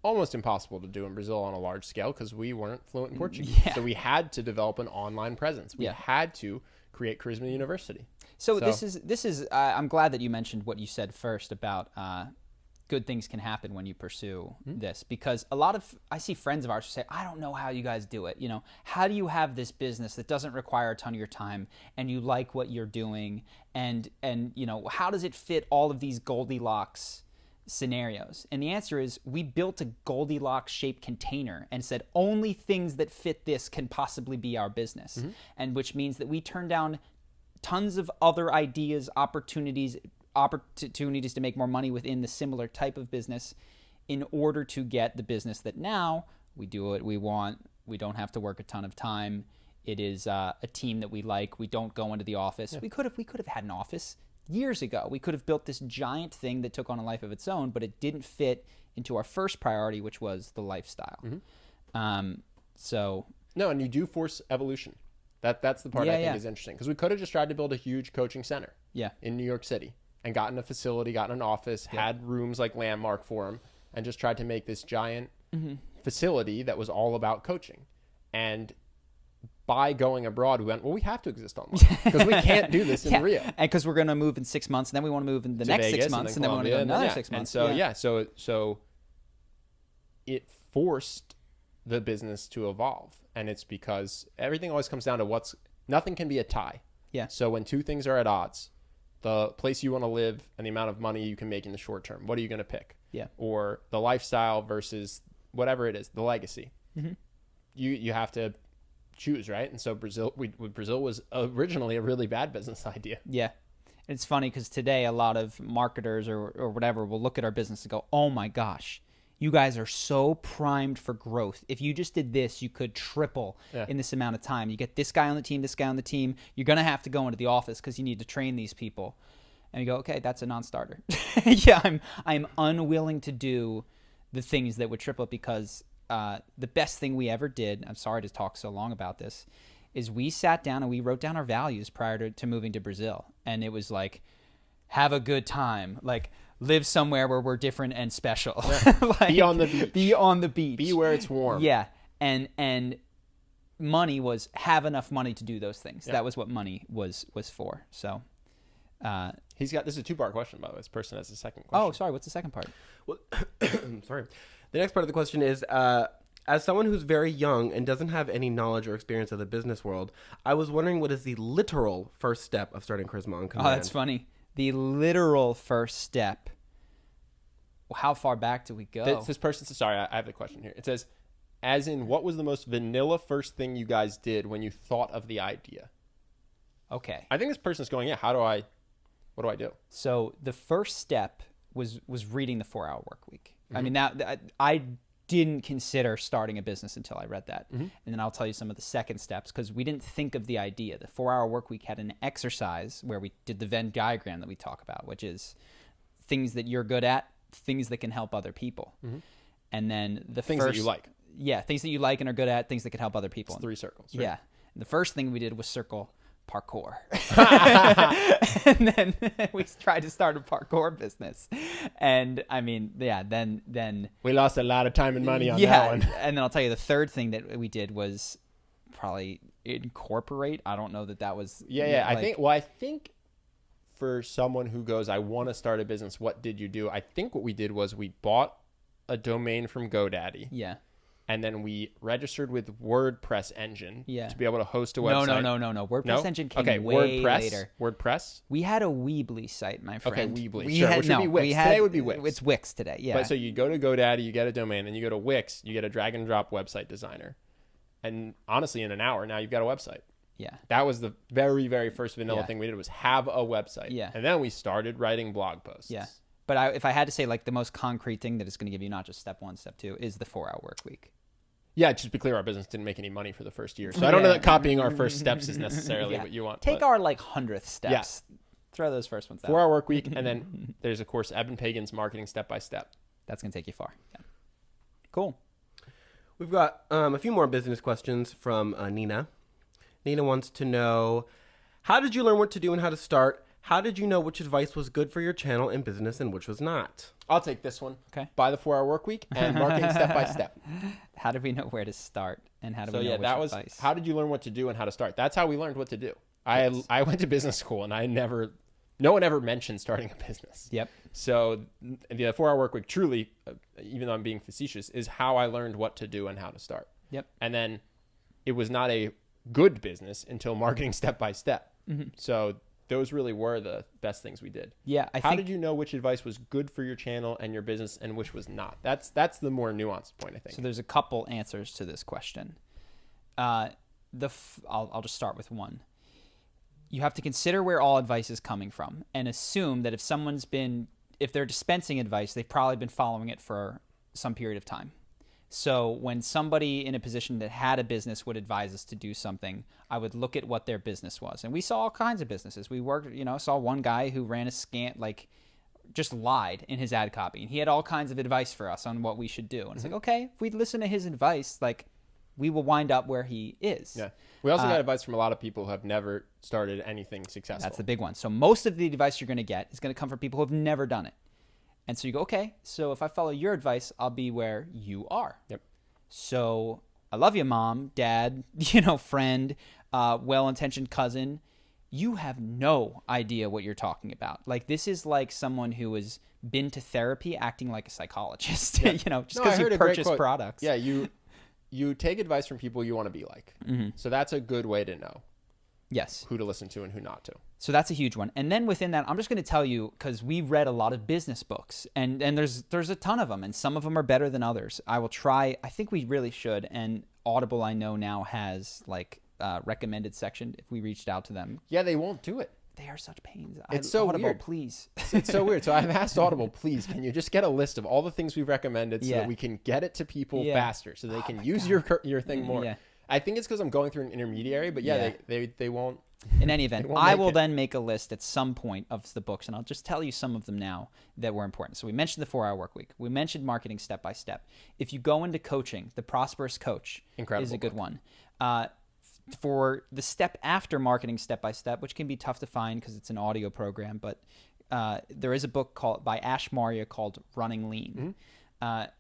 almost impossible to do in Brazil on a large scale because we weren't fluent in Portuguese. Yeah. So we had to develop an online presence. We had to create Charisma University. So this is I'm glad that you mentioned what you said first about good things can happen when you pursue this, because I see friends of ours who say, I don't know how you guys do it. How do you have this business that doesn't require a ton of your time and you like what you're doing, and how does it fit all of these Goldilocks scenarios? And the answer is, we built a Goldilocks shaped container and said only things that fit this can possibly be our business. And which means that we turn down tons of other ideas, opportunities to make more money within the similar type of business in order to get the business that now we do what we want. We don't have to work a ton of time. It is a team that we like. We don't go into the office. Yeah. We could have had an office years ago. We could have built this giant thing that took on a life of its own, but it didn't fit into our first priority, which was the lifestyle. And you do force evolution. That's the part I think is interesting, because we could have just tried to build a huge coaching center in New York City and gotten a facility, gotten an office, had rooms like Landmark for them, and just tried to make this giant facility that was all about coaching. And by going abroad, we went, well, we have to exist online because we can't do this in Rio. And because we're going to move in 6 months, and then we want to move in the next Vegas, 6 months, and then we want to go another 6 months. And so it forced the business to evolve. And it's because everything always comes down to nothing can be a tie. Yeah. So when two things are at odds, the place you want to live and the amount of money you can make in the short term, what are you going to pick? Yeah. Or the lifestyle versus whatever it is, the legacy. You have to choose, right? And so Brazil was originally a really bad business idea. Yeah. It's funny because today a lot of marketers or whatever will look at our business and go, oh my gosh, you guys are so primed for growth. If you just did this, you could triple in this amount of time. You get this guy on the team, this guy on the team. You're going to have to go into the office because you need to train these people. And you go, okay, that's a non-starter. I'm unwilling to do the things that would triple it, because the best thing we ever did, I'm sorry to talk so long about this, is we sat down and we wrote down our values prior to moving to Brazil. And it was like, have a good time. Like, live somewhere where we're different and special. Like, be on the beach. Be on the beach. Be where it's warm. Yeah. And money was, have enough money to do those things. Yeah. That was what money was for. So this is a 2-part question, by the way. This person has a second question. Oh, sorry. What's the second part? Well, sorry. The next part of the question is, as someone who's very young and doesn't have any knowledge or experience of the business world, I was wondering, what is the literal first step of starting Charisma on Command? Oh, that's funny. The literal first step. Well, how far back do we go? This person says, sorry, I have a question here. It says, as in, what was the most vanilla first thing you guys did when you thought of the idea? Okay. I think this person's going, what do I do? So the first step was reading the 4-Hour Workweek. I mean, I didn't consider starting a business until I read that. And then I'll tell you some of the second steps, because we didn't think of the idea. The 4-Hour Workweek had an exercise where we did the Venn diagram that we talk about, which is things that you're good at, things that can help other people. And then the things that you like. Yeah, things that you like and are good at, things that can help other people. It's 3 circles. Right? Yeah. And the first thing we did was circle parkour. And then we tried to start a parkour business. And I mean, then we lost a lot of time and money on that one. And then I'll tell you, the third thing that we did was probably incorporate. I don't know that was. I think for someone who goes, I want to start a business, what did you do? I think what we did was we bought a domain from GoDaddy. Yeah. And then we registered with WordPress engine to be able to host a website. No. WordPress engine came way later. WordPress? We had a Weebly site, my friend. Okay, Weebly. Which would be Wix. Today would be Wix. It's Wix today, yeah. But so you go to GoDaddy, you get a domain, and you go to Wix, you get a drag and drop website designer. And honestly, in an hour, now you've got a website. Yeah. That was the very, very first vanilla thing we did, was have a website. Yeah. And then we started writing blog posts. Yeah. But if I had to say, like, the most concrete thing that is going to give you not just step 1, step 2 is the 4-hour work week. Yeah, just to be clear, our business didn't make any money for the first year. So I don't know that copying our first steps is necessarily what you want. Take our, like, 100th steps. Yeah. Throw those first ones out. 4-hour work week. And then there's, of course, Evan Pagan's Marketing Step by Step. That's going to take you far. Yeah. Cool. We've got a few more business questions from Nina. Nina wants to know, how did you learn what to do and how to start? How did you know which advice was good for your channel and business and which was not? I'll take this one. Okay. Buy the 4-hour work week and Marketing Step by Step. How did we know where to start and how do we know which that was advice? How did you learn what to do and how to start? That's how we learned what to do. I went to business school and no one ever mentioned starting a business. Yep. So the 4-hour work week truly, even though I'm being facetious, is how I learned what to do and how to start. Yep. And then it was not a good business until Marketing Step by Step. Mm-hmm. So those really were the best things we did. Yeah. How did you know which advice was good for your channel and your business and which was not? That's the more nuanced point, I think. So there's a couple answers to this question. I'll just start with one. You have to consider where all advice is coming from and assume that if they're dispensing advice, they've probably been following it for some period of time. So when somebody in a position that had a business would advise us to do something, I would look at what their business was. And we saw all kinds of businesses. We saw one guy who ran just lied in his ad copy. And he had all kinds of advice for us on what we should do. And it's like, okay, if we listen to his advice, like, we will wind up where he is. Yeah. We also got advice from a lot of people who have never started anything successful. That's the big one. So most of the advice you're going to get is going to come from people who have never done it. And so you go, okay, so if I follow your advice, I'll be where you are. Yep. So I love you, mom, dad, friend, well-intentioned cousin. You have no idea what you're talking about. Like, this is like someone who has been to therapy acting like a psychologist, just because you purchase products. Yeah, you take advice from people you want to be like. Mm-hmm. So that's a good way to know. Yes. Who to listen to and who not to. So that's a huge one. And then within that, I'm just going to tell you, because we read a lot of business books, and there's a ton of them, and some of them are better than others. I will try. I think we really should. And Audible, I know now, has like recommended section if we reached out to them. Yeah, they won't do it. They are such pains. It's so Audible, weird. Please. It's so weird. So I've asked Audible, please, can you just get a list of all the things we've recommended so that we can get it to people faster, so they can use your thing more. Yeah. I think it's because I'm going through an intermediary, but they won't. In any event, I will then make a list at some point of the books, and I'll just tell you some of them now that were important. So we mentioned the 4-hour work week. We mentioned Marketing Step by Step. If you go into coaching, The Prosperous Coach is a good one. For the step after Marketing Step by Step, which can be tough to find because it's an audio program, but there is a book by Ash Maurya called Running Lean. Mm-hmm.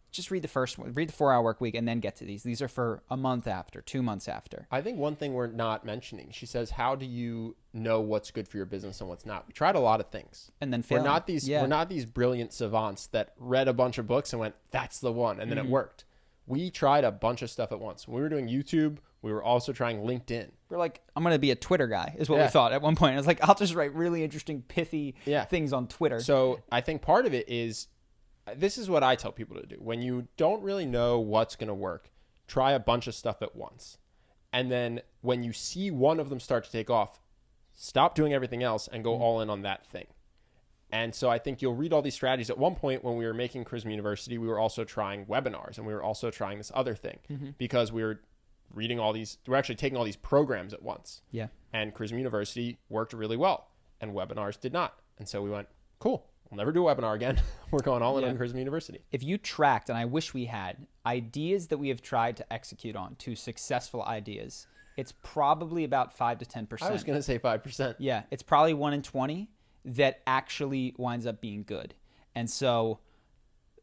Just read the first one, read the 4-hour work week, and then get to these. These are for a month after, 2 months after. I think one thing we're not mentioning, she says, how do you know what's good for your business and what's not? We tried a lot of things. And then failed. We're not these brilliant savants that read a bunch of books and went, that's the one, and then it worked. We tried a bunch of stuff at once. When we were doing YouTube, we were also trying LinkedIn. We're like, I'm going to be a Twitter guy, is what we thought at one point. I was like, I'll just write really interesting, pithy things on Twitter. So I think part of it is, this is what I tell people to do. When you don't really know what's going to work, try a bunch of stuff at once. And then when you see one of them start to take off, stop doing everything else and go all in on that thing. And so I think you'll read all these strategies. At one point when we were making Charisma University, we were also trying webinars, and we were also trying this other thing because we're actually taking all these programs at once. Yeah. And Charisma University worked really well and webinars did not. And so we went, cool. We'll never do a webinar again. We're going all in on Charisma University. If you tracked, and I wish we had, ideas that we have tried to execute on, to successful ideas, it's probably about 5 to 10%. I was going to say 5%. Yeah, it's probably 1 in 20 that actually winds up being good. And so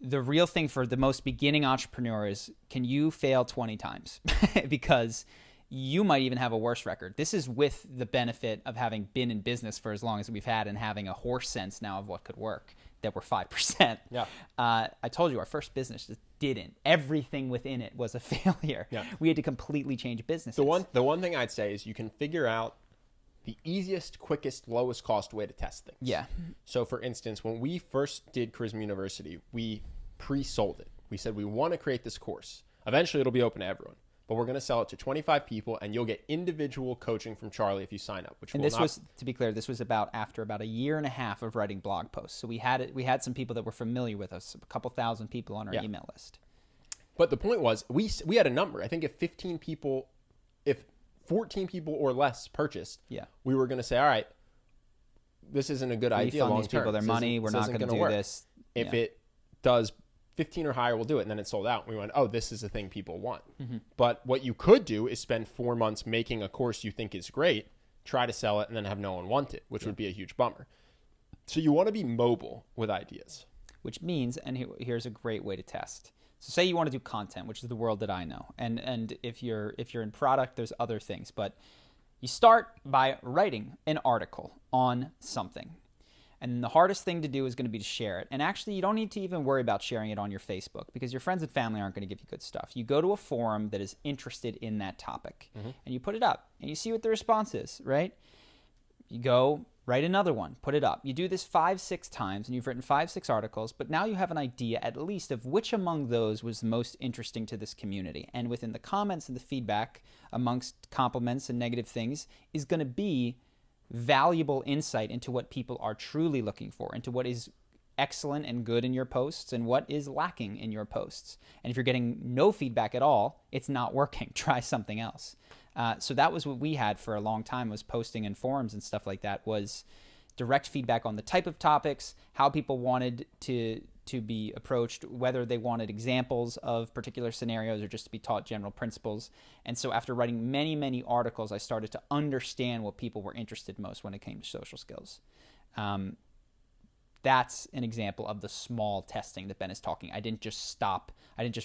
the real thing for the most beginning entrepreneur is, can you fail 20 times? Because you might even have a worse record. This is with the benefit of having been in business for as long as we've had and having a horse sense now of what could work, that we're 5%. Yeah. I told you our first business just didn't. Everything within it was a failure. Yeah. We had to completely change businesses. The one thing I'd say is you can figure out the easiest, quickest, lowest cost way to test things. Yeah. So for instance, when we first did Charisma University, we pre-sold it. We said we want to create this course. Eventually it'll be open to everyone. but we're going to sell it to 25 people, and you'll get individual coaching from Charlie if you sign up. And this was, to be clear, this was after about a year and a half of writing blog posts. So we had some people that were familiar with us, a couple thousand people on our email list. But the point was, we had a number. I think if 14 people or less purchased, we were going to say, all right, this isn't a good idea long term. These people their money. We're not going to do this. If it does 15 or higher, we'll do it. And then it sold out. We went, oh, this is the thing people want. Mm-hmm. But what you could do is spend 4 months making a course you think is great, try to sell it, and then have no one want it, which would be a huge bummer. So you want to be mobile with ideas. Which means, and here's a great way to test. So say you want to do content, which is the world that I know. And if you're in product, there's other things. But you start by writing an article on something. And the hardest thing to do is going to be to share it. And actually, you don't need to even worry about sharing it on your Facebook because your friends and family aren't going to give you good stuff. You go to a forum that is interested in that topic, and you put it up, and you see what the response is, right? You go write another one, put it up. You do this 5-6 times, and you've written 5-6 articles, but now you have an idea at least of which among those was the most interesting to this community. And within the comments and the feedback amongst compliments and negative things is going to be valuable insight into what people are truly looking for, into what is excellent and good in your posts and what is lacking in your posts. And if you're getting no feedback at all, it's not working. Try something else. So that was what we had for a long time, was posting in forums and stuff like that, was direct feedback on the type of topics, how people wanted to be approached, whether they wanted examples of particular scenarios or just to be taught general principles. And so after writing many, many articles, I started to understand what people were interested most when it came to social skills. That's an example of the small testing that Ben is talking. I didn't just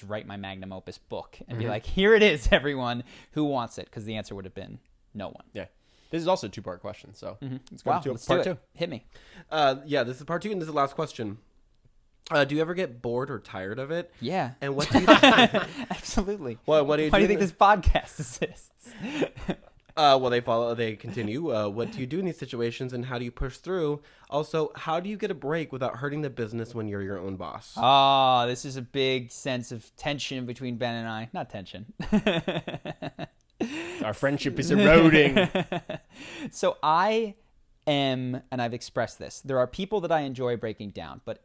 write my magnum opus book and be like, here it is, everyone who wants it, because the answer would have been no one. Yeah. This is also a 2-part question, so let's go to part two. Hit me. This is part 2, and this is the last question. Do you ever get bored or tired of it? Yeah. And what do you Absolutely. Well, why do you think this podcast exists? They continue. What do you do in these situations, and how do you push through? Also, how do you get a break without hurting the business when you're your own boss? Oh, this is a big sense of tension between Ben and I. Not tension. Our friendship is eroding. So I am, and I've expressed this, there are people that I enjoy breaking down, but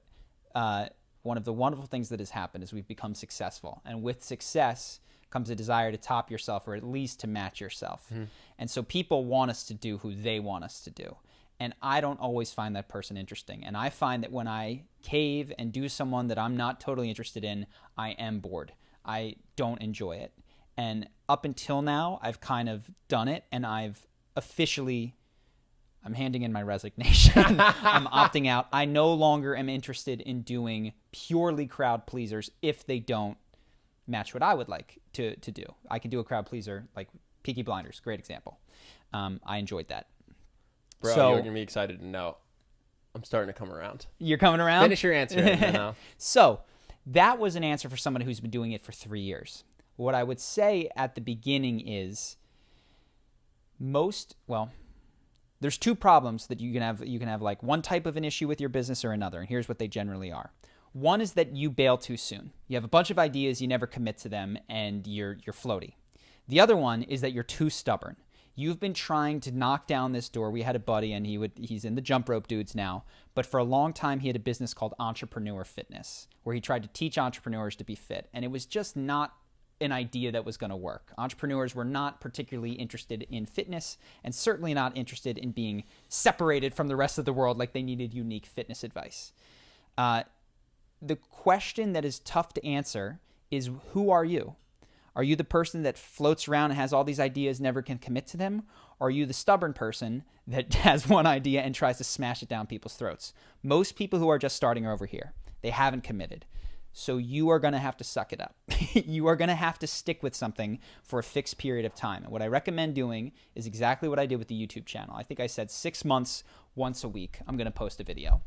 one of the wonderful things that has happened is we've become successful. And with success comes a desire to top yourself, or at least to match yourself. And so people want us to do who they want us to do. And I don't always find that person interesting. And I find that when I cave and do someone that I'm not totally interested in, I am bored. I don't enjoy it. And up until now, I've kind of done it, and I'm handing in my resignation. I'm opting out. I no longer am interested in doing purely crowd pleasers if they don't match what I would like to do. I can do a crowd pleaser, like Peaky Blinders, great example. I enjoyed that. Bro, you're going to be excited to know I'm starting to come around. You're coming around? Finish your answer. Now. So that was an answer for someone who's been doing it for 3 years. What I would say at the beginning is there's 2 problems that you can have. You can have like one type of an issue with your business or another, and here's what they generally are. One is that you bail too soon. You have a bunch of ideas, you never commit to them, and you're floaty. The other one is that you're too stubborn. You've been trying to knock down this door. We had a buddy, and he's in the jump rope dudes now, but for a long time he had a business called Entrepreneur Fitness, where he tried to teach entrepreneurs to be fit, and it was just not an idea that was going to work. Entrepreneurs were not particularly interested in fitness, and certainly not interested in being separated from the rest of the world like they needed unique fitness advice. The question that is tough to answer is, who are you? Are you the person that floats around and has all these ideas, never can commit to them? Or are you the stubborn person that has one idea and tries to smash it down people's throats? Most people who are just starting are over here. They haven't committed. So you are going to have to suck it up. You are going to have to stick with something for a fixed period of time. And what I recommend doing is exactly what I did with the YouTube channel. I think I said 6 months, once a week, I'm going to post a video.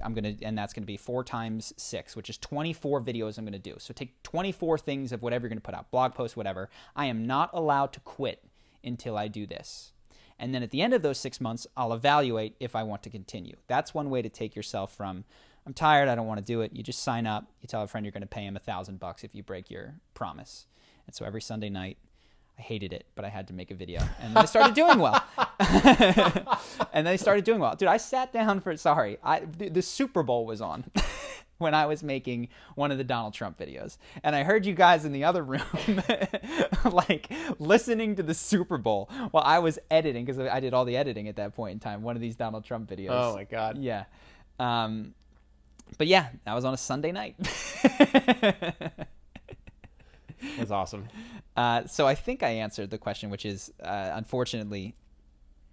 And that's going to be 4 times 6, which is 24 videos I'm going to do. So take 24 things of whatever you're going to put out, blog posts, whatever. I am not allowed to quit until I do this. And then at the end of those 6 months, I'll evaluate if I want to continue. That's one way to take yourself from, I'm tired, I don't want to do it. You just sign up. You tell a friend you're going to pay him $1,000 if you break your promise. And so every Sunday night, I hated it, but I had to make a video. And then I started doing well. And they started doing well. Dude, I sat down for, the Super Bowl was on when I was making one of the Donald Trump videos. And I heard you guys in the other room, like, listening to the Super Bowl while I was editing, because I did all the editing at that point in time, one of these Donald Trump videos. Oh, my God. Yeah. But yeah, that was on a Sunday night. That's awesome. So I think I answered the question, which is, unfortunately,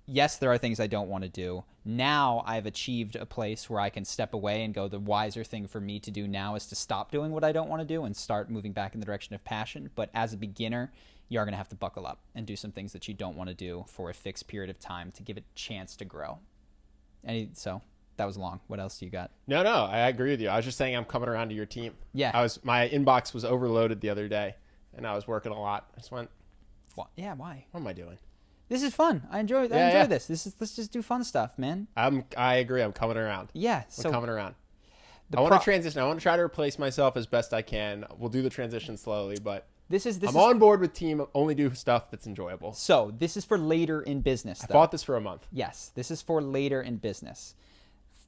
yes, there are things I don't want to do. Now I've achieved a place where I can step away and go, the wiser thing for me to do now is to stop doing what I don't want to do and start moving back in the direction of passion. But as a beginner, you are going to have to buckle up and do some things that you don't want to do for a fixed period of time to give it a chance to grow. And so that was long. What else do you got? No, I agree with you. I was just saying I'm coming around to your team. Yeah. My inbox was overloaded the other day, and I was working a lot. I just went, yeah, why? What am I doing? This is fun. I enjoy this. Let's just do fun stuff, man. I agree. I'm coming around. Yeah. I'm coming around. I want to transition. I want to try to replace myself as best I can. We'll do the transition slowly, but I'm on board with team. Only do stuff that's enjoyable. So this is for later in business. I fought this for a month. Yes. This is for later in business.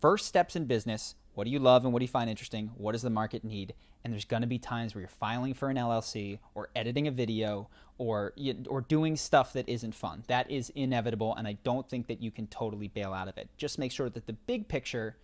First steps in business. What do you love and what do you find interesting? What does the market need? And there's going to be times where you're filing for an LLC or editing a video or doing stuff that isn't fun. That is inevitable, and I don't think that you can totally bail out of it. Just make sure that the big picture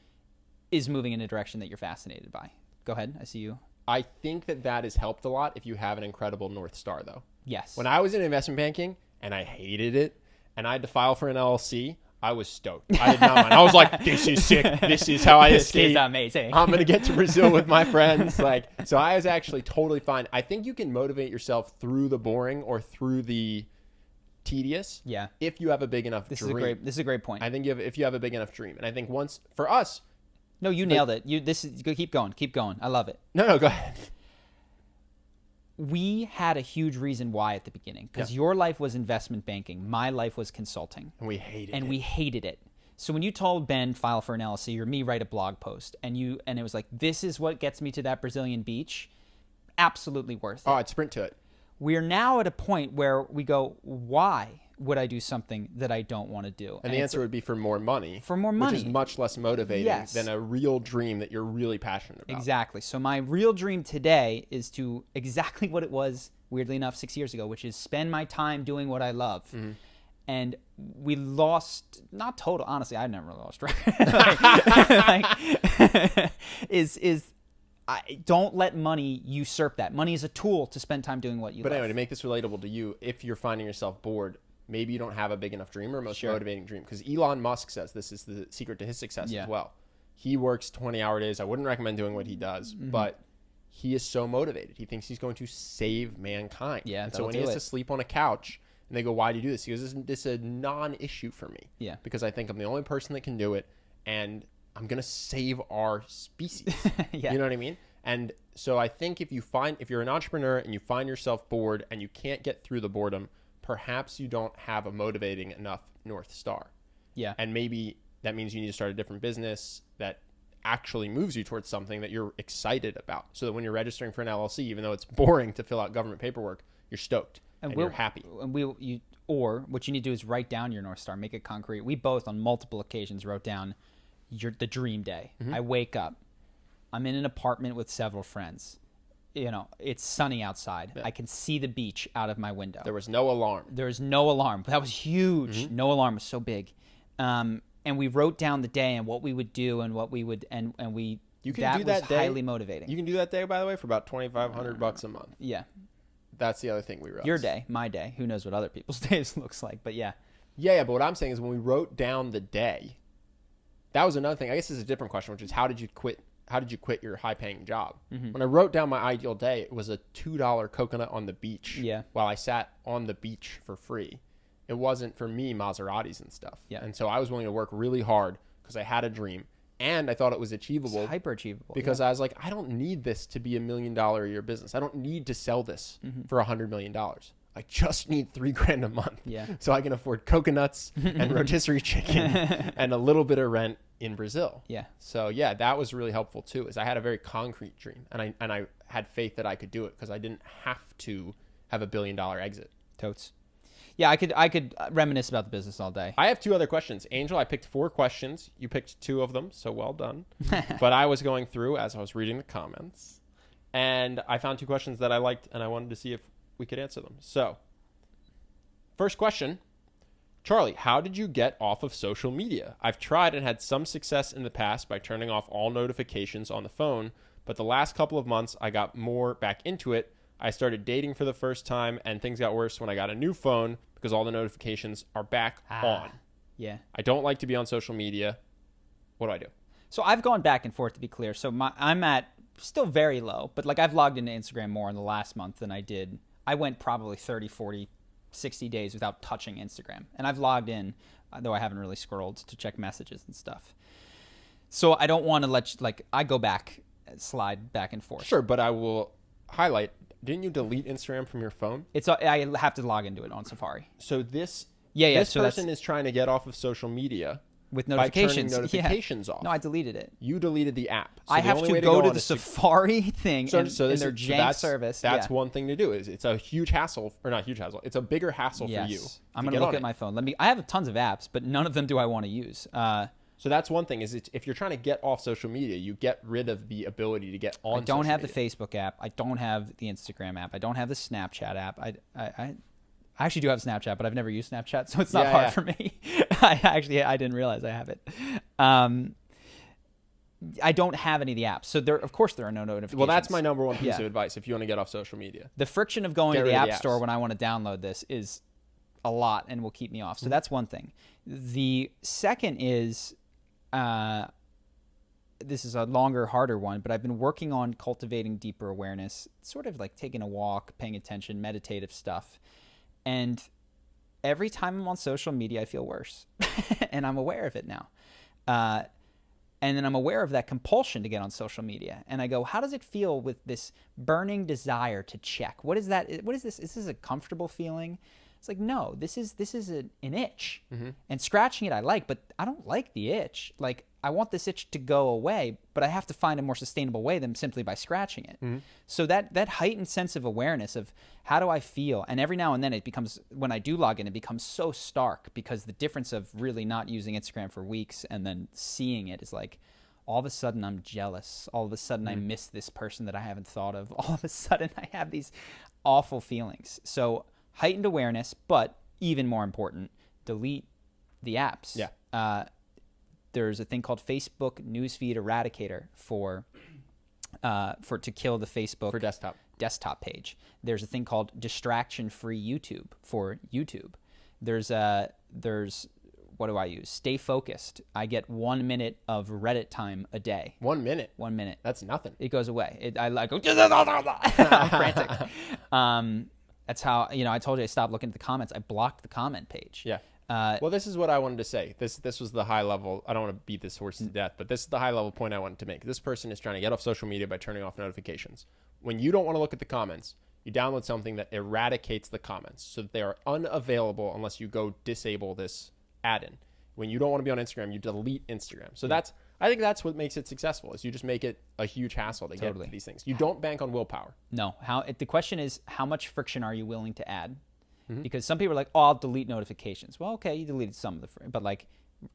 is moving in a direction that you're fascinated by. Go ahead. I see you. I think that has helped a lot if you have an incredible North Star, though. Yes. When I was in investment banking and I hated it and I had to file for an LLC, I was stoked. I did not mind. I was like, this is sick. This is how I escape. This is amazing. I'm going to get to Brazil with my friends. So I was actually totally fine. I think you can motivate yourself through the boring or through the tedious. Yeah. If you have a big enough dream. This is a great point. I think if you have a big enough dream. And I think for us. No, you nailed it. Keep going. Keep going. I love it. No, go ahead. We had a huge reason why at the beginning, because your life was investment banking. My life was consulting. And we hated it. So when you told Ben, file for an LLC, or me, write a blog post, and it was like, this is what gets me to that Brazilian beach, absolutely worth it. Oh, I'd sprint to it. We are now at a point where we go, why would I do something that I don't want to do? And the answer would be for more money. For more money. Which is much less motivating than a real dream that you're really passionate about. Exactly. So my real dream today is to exactly what it was, weirdly enough, 6 years ago, which is spend my time doing what I love. Mm-hmm. And we lost, not total, honestly, I've never really lost track. Don't let money usurp that. Money is a tool to spend time doing what you love. But anyway, to make this relatable to you, if you're finding yourself bored, maybe you don't have a big enough dream or most motivating dream. Because Elon Musk says this is the secret to his success as well. He works 20-hour days. I wouldn't recommend doing what he does, but he is so motivated. He thinks he's going to save mankind. Yeah, and so when he has to sleep on a couch and they go, why do you do this? He goes, this is a non-issue for me. Yeah. Because I think I'm the only person that can do it, and I'm going to save our species. You know what I mean? And so I think if you're an entrepreneur and you find yourself bored and you can't get through the boredom, perhaps you don't have a motivating enough North Star. Yeah. And maybe that means you need to start a different business that actually moves you towards something that you're excited about. So that when you're registering for an LLC, even though it's boring to fill out government paperwork, you're stoked and you're happy. Or what you need to do is write down your North Star, make it concrete. We both on multiple occasions wrote down the dream day. I wake up. I'm in an apartment with several friends. It's sunny outside. I can see the beach out of my window. There was no alarm. That was huge. No alarm was so big. And we wrote down the day and what we would do and what we would and we. You can do that day. Highly motivating. You can do that day, by the way, for about $2,500 a month. Yeah. That's the other thing we wrote. Your day, my day. Who knows what other people's days looks like? But yeah. Yeah. But what I'm saying is when we wrote down the day, that was another thing. I guess this is a different question, which is how did you quit your high-paying job? When I wrote down my ideal day, it was a $2 coconut on the beach while I sat on the beach for free. It wasn't, for me, Maseratis and stuff. Yeah. And so I was willing to work really hard because I had a dream, and I thought it was achievable. It's hyper-achievable. Because I was like, I don't need this to be $1 million a year business. I don't need to sell this for $100 million. I just need $3,000 a month. Yeah. So I can afford coconuts and rotisserie chicken and a little bit of rent in Brazil. Yeah. So yeah, that was really helpful too, is I had a very concrete dream and I had faith that I could do it because I didn't have to have $1 billion exit. Totes. Yeah, I could reminisce about the business all day. I have 2 other questions. Angel, I picked 4 questions. You picked 2 of them, so well done. But I was going through as I was reading the comments, and I found 2 questions that I liked, and I wanted to see if we could answer them. So, first question. Charlie, how did you get off of social media? I've tried and had some success in the past by turning off all notifications on the phone, but the last couple of months I got more back into it. I started dating for the first time, and things got worse when I got a new phone because all the notifications are back on. Yeah. I don't like to be on social media. What do I do? So I've gone back and forth, to be clear. So I'm at still very low, but like I've logged into Instagram more in the last month than I did. I went probably 30, 40, 60 days without touching Instagram. And I've logged in, though I haven't really scrolled to check messages and stuff. So I don't want to I go back, slide back and forth. Sure, but I will highlight, didn't you delete Instagram from your phone? I have to log into it on Safari. So this so person is trying to get off of social media with notifications. By turning notifications off. No, I deleted it. You deleted the app. So I have to go to the Safari thing in their jank service. That's one thing to do. It's a huge hassle, or not huge hassle. It's a bigger hassle for you. I'm going to look at my phone. I have tons of apps, but none of them do I want to use. So that's one thing, is if you're trying to get off social media, you get rid of the ability to get on. I don't have the Facebook app. I don't have the Instagram app. I don't have the Snapchat app. I actually do have Snapchat, but I've never used Snapchat, so it's not hard for me. I didn't realize I have it. I don't have any of the apps. So of course there are no notifications. Well, that's my number one piece of advice if you want to get off social media. The friction of going to the App Store when I want to download this is a lot and will keep me off. So that's one thing. The second is, this is a longer, harder one, but I've been working on cultivating deeper awareness, sort of like taking a walk, paying attention, meditative stuff. And every time I'm on social media, I feel worse. And I'm aware of it now. And then I'm aware of that compulsion to get on social media. And I go, how does it feel with this burning desire to check? What is that? What is this? Is this a comfortable feeling? It's like, no, this is an itch. Mm-hmm. And scratching it I like, but I don't like the itch. Like, I want this itch to go away, but I have to find a more sustainable way than simply by scratching it. Mm-hmm. So that heightened sense of awareness of how do I feel? And every now and then it becomes, when I do log in, it becomes so stark, because the difference of really not using Instagram for weeks and then seeing it is like, all of a sudden I'm jealous. All of a sudden I miss this person that I haven't thought of. All of a sudden I have these awful feelings. So heightened awareness, but even more important, delete the apps. Yeah. There's a thing called Facebook Newsfeed Eradicator to kill the Facebook for desktop page. There's a thing called distraction-free YouTube for YouTube. There's what do I use? Stay focused. I get 1 minute of Reddit time a day. 1 minute. 1 minute. That's nothing. It goes away. I'm frantic. That's how, I told you I stopped looking at the comments. I blocked the comment page. Yeah. Well, this is what I wanted to say. This was the high level. I don't want to beat this horse to death, but this is the high level point I wanted to make. This person is trying to get off social media by turning off notifications. When you don't want to look at the comments, you download something that eradicates the comments so that they are unavailable unless you go disable this add-in. When you don't want to be on Instagram, you delete Instagram. So I think that's what makes it successful, is you just make it a huge hassle to get to these things. You don't bank on willpower. No. The question is, how much friction are you willing to add? Mm-hmm. Because some people are like, oh, I'll delete notifications. Well, okay, you deleted some of the, but like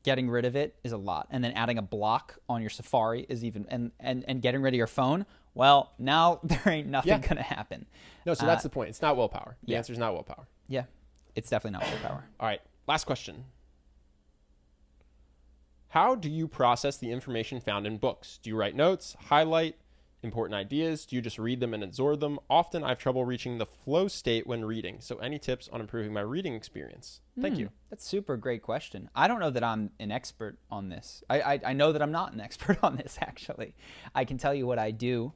getting rid of it is a lot. And then adding a block on your Safari is even, and getting rid of your phone. Well, now there ain't nothing going to happen. No, so that's the point. It's not willpower. The answer is not willpower. Yeah, it's definitely not willpower. All right, last question. How do you process the information found in books? Do you write notes, highlight important ideas? Do you just read them and absorb them? Often I have trouble reaching the flow state when reading. So any tips on improving my reading experience? Thank you. That's a super great question. I don't know that I'm an expert on this. I know that I'm not an expert on this, actually. I can tell you what I do.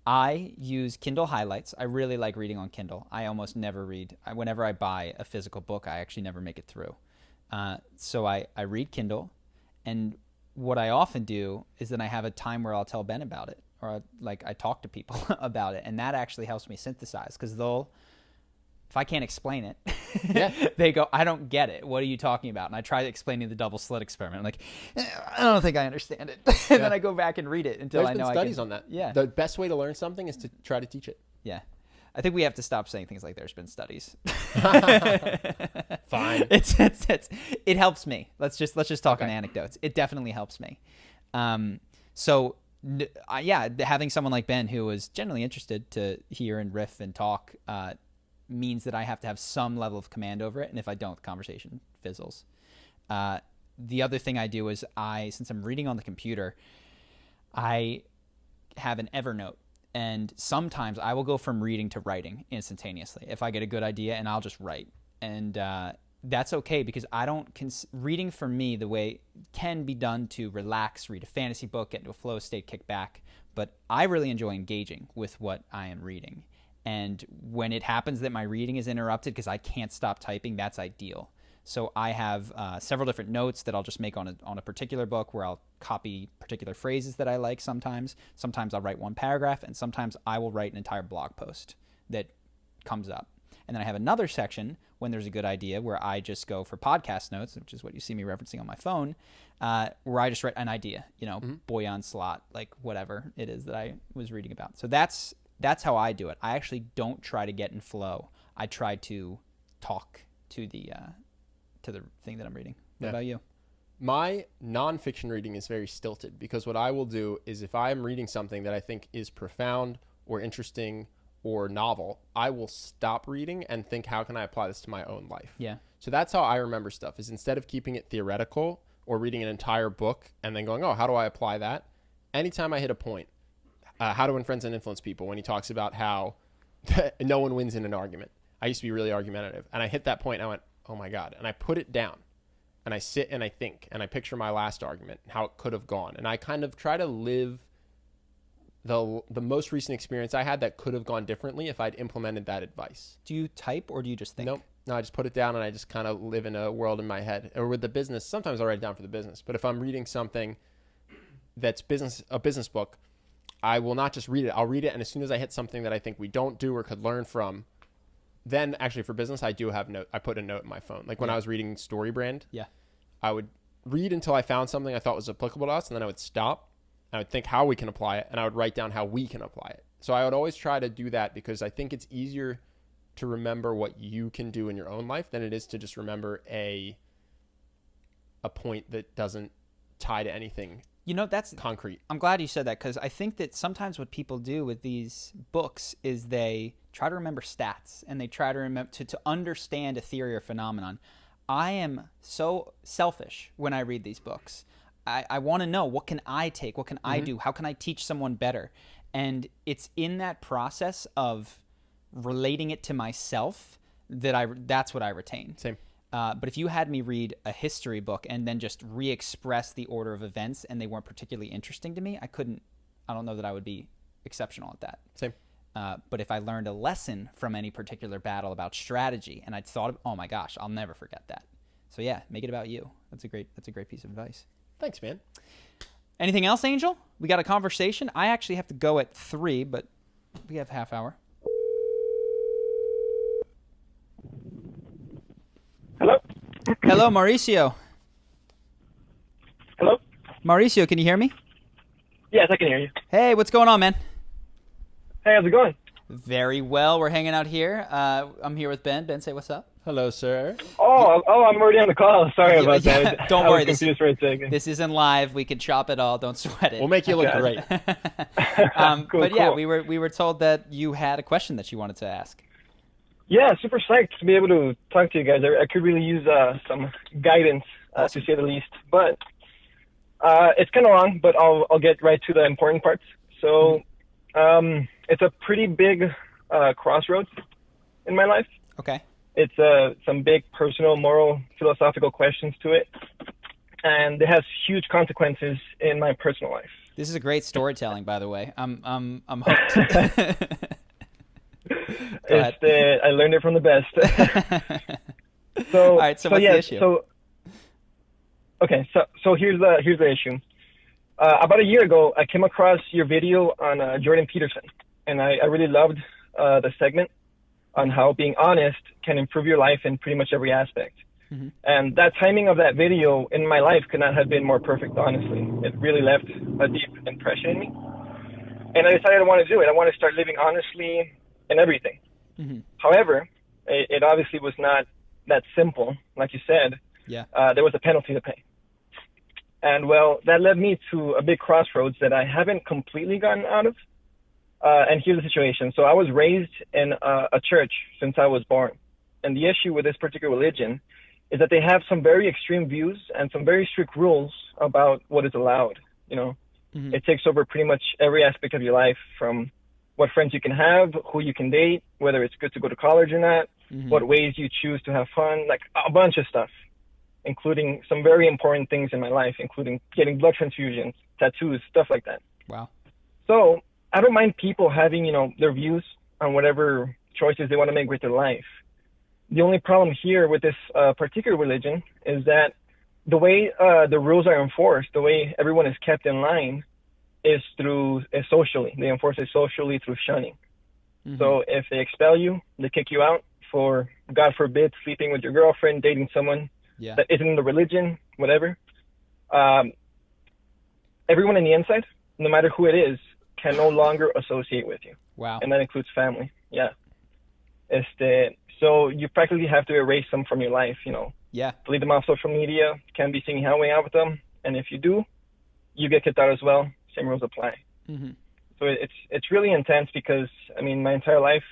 I use Kindle highlights. I really like reading on Kindle. I almost never read. Whenever I buy a physical book, I actually never make it through. So I read Kindle. And what I often do is then I have a time where I'll tell Ben about it, or I talk to people about it. And that actually helps me synthesize, because if I can't explain it, they go, I don't get it. What are you talking about? And I try explaining the double slit experiment. I'm like, I don't think I understand it. And then I go back and read it until I know I can. There's been studies on that. Yeah. The best way to learn something is to try to teach it. Yeah. I think we have to stop saying things like there's been studies. Fine. It helps me. Let's just talk on anecdotes. It definitely helps me. Having someone like Ben who was genuinely interested to hear and riff and talk means that I have to have some level of command over it. And if I don't, the conversation fizzles. The other thing I do is since I'm reading on the computer, I have an Evernote. And sometimes I will go from reading to writing instantaneously if I get a good idea, and I'll just write. And that's okay because I don't reading for me the way can be done to relax, read a fantasy book, get into a flow state, kick back. But I really enjoy engaging with what I am reading. And when it happens that my reading is interrupted because I can't stop typing, that's ideal. So I have several different notes that I'll just make on a particular book where I'll copy particular phrases that I like sometimes. Sometimes I'll write one paragraph, and sometimes I will write an entire blog post that comes up. And then I have another section when there's a good idea where I just go for podcast notes, which is what you see me referencing on my phone, where I just write an idea, boy on slot, like whatever it is that I was reading about. So that's how I do it. I actually don't try to get in flow. I try to talk to the thing that I'm reading. What about you? My nonfiction reading is very stilted because what I will do is if I'm reading something that I think is profound or interesting or novel, I will stop reading and think, how can I apply this to my own life? Yeah. So that's how I remember stuff, is instead of keeping it theoretical or reading an entire book and then going, oh, how do I apply that? Anytime I hit a point, How to Win Friends and Influence People, when he talks about how no one wins in an argument. I used to be really argumentative. And I hit that point and I went, oh my God. And I put it down and I sit and I think and I picture my last argument and how it could have gone. And I kind of try to live the most recent experience I had that could have gone differently if I'd implemented that advice. Do you type or do you just think? Nope. No, I just put it down and I just kind of live in a world in my head. Or with the business, sometimes I'll write it down for the business. But if I'm reading something that's a business book, I will not just read it. I'll read it, and as soon as I hit something that I think we don't do or could learn from, then actually for business, I do have I put a note in my phone. Like when I was reading StoryBrand, I would read until I found something I thought was applicable to us, and then I would stop. I would think how we can apply it, and I would write down how we can apply it. So I would always try to do that because I think it's easier to remember what you can do in your own life than it is to just remember a point that doesn't tie to anything. That's concrete. I'm glad you said that because I think that sometimes what people do with these books is they try to remember stats and they try to remember to understand a theory or phenomenon. I am so selfish when I read these books. I want to know, what can I take? What can I do? How can I teach someone better? And it's in that process of relating it to myself that's what I retain. Same. But if you had me read a history book and then just re-express the order of events and they weren't particularly interesting to me, I don't know that I would be exceptional at that. Same. But if I learned a lesson from any particular battle about strategy and I'd thought, oh my gosh, I'll never forget that. So yeah, make it about you. That's a great piece of advice. Thanks, man. Anything else, Angel? We got a conversation. I actually have to go at 3, but we have half hour. Hello? Hello, Mauricio. Hello? Mauricio, can you hear me? Yes, I can hear you. Hey, what's going on, man? Hey, how's it going? Very well. We're hanging out here. I'm here with Ben. Ben, say what's up. Hello, sir. Oh, I'm already on the call. Sorry about that. Don't worry. I was confused for a second. This isn't live. We can chop it all. Don't sweat it. We'll make you look great. Cool. Yeah, we were told that you had a question that you wanted to ask. Yeah, super psyched to be able to talk to you guys. I could really use some guidance, Awesome. to say the least. But it's kind of long, but I'll get right to the important parts. So it's a pretty big crossroads in my life. Okay. It's some big personal, moral, philosophical questions to it. And it has huge consequences in my personal life. This is a great storytelling, by the way. I'm hooked. I learned it from the best. All right, so what's the issue? So here's the issue. About a year ago, I came across your video on Jordan Peterson, and I really loved the segment on how being honest can improve your life in pretty much every aspect. Mm-hmm. And that timing of that video in my life could not have been more perfect, honestly. It really left a deep impression in me. And I decided I want to do it. I want to start living honestly in everything. However, it obviously was not that simple. Like you said, there was a penalty to pay. And, well, that led me to a big crossroads that I haven't completely gotten out of. And here's the situation. So I was raised in a church since I was born. And the issue with this particular religion is that they have some very extreme views and some very strict rules about what is allowed. You know, it takes over pretty much every aspect of your life, from what friends you can have, who you can date, whether it's good to go to college or not, what ways you choose to have fun, like a bunch of stuff, including some very important things in my life, including getting blood transfusions, tattoos, stuff like that. Wow. So I don't mind people having, you know, their views on whatever choices they want to make with their life. The only problem here with this particular religion is that the way the rules are enforced, the way everyone is kept in line, is socially. They enforce it socially through shunning. So if they expel you, they kick you out for, God forbid, sleeping with your girlfriend, dating someone that isn't in the religion, whatever. Everyone on the inside, no matter who it is, can no longer associate with you. Wow. And that includes family. Yeah. So you practically have to erase them from your life, you know. Yeah. Delete them off social media, can't be seen hanging out with them. And if you do, you get kicked out as well. Same rules apply. So it's really intense because, I mean, my entire life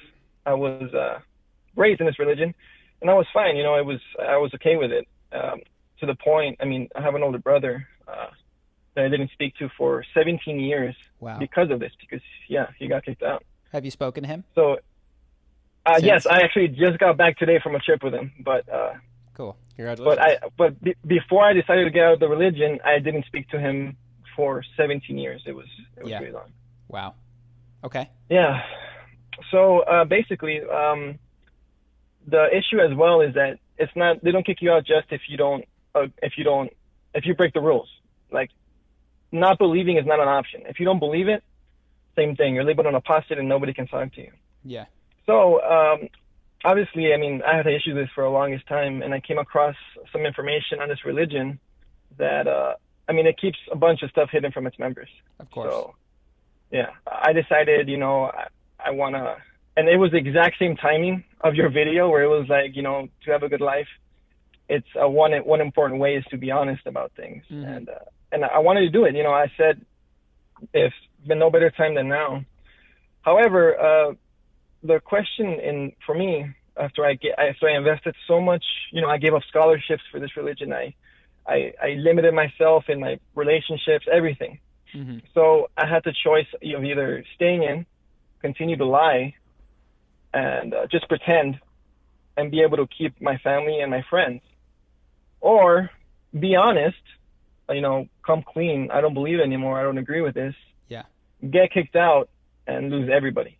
I was raised in this religion, and I was fine. You know, I was okay with it. To the point, I mean, I have an older brother that I didn't speak to for 17 years because of this, because, he got kicked out. Have you spoken to him? So, yes, I actually just got back today from a trip with him, but... Cool. Congratulations. But before I decided to get out of the religion, I didn't speak to him for 17 years. It was really long. Wow. Okay. Yeah. So basically, the issue as well is that they don't kick you out just if you break the rules. Like, not believing is not an option. If you don't believe it, same thing. You're labeled an apostate and nobody can talk to you. Yeah. So obviously, I mean, I had issues with this for the longest time, and I came across some information on this religion that, I mean, it keeps a bunch of stuff hidden from its members. Of course. So, yeah, I decided, you know, I want to, and it was the exact same timing of your video where it was like, you know, to have a good life, it's one important way is to be honest about things. And I wanted to do it. You know, I said, there's been no better time than now. However, the question for me, after I invested so much, you know, I gave up scholarships for this religion. I limited myself in my relationships, everything. So I had the choice of either staying in, continue to lie, and just pretend and be able to keep my family and my friends, or be honest, you know, come clean. I don't believe it anymore. I don't agree with this. Yeah. Get kicked out and lose everybody.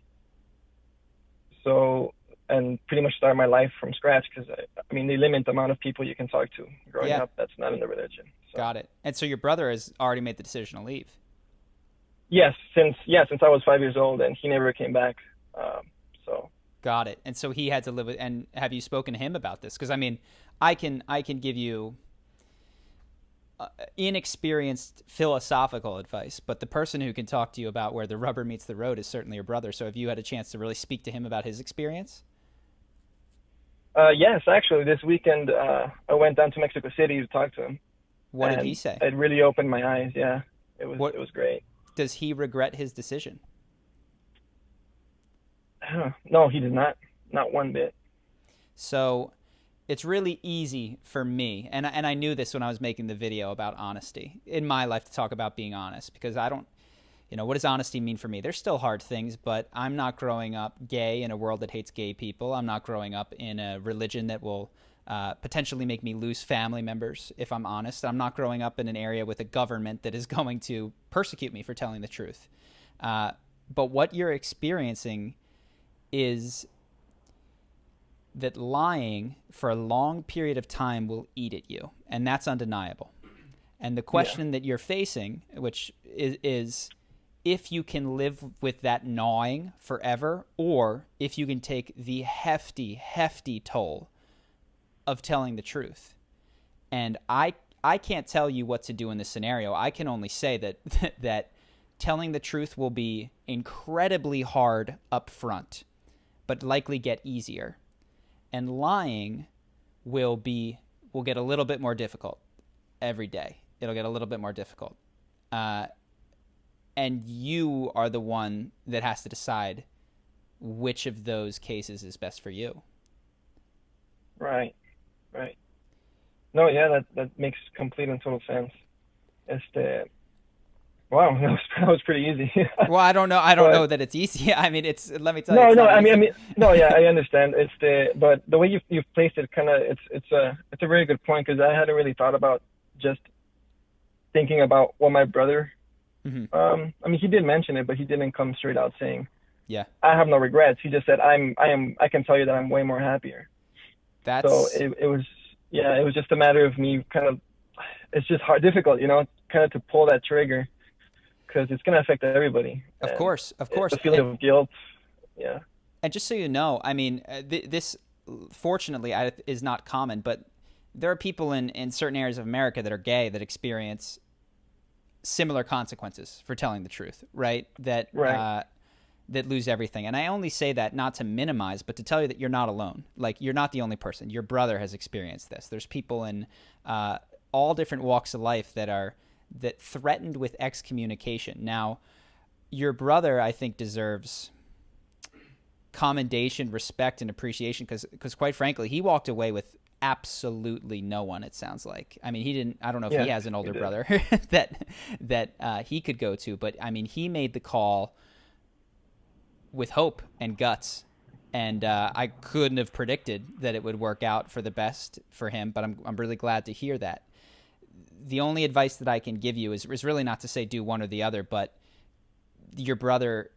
So, and pretty much start my life from scratch, because, I mean, they limit the amount of people you can talk to growing up that's not in the religion. So. Got it. And so your brother has already made the decision to leave. Yes, since I was 5 years old, and he never came back. So. Got it. And so he had to live with. And have you spoken to him about this? Because I mean, I can give you inexperienced philosophical advice, but the person who can talk to you about where the rubber meets the road is certainly your brother. So have you had a chance to really speak to him about his experience? Yes, actually, this weekend I went down to Mexico City to talk to him. What did he say? It really opened my eyes. Yeah, it was great. Does he regret his decision? No, he did not. Not one bit. So it's really easy for me, and I knew this when I was making the video about honesty in my life, to talk about being honest, because I don't, you know, what does honesty mean for me? There's still hard things, but I'm not growing up gay in a world that hates gay people. I'm not growing up in a religion that will potentially make me lose family members, if I'm honest. I'm not growing up in an area with a government that is going to persecute me for telling the truth. But what you're experiencing is that lying for a long period of time will eat at you, and that's undeniable. And the question that you're facing, which is if you can live with that gnawing forever, or if you can take the hefty, hefty toll of telling the truth. And I can't tell you what to do in this scenario. I can only say that telling the truth will be incredibly hard up front, but likely get easier. And lying will get a little bit more difficult every day. It'll get a little bit more difficult. And you are the one that has to decide which of those cases is best for you. Right. No, yeah, that makes complete and total sense. Wow, that was pretty easy. Well, I don't know that it's easy. I mean, let me tell you. No, I mean, I understand. But the way you've placed it, kind of, it's a very good point, because I hadn't really thought about just thinking about what my brother. Mm-hmm. I mean, he did mention it, but he didn't come straight out saying, "Yeah, I have no regrets." He just said, I can tell you that I'm way more happier." So it was just a matter of me kind of. It's just difficult, kind of to pull that trigger, because it's going to affect everybody. Of course. The feeling of guilt. Yeah. And just so you know, I mean, this fortunately is not common, but there are people in certain areas of America that are gay that experience similar consequences for telling the truth, right? That lose everything. And I only say that not to minimize, but to tell you that you're not alone. Like, you're not the only person. Your brother has experienced this. There's people in all different walks of life that threatened with excommunication. Now, your brother, I think, deserves commendation, respect, and appreciation, because quite frankly, he walked away with absolutely no one, it sounds like. I mean, I don't know if he has an older brother that he could go to, but I mean, he made the call with hope and guts, and I couldn't have predicted that it would work out for the best for him, but I'm really glad to hear that. The only advice that I can give you is really not to say do one or the other, but your brother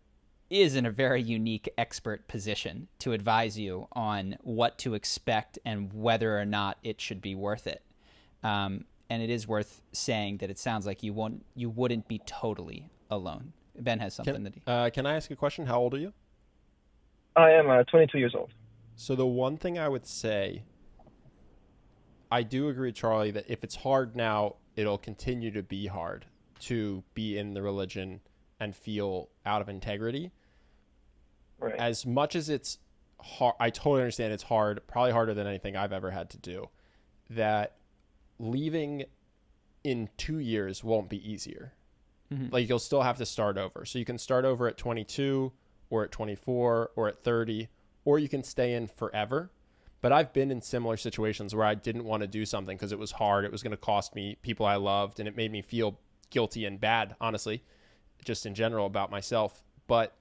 is in a very unique expert position to advise you on what to expect and whether or not it should be worth it. And it is worth saying that it sounds like you wouldn't be totally alone. Ben has something Can I ask a question? How old are you? I am 22 years old. So the one thing I would say, I do agree with Charlie that if it's hard now, it'll continue to be hard to be in the religion and feel out of integrity. Right. As much as it's hard, I totally understand it's hard, probably harder than anything I've ever had to do, that leaving in 2 years won't be easier. Mm-hmm. Like, you'll still have to start over. So you can start over at 22 or at 24 or at 30, or you can stay in forever. But I've been in similar situations where I didn't want to do something because it was hard. It was going to cost me people I loved, and it made me feel guilty and bad, honestly, just in general about myself. But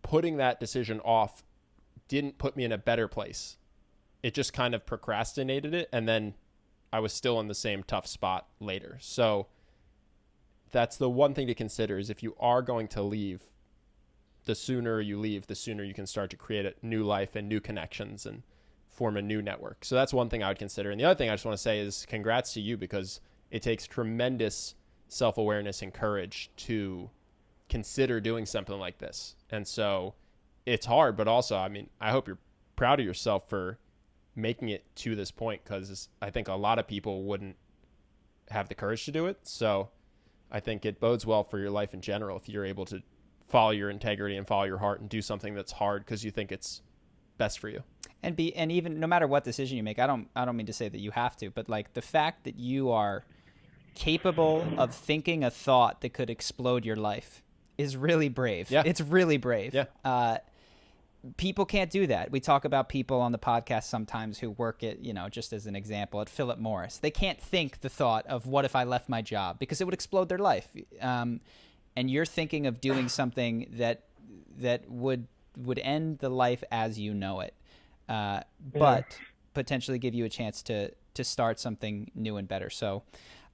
putting that decision off didn't put me in a better place. It just kind of procrastinated it, and then I was still in the same tough spot later. So that's the one thing to consider, is if you are going to leave, the sooner you leave, the sooner you can start to create a new life and new connections and form a new network. So that's one thing I would consider. And the other thing I just want to say is congrats to you, because it takes tremendous self-awareness and courage to consider doing something like this. And so it's hard, but also, I mean, I hope you're proud of yourself for making it to this point, because I think a lot of people wouldn't have the courage to do it. So I think it bodes well for your life in general if you're able to follow your integrity and follow your heart and do something that's hard because you think it's best for you. And even no matter what decision you make, I don't mean to say that you have to, but like the fact that you are capable of thinking a thought that could explode your life is really brave. Yeah. It's really brave. Yeah. People can't do that. We talk about people on the podcast sometimes who work at, just as an example, at Philip Morris. They can't think the thought of what if I left my job, because it would explode their life. And you're thinking of doing something that would end the life as you know it, but potentially give you a chance to start something new and better. So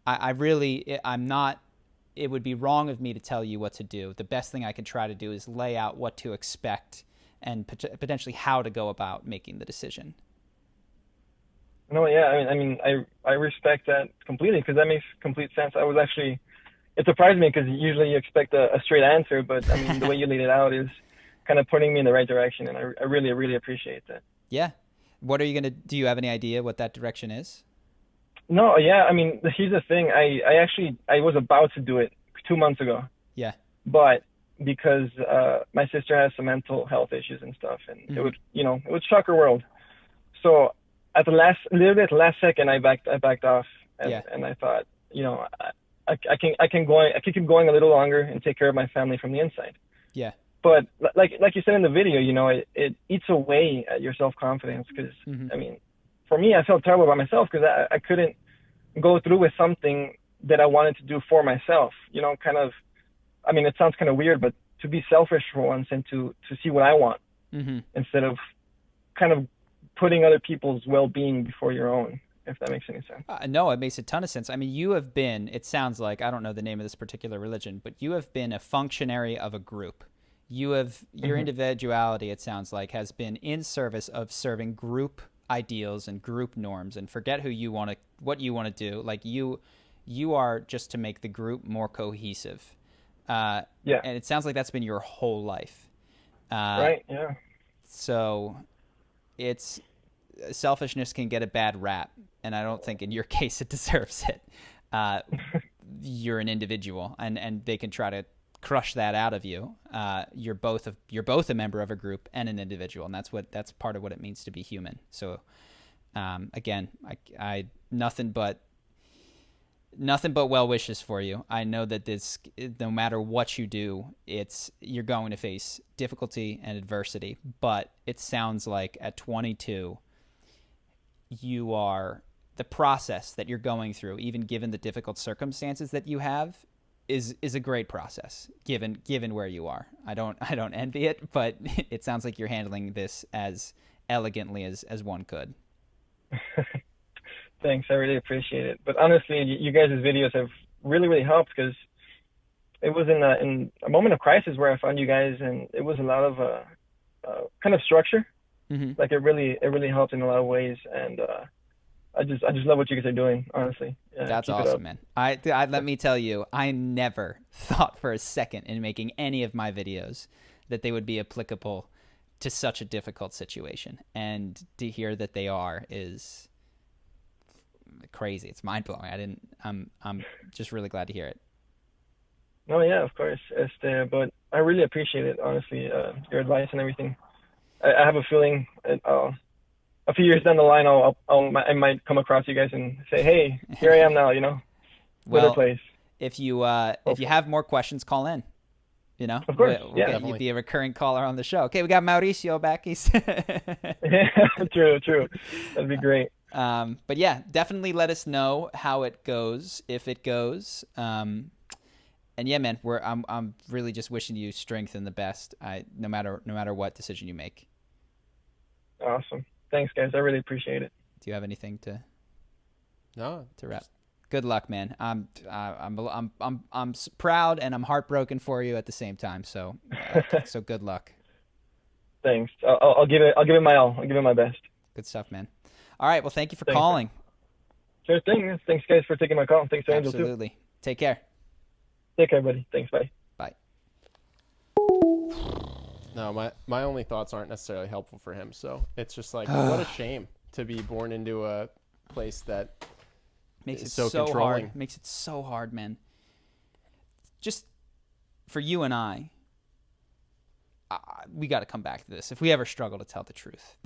I'm not, it would be wrong of me to tell you what to do. The best thing I can try to do is lay out what to expect and potentially how to go about making the decision. No, yeah, I respect that completely, because that makes complete sense. It surprised me, because usually you expect a straight answer, but I mean, the way you laid it out is kind of pointing me in the right direction, and I really, really appreciate that. Yeah. What are you going to, do you have any idea what that direction is? No, yeah, here's the thing. I was about to do it 2 months ago. Yeah. But because my sister has some mental health issues and stuff, and it would shock her world. So at the literally at the last second, I backed off, and I thought, I can keep going a little longer and take care of my family from the inside. Yeah. But like you said in the video, it eats away at your self-confidence because, I mean, for me, I felt terrible about myself because I couldn't go through with something that I wanted to do for myself, kind of, I mean, it sounds kind of weird, but to be selfish for once and to see what I want instead of kind of putting other people's well-being before your own, if that makes any sense. No, it makes a ton of sense. I mean, you have been, it sounds like, I don't know the name of this particular religion, but you have been a functionary of a group. Your individuality, it sounds like, has been in service of serving group ideals and group norms, and forget what you want to do. Like you are just to make the group more cohesive. And it sounds like that's been your whole life. Right. Yeah. So selfishness can get a bad rap, and I don't think in your case it deserves it. You're an individual, and they can try to crush that out of you. You're both a member of a group and an individual, and that's part of what it means to be human. So again, I nothing but well wishes for you. I know that this, no matter what you do, you're going to face difficulty and adversity, but it sounds like at 22 the process that you're going through, even given the difficult circumstances that you have, is a great process given where you are. I don't envy it, but it sounds like you're handling this as elegantly as one could. Thanks, I really appreciate it. But honestly, you guys' videos have really, really helped because it was in a moment of crisis where I found you guys, and it was a lot of kind of structure. Like it really helped in a lot of ways, and I just love what you guys are doing, honestly. That's awesome, man. I let me tell you, I never thought for a second in making any of my videos that they would be applicable to such a difficult situation, and to hear that they are is crazy. It's mind blowing. I'm just really glad to hear it. Oh yeah, of course. But I really appreciate it, honestly. Your advice and everything. I have a feeling a few years down the line, I might come across you guys and say, "Hey, here I am now." Well, place. If you have more questions, call in. Of course, we'll get you be a recurring caller on the show. Okay, we got Mauricio back. He's True. That'd be great. But yeah, definitely let us know how it goes, if it goes. And yeah, man, I'm really just wishing you strength and the best. No matter what decision you make. Awesome. Thanks, guys. I really appreciate it. Do you have anything to wrap? Good luck, man. I'm proud and I'm heartbroken for you at the same time. So so good luck. Thanks. I'll give it my all. I'll give it my best. Good stuff, man. All right. Well, thank you for calling. Sure thing. Thanks, guys, for taking my call. Thanks to Angel, too. Absolutely. Take care. Take care, buddy. Thanks. Bye. Bye. No, my only thoughts aren't necessarily helpful for him. So it's just like, what a shame to be born into a place that makes it so controlling. Hard. Makes it so hard, man. Just for you and I, we got to come back to this. If we ever struggle to tell the truth,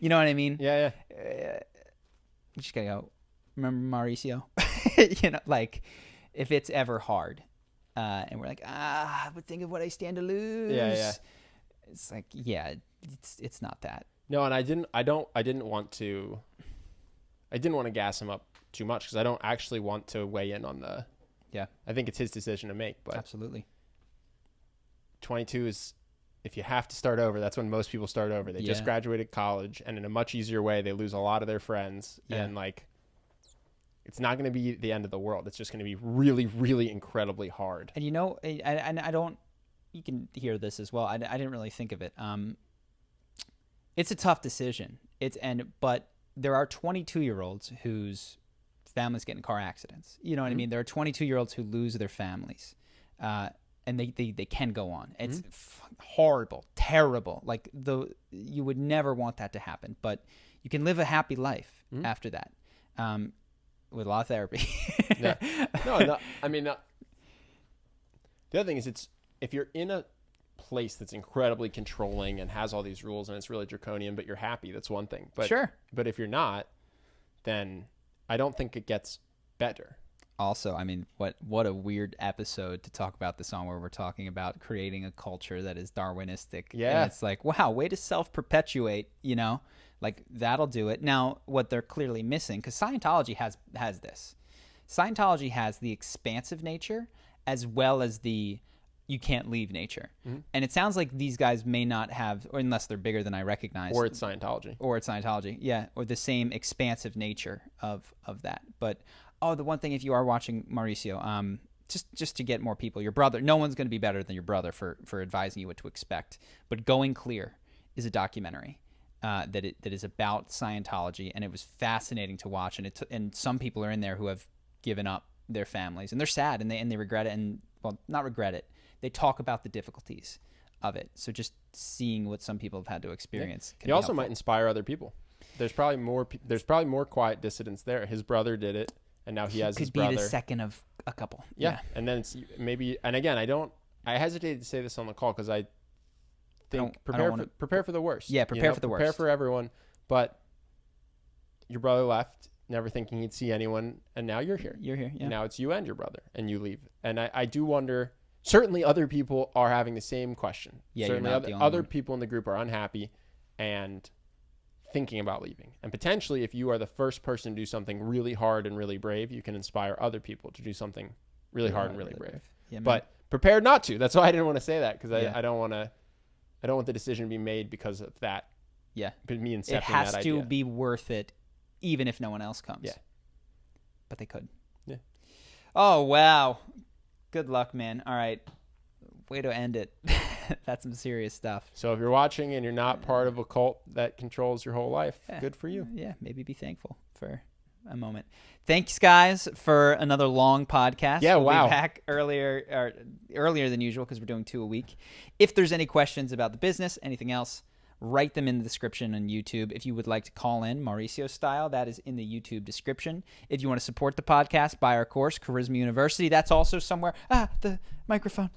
you know what I mean? Yeah. You just gotta go. Remember Mauricio? Like if it's ever hard, and we're like, but think of what I stand to lose. Yeah. It's like, it's not that. No, and I didn't want to gas him up too much because I don't actually want to weigh in on the. Yeah. I think it's his decision to make, but absolutely. 22 is, if you have to start over, that's when most people start over. They just graduated college, and in a much easier way, they lose a lot of their friends, and like, it's not going to be the end of the world. It's just going to be really, really incredibly hard. And and I don't. You can hear this as well. I didn't really think of it. It's a tough decision. But there are 22-year-olds whose families get in car accidents. You know what I mean? There are 22-year-olds who lose their families, and they can go on. It's horrible, terrible. Like you would never want that to happen, but you can live a happy life after that, with a lot of therapy. Yeah. No. I mean, the other thing is, if you're in a place that's incredibly controlling and has all these rules and it's really draconian, but you're happy, that's one thing. But Sure. But if you're not, then I don't think it gets better. Also, I mean, what a weird episode to talk about this on, where we're talking about creating a culture that is Darwinistic. Yeah. And it's like, wow, way to self-perpetuate, you know? Like, that'll do it. Now, what they're clearly missing, because Scientology has this. Scientology has the expansive nature as well as the you can't leave nature. Mm-hmm. And it sounds like these guys may not have, or unless they're bigger than I recognize. Or it's Scientology. Yeah. Or the same expansive nature of that. But, the one thing, if you are watching Mauricio, just to get more people, your brother, no one's going to be better than your brother for advising you what to expect. But Going Clear is a documentary that is about Scientology, and it was fascinating to watch. And some people are in there who have given up their families, and they're sad, and they regret it, and well, not regret it. They talk about the difficulties of it. So just seeing what some people have had to experience. He also might inspire other people. There's probably more quiet dissidents there. His brother did it, and now he has his brother. Could be the second of a couple. Yeah. And then it's maybe, and again, I hesitated to say this on the call because I think prepare for the worst. Yeah, prepare for the worst. Prepare for everyone. But your brother left, never thinking he'd see anyone, and now you're here. You're here, yeah. And now it's you and your brother, and you leave. And I do wonder, certainly other people are having the same question. Yeah, certainly other people in the group are unhappy and thinking about leaving. And potentially, if you are the first person to do something really hard and really brave, you can inspire other people to do something really hard and really brave. Yeah, but prepared not to. That's why I didn't want to say that, because I don't want the decision to be made because of that. Yeah. Me incepting it has that to idea. be worth it, even if no one else comes. Yeah. But they could. Yeah. Oh, wow. Good luck, man. All right. Way to end it. That's some serious stuff. So if you're watching and you're not part of a cult that controls your whole life, good for you. Yeah, maybe be thankful for a moment. Thanks, guys, for another long podcast. Yeah, we'll wow. be back earlier than usual because we're doing 2 a week. If there's any questions about the business, anything else, write them in the description on YouTube. If you would like to call in Mauricio style, that is in the YouTube description. If you want to support the podcast, buy our course, Charisma University. That's also somewhere. The microphone.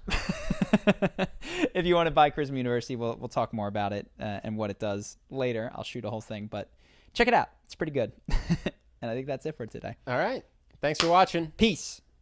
If you want to buy Charisma University, we'll talk more about it and what it does later. I'll shoot a whole thing, but check it out. It's pretty good. And I think that's it for today. All right. Thanks for watching. Peace.